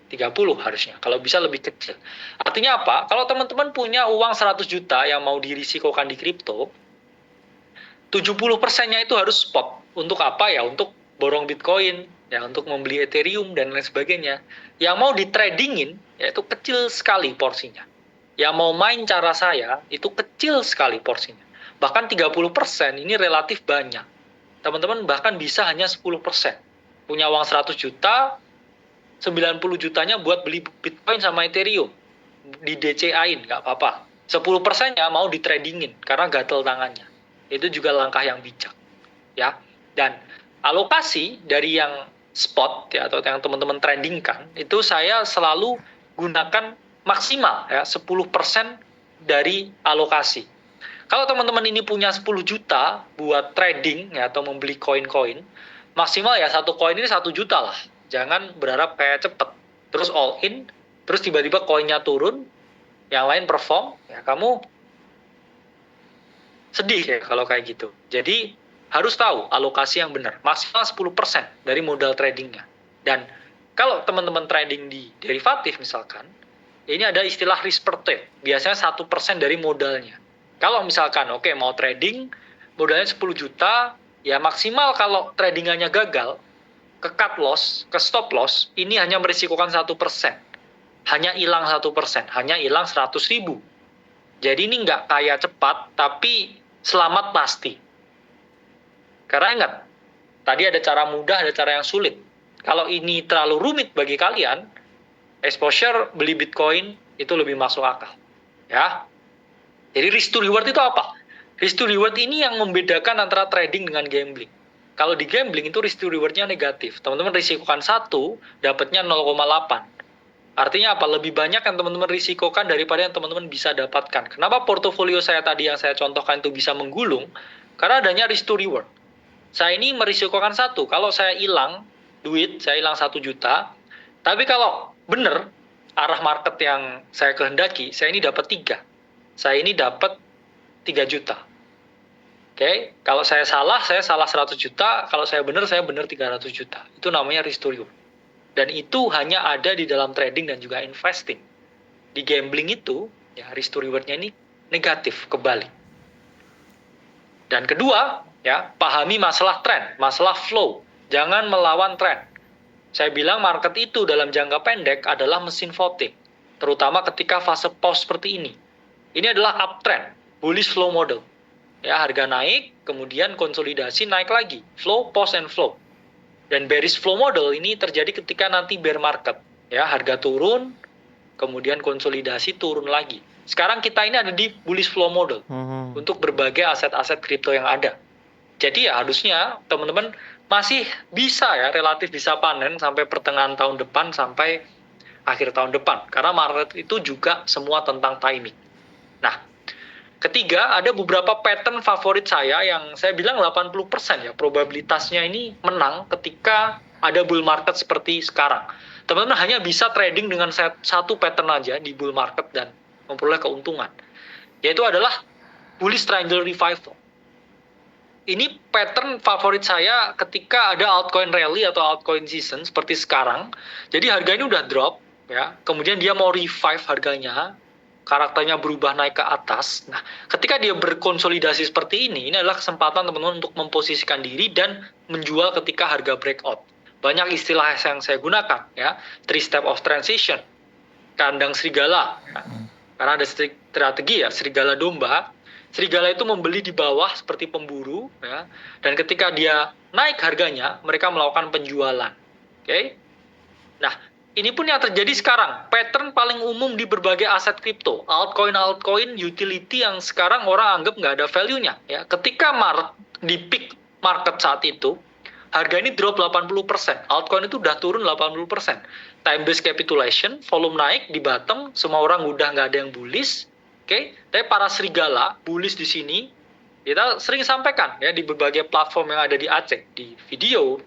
30 harusnya. Kalau bisa lebih kecil. Artinya apa? Kalau teman-teman punya uang 100 juta yang mau dirisikokan di kripto, 70%-nya itu harus spot. Untuk apa ya? Untuk borong Bitcoin, ya, untuk membeli Ethereum dan lain sebagainya. Yang mau ditradingin, ya itu kecil sekali porsinya. Yang mau main cara saya, itu kecil sekali porsinya. Bahkan 30% ini relatif banyak. Teman-teman bahkan bisa hanya 10%. Punya uang 100 juta, 90 jutanya buat beli Bitcoin sama Ethereum. Di DCA-in, nggak apa-apa. 10%-nya mau ditradingin, karena gatel tangannya. Itu juga langkah yang bijak. Ya, dan alokasi dari yang spot ya atau yang teman-teman tradingkan itu saya selalu gunakan maksimal ya 10% dari alokasi. Kalau teman-teman ini punya 10 juta buat trading ya atau membeli koin-koin, maksimal ya satu koin ini 1 juta lah. Jangan berharap kayak cepet. Terus all in, terus tiba-tiba koinnya turun, yang lain perform, ya kamu sedih ya kalau kayak gitu. Jadi harus tahu alokasi yang benar. Maksimal 10% dari modal tradingnya. Dan kalau teman-teman trading di derivatif misalkan, ini ada istilah risk per trade. Biasanya 1% dari modalnya. Kalau misalkan, oke, mau trading, modalnya 10 juta, ya maksimal kalau tradingannya gagal, ke cut loss, ke stop loss, ini hanya merisikokan 1%. Hanya hilang 1%, hanya hilang 100.000. Jadi ini nggak kaya cepat, tapi selamat pasti. Karena ingat, tadi ada cara mudah, ada cara yang sulit. Kalau ini terlalu rumit bagi kalian, exposure beli Bitcoin itu lebih masuk akal. Ya. Jadi risk to reward itu apa? Risk to reward ini yang membedakan antara trading dengan gambling. Kalau di gambling itu risk to reward-nya negatif. Teman-teman risikokan 1, dapatnya 0,8. Artinya apa? Lebih banyak yang teman-teman risikokan daripada yang teman-teman bisa dapatkan. Kenapa portofolio saya tadi yang saya contohkan itu bisa menggulung? Karena adanya risk to reward. Saya ini merisikokan 1. Kalau saya hilang duit, saya hilang 1 juta. Tapi kalau benar arah market yang saya kehendaki, saya ini dapat 3. Saya ini dapat 3 juta. Oke, kalau saya salah 100 juta. Kalau saya benar 300 juta. Itu namanya risk to reward. Dan itu hanya ada di dalam trading dan juga investing. Di gambling itu, ya risk to reward-nya ini negatif, kebalik. Dan kedua, ya, pahami masalah tren, masalah flow. Jangan melawan tren. Saya bilang market itu dalam jangka pendek adalah mesin voting. Terutama ketika fase pause seperti ini. Ini adalah uptrend, bullish flow model. Ya, harga naik, kemudian konsolidasi naik lagi. Flow, pause, and flow. Dan bearish flow model ini terjadi ketika nanti bear market. Ya, harga turun, kemudian konsolidasi turun lagi. Sekarang kita ini ada di bullish flow model untuk berbagai aset-aset kripto yang ada. Jadi ya harusnya teman-teman masih bisa ya relatif bisa panen sampai pertengahan tahun depan sampai akhir tahun depan. Karena market itu juga semua tentang timing. Nah, ketiga ada beberapa pattern favorit saya yang saya bilang 80% ya probabilitasnya ini menang ketika ada bull market seperti sekarang. Teman-teman hanya bisa trading dengan satu pattern aja di bull market dan memperoleh keuntungan. Yaitu adalah bullish triangle revival. Ini pattern favorit saya ketika ada altcoin rally atau altcoin season seperti sekarang. Jadi harganya udah drop ya. Kemudian dia mau revive harganya. karakternya berubah naik ke atas. Nah, ketika dia berkonsolidasi seperti ini adalah kesempatan teman-teman untuk memposisikan diri dan menjual ketika harga breakout. Banyak istilah yang saya gunakan, ya, 3 step of transition, kandang serigala, ya. Karena ada strategi, ya, serigala domba. Serigala itu membeli di bawah seperti pemburu, ya, dan ketika dia naik harganya, mereka melakukan penjualan. Oke? Nah, ini pun yang terjadi sekarang. Pattern paling umum di berbagai aset kripto. Altcoin utility yang sekarang orang anggap nggak ada value-nya. Ya. Ketika di peak market saat itu, harga ini drop 80%. Altcoin itu udah turun 80%. Time based capitulation, volume naik di bottom, semua orang udah nggak ada yang bullish. Oke, tapi para serigala bullish di sini, kita sering sampaikan ya di berbagai platform yang ada di Aceh, di video,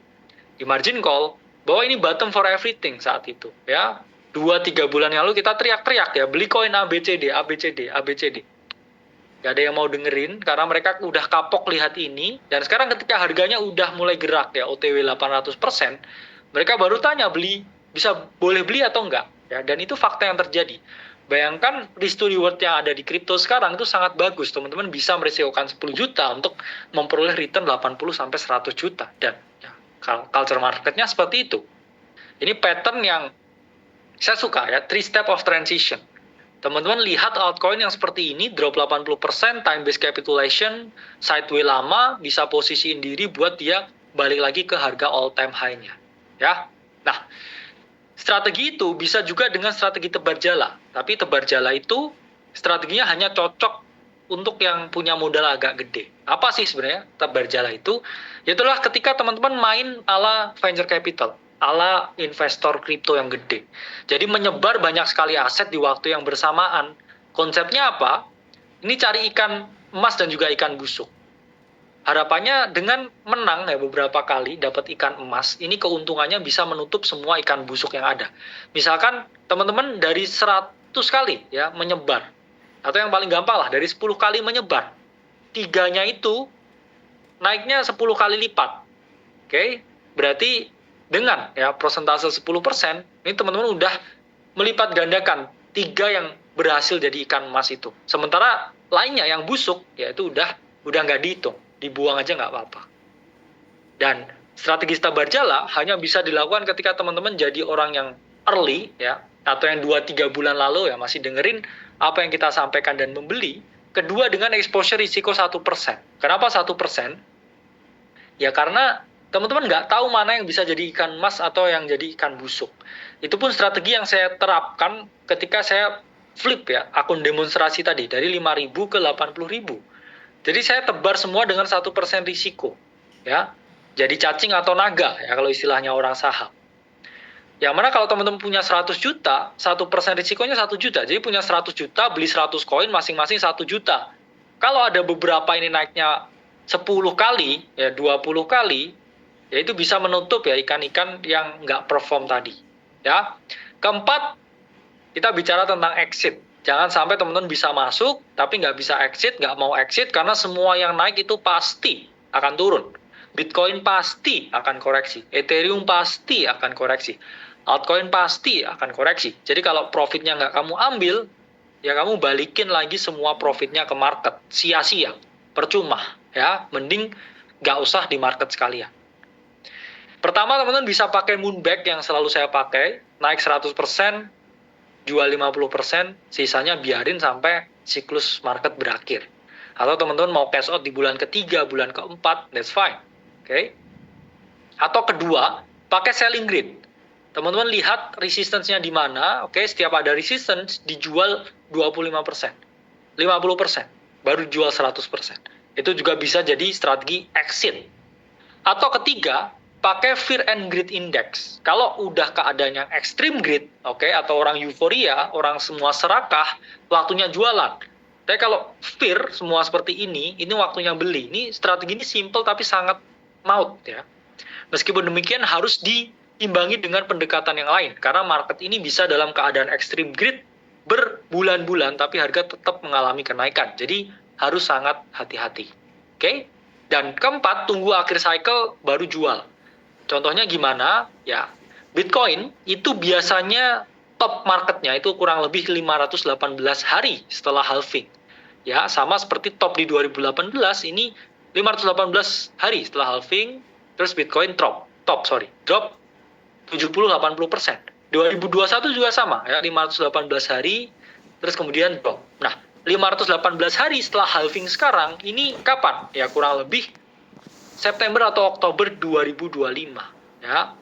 di margin call, bahwa ini bottom for everything saat itu, ya. 2-3 bulan yang lalu kita teriak-teriak, ya, beli koin ABCD. Gak ada yang mau dengerin, karena mereka udah kapok lihat ini, dan sekarang ketika harganya udah mulai gerak, ya, OTW 800%, mereka baru tanya, boleh beli atau enggak, ya, dan itu fakta yang terjadi. Bayangkan risk to reward yang ada di kripto sekarang itu sangat bagus, teman-teman bisa merisikokan 10 juta untuk memperoleh return 80-100 juta, dan ya, culture marketnya seperti itu. Ini pattern yang saya suka, ya, 3 step of transition. Teman-teman lihat altcoin yang seperti ini, drop 80%, time based capitulation, sideways lama, bisa posisiin diri buat dia balik lagi ke harga all time high-nya. Ya. Nah, strategi itu bisa juga dengan strategi tebar jala. Tapi tebar jala itu strateginya hanya cocok untuk yang punya modal agak gede. Apa sih sebenarnya tebar jala itu? Yaitulah ketika teman-teman main ala venture capital, ala investor kripto yang gede. Jadi menyebar banyak sekali aset di waktu yang bersamaan. Konsepnya apa? Ini cari ikan emas dan juga ikan busuk. Harapannya dengan menang ya beberapa kali dapat ikan emas, ini keuntungannya bisa menutup semua ikan busuk yang ada. Misalkan teman-teman dari 100 kali ya menyebar, atau yang paling gampang lah dari 10 kali menyebar, 3-nya itu naiknya 10 kali lipat. Oke, berarti dengan ya persentase 10%, ini teman-teman udah melipat gandakan 3 yang berhasil jadi ikan emas itu. Sementara lainnya yang busuk ya itu udah nggak dihitung, dibuang aja nggak apa-apa. Dan strategi tebar jala hanya bisa dilakukan ketika teman-teman jadi orang yang early ya, atau yang 2-3 bulan lalu ya masih dengerin apa yang kita sampaikan dan membeli. Kedua, dengan exposure risiko 1%. Kenapa 1%? Ya karena teman-teman nggak tahu mana yang bisa jadi ikan emas atau yang jadi ikan busuk. Itu pun strategi yang saya terapkan ketika saya flip ya akun demonstrasi tadi dari 5.000 ke 80.000. Jadi saya tebar semua dengan 1% risiko, ya. Jadi cacing atau naga, ya kalau istilahnya orang saham. Yang mana kalau teman-teman punya 100 juta, 1% risikonya 1 juta. Jadi punya 100 juta, beli 100 koin, masing-masing 1 juta. Kalau ada beberapa ini naiknya 10 kali, ya 20 kali, ya itu bisa menutup ya ikan-ikan yang nggak perform tadi. Ya. Keempat, kita bicara tentang exit. Jangan sampai teman-teman bisa masuk, tapi nggak bisa exit, nggak mau exit, karena semua yang naik itu pasti akan turun. Bitcoin pasti akan koreksi. Ethereum pasti akan koreksi. Altcoin pasti akan koreksi. Jadi kalau profitnya nggak kamu ambil, ya kamu balikin lagi semua profitnya ke market. Sia-sia, percuma. Ya, mending nggak usah di market sekalian. Pertama, teman-teman bisa pakai Moonback yang selalu saya pakai. Naik 100%, jual 50%, sisanya biarin sampai siklus market berakhir. Atau teman-teman mau cash out di bulan ketiga, bulan keempat, that's fine. Oke. Atau kedua, pakai selling grid. Teman-teman lihat resistance-nya di mana, oke, setiap ada resistance dijual 25%, 50%, baru jual 100%. Itu juga bisa jadi strategi exit. Atau ketiga, pakai fear and greed index. Kalau udah keadaan yang extreme greed, oke, atau orang euforia, orang semua serakah, waktunya jualan. Tapi kalau fear semua seperti ini waktunya beli. Ini strategi ini simple tapi sangat maut ya. Meskipun demikian harus diimbangi dengan pendekatan yang lain, karena market ini bisa dalam keadaan extreme greed berbulan-bulan tapi harga tetap mengalami kenaikan. Jadi harus sangat hati-hati. Oke? Dan keempat, tunggu akhir cycle baru jual. Contohnya gimana? Ya, Bitcoin itu biasanya top marketnya itu kurang lebih 518 hari setelah halving. Ya, sama seperti top di 2018 ini 518 hari setelah halving, terus Bitcoin drop 70-80%. 2021 juga sama ya, 518 hari terus kemudian drop. Nah, 518 hari setelah halving sekarang ini kapan? Ya kurang lebih September atau Oktober 2025 ya.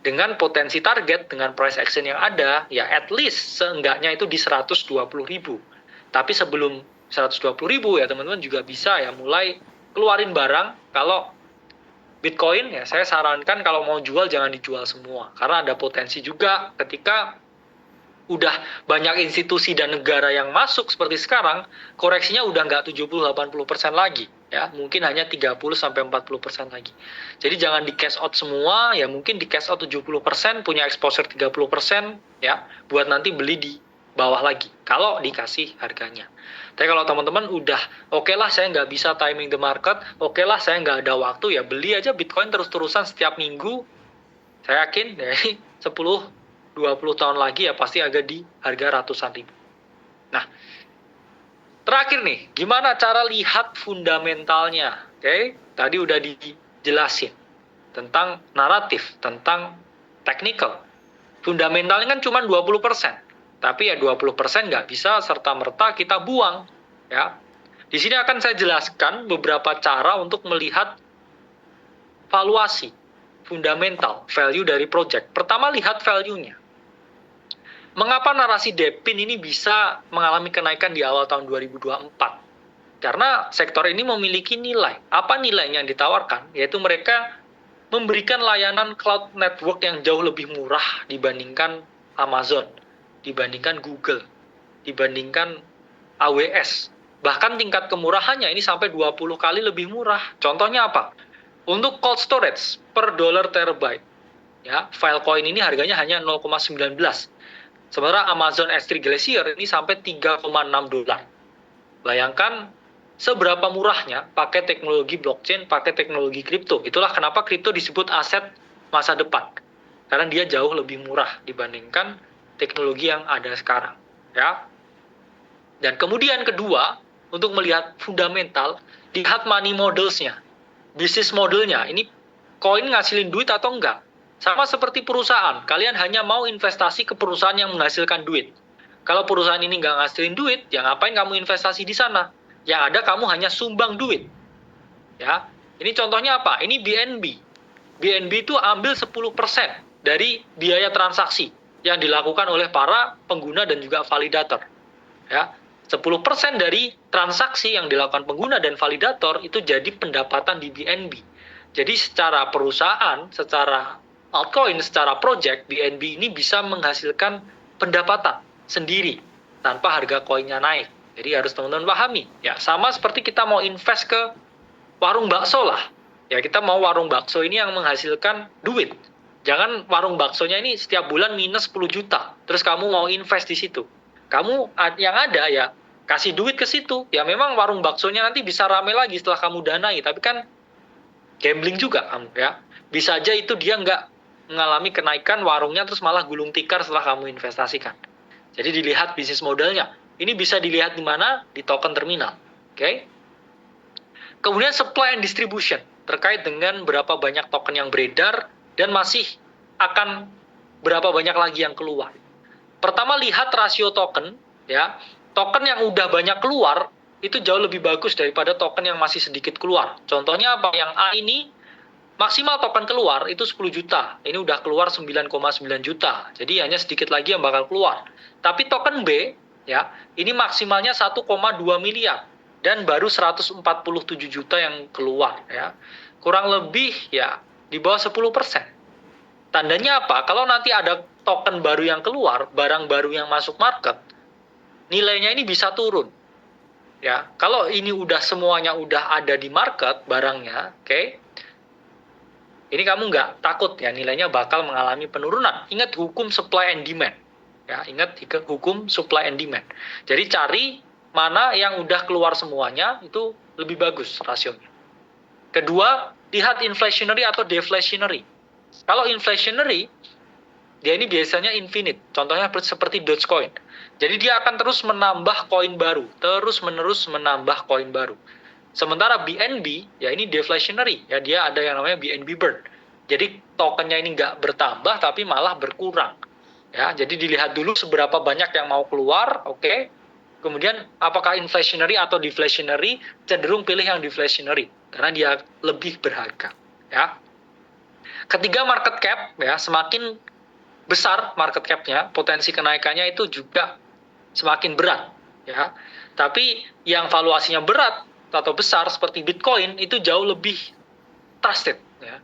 Dengan potensi target, dengan price action yang ada, ya at least seenggaknya itu di 120.000. Tapi sebelum 120.000 ya teman-teman juga bisa ya mulai keluarin barang. Kalau Bitcoin ya saya sarankan kalau mau jual jangan dijual semua. Karena ada potensi juga ketika udah banyak institusi dan negara yang masuk seperti sekarang, koreksinya udah nggak 70-80% lagi. Ya, mungkin hanya 30-40% lagi. Jadi jangan di cash out semua, ya mungkin di cash out 70%, punya exposure 30%, ya, buat nanti beli di bawah lagi, kalau dikasih harganya. Tapi kalau teman-teman udah, oke lah saya nggak bisa timing the market, oke lah saya nggak ada waktu, ya beli aja Bitcoin terus-terusan setiap minggu, saya yakin dari 10-20 tahun lagi ya pasti ada di harga ratusan ribu. Nah, terakhir nih, gimana cara lihat fundamentalnya? Oke, tadi udah dijelasin tentang naratif, tentang technical. Fundamentalnya kan cuma 20%. Tapi ya 20% nggak bisa serta-merta kita buang. Ya. Di sini akan saya jelaskan beberapa cara untuk melihat valuasi, fundamental, value dari project. Pertama, lihat value-nya. Mengapa narasi Depin ini bisa mengalami kenaikan di awal tahun 2024? Karena sektor ini memiliki nilai. Apa nilainya yang ditawarkan? Yaitu mereka memberikan layanan cloud network yang jauh lebih murah dibandingkan Amazon, dibandingkan Google, dibandingkan AWS. Bahkan tingkat kemurahannya ini sampai 20 kali lebih murah. Contohnya apa? Untuk cold storage per dollar terabyte, ya, Filecoin ini harganya hanya 0,19. Sementara Amazon S3 Glacier ini sampai 3,6 dolar. Bayangkan seberapa murahnya pakai teknologi blockchain, pakai teknologi kripto. Itulah kenapa kripto disebut aset masa depan. Karena dia jauh lebih murah dibandingkan teknologi yang ada sekarang. Ya. Dan kemudian kedua, untuk melihat fundamental, lihat money models-nya. Bisnis modelnya. Ini koin ngasilin duit atau enggak? Sama seperti perusahaan, kalian hanya mau investasi ke perusahaan yang menghasilkan duit. Kalau perusahaan ini nggak ngasilin duit, ya ngapain kamu investasi di sana? Yang ada kamu hanya sumbang duit. Ya, ini contohnya apa? Ini BNB. BNB itu ambil 10% dari biaya transaksi yang dilakukan oleh para pengguna dan juga validator. Ya, 10% dari transaksi yang dilakukan pengguna dan validator itu jadi pendapatan di BNB. Jadi secara perusahaan, secara altcoin, secara project, BNB ini bisa menghasilkan pendapatan sendiri tanpa harga koinnya naik. Jadi harus teman-teman pahami. Ya, sama seperti kita mau invest ke warung bakso lah. Ya, kita mau warung bakso ini yang menghasilkan duit. Jangan warung baksonya ini setiap bulan minus 10 juta. Terus kamu mau invest di situ. Kamu yang ada ya kasih duit ke situ. Ya memang warung baksonya nanti bisa rame lagi setelah kamu danai. Tapi kan gambling juga kamu ya. Bisa aja itu dia nggak mengalami kenaikan warungnya terus malah gulung tikar setelah kamu investasikan. Jadi dilihat bisnis modelnya. Ini bisa dilihat di mana? Di token terminal. Oke. Kemudian supply and distribution terkait dengan berapa banyak token yang beredar dan masih akan berapa banyak lagi yang keluar. Pertama lihat rasio token ya. Token yang udah banyak keluar itu jauh lebih bagus daripada token yang masih sedikit keluar. Contohnya apa? Yang A ini maksimal token keluar itu 10 juta. Ini udah keluar 9,9 juta. Jadi hanya sedikit lagi yang bakal keluar. Tapi token B, ya, ini maksimalnya 1,2 miliar. Dan baru 147 juta yang keluar. Ya. Kurang lebih ya di bawah 10%. Tandanya apa? Kalau nanti ada token baru yang keluar, barang baru yang masuk market, nilainya ini bisa turun. Ya, kalau ini udah semuanya udah ada di market barangnya, oke. Ini kamu nggak takut ya nilainya bakal mengalami penurunan. Ingat hukum supply and demand. Ya, ingat hukum supply and demand. Jadi cari mana yang udah keluar semuanya itu lebih bagus rasionya. Kedua, lihat inflationary atau deflationary. Kalau inflationary dia ini biasanya infinite. Contohnya seperti Dogecoin. Jadi dia akan terus menambah koin baru, terus-menerus menambah koin baru. Sementara BNB, ya ini deflationary, ya dia ada yang namanya BNB burn. Jadi tokennya ini nggak bertambah, tapi malah berkurang. Ya, jadi dilihat dulu seberapa banyak yang mau keluar, oke. Kemudian apakah inflationary atau deflationary, cenderung pilih yang deflationary karena dia lebih berharga. Ya. Ketiga, market cap, ya semakin besar market cap-nya, potensi kenaikannya itu juga semakin berat. Ya. Tapi yang valuasinya berat atau besar seperti Bitcoin itu jauh lebih trusted. Ya.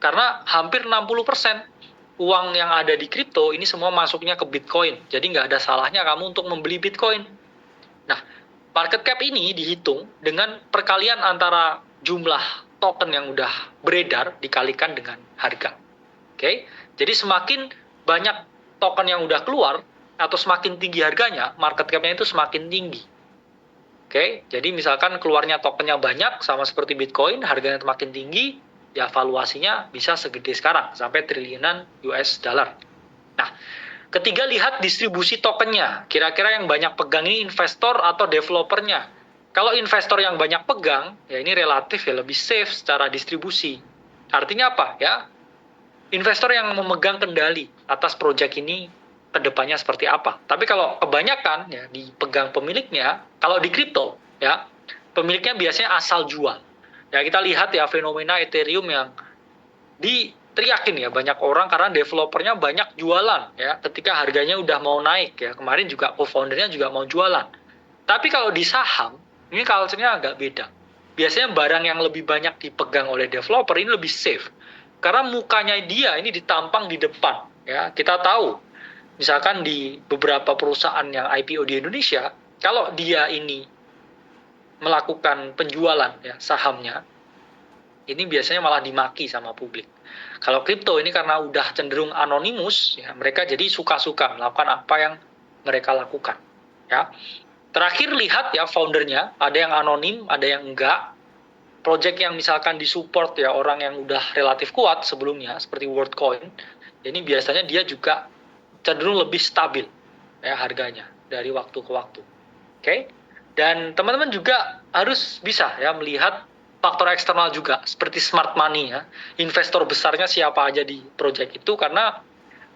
Karena hampir 60% uang yang ada di kripto ini semua masuknya ke Bitcoin. Jadi nggak ada salahnya kamu untuk membeli Bitcoin. Nah, market cap ini dihitung dengan perkalian antara jumlah token yang udah beredar dikalikan dengan harga. Oke? Jadi semakin banyak token yang udah keluar atau semakin tinggi harganya, market cap-nya itu semakin tinggi. Oke? Jadi misalkan keluarnya tokennya banyak sama seperti Bitcoin, harganya semakin tinggi, ya valuasinya bisa segede sekarang, sampai triliunan US dollar. Nah, ketiga, lihat distribusi tokennya. Kira-kira yang banyak pegang ini investor atau developernya. Kalau investor yang banyak pegang, ya ini relatif ya lebih safe secara distribusi. Artinya apa? Ya, investor yang memegang kendali atas proyek ini ke depannya seperti apa. Tapi kalau kebanyakan ya dipegang pemiliknya, kalau di kripto ya, pemiliknya biasanya asal jual. Ya kita lihat ya fenomena Ethereum yang diteriakin ya banyak orang karena developernya banyak jualan ya ketika harganya udah mau naik ya. Kemarin juga co-foundernya juga mau jualan. Tapi kalau di saham ini culture-nya agak beda. Biasanya barang yang lebih banyak dipegang oleh developer ini lebih safe. Karena mukanya dia ini ditampang di depan ya. Kita tahu misalkan di beberapa perusahaan yang IPO di Indonesia, kalau dia ini melakukan penjualan ya sahamnya, ini biasanya malah dimaki sama publik. Kalau kripto ini karena udah cenderung anonimus, ya mereka jadi suka-suka melakukan apa yang mereka lakukan. Ya, terakhir lihat ya foundernya, ada yang anonim, ada yang enggak. Project yang misalkan disupport ya orang yang udah relatif kuat sebelumnya, seperti WorldCoin, ini biasanya dia juga cenderung lebih stabil ya harganya dari waktu ke waktu. Oke? Dan teman-teman juga harus bisa ya melihat faktor eksternal juga seperti smart money ya. Investor besarnya siapa aja di project itu, karena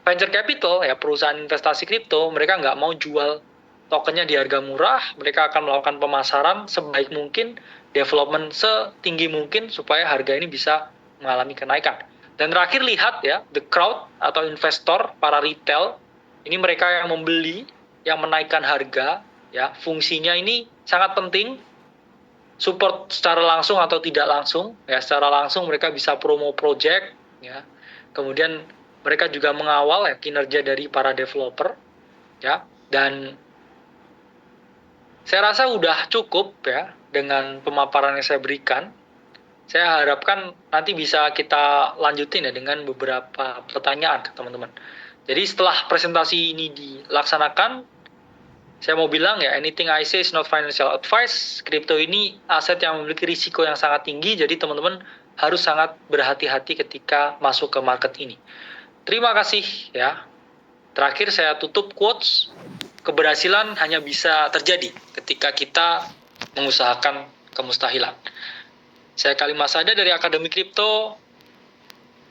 venture capital ya perusahaan investasi kripto mereka nggak mau jual tokennya di harga murah, mereka akan melakukan pemasaran sebaik mungkin, development setinggi mungkin supaya harga ini bisa mengalami kenaikan. Dan terakhir lihat ya the crowd atau investor, para retail, ini mereka yang membeli, yang menaikkan harga. Ya, fungsinya ini sangat penting, support secara langsung atau tidak langsung. Ya, secara langsung mereka bisa promo project, ya. Kemudian mereka juga mengawal ya kinerja dari para developer, ya. Dan saya rasa udah cukup ya dengan pemaparan yang saya berikan. Saya harapkan nanti bisa kita lanjutin ya dengan beberapa pertanyaan ke teman-teman. Jadi setelah presentasi ini dilaksanakan, saya mau bilang ya, anything I say is not financial advice. Kripto ini aset yang memiliki risiko yang sangat tinggi, jadi teman-teman harus sangat berhati-hati ketika masuk ke market ini. Terima kasih ya. Terakhir saya tutup quotes, keberhasilan hanya bisa terjadi ketika kita mengusahakan kemustahilan. Saya Kalimas Sada dari Akademi Kripto.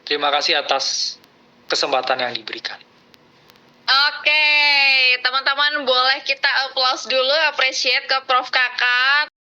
Terima kasih atas kesempatan yang diberikan. Oke, teman-teman boleh kita applause dulu, appreciate ke Prof. Kakak.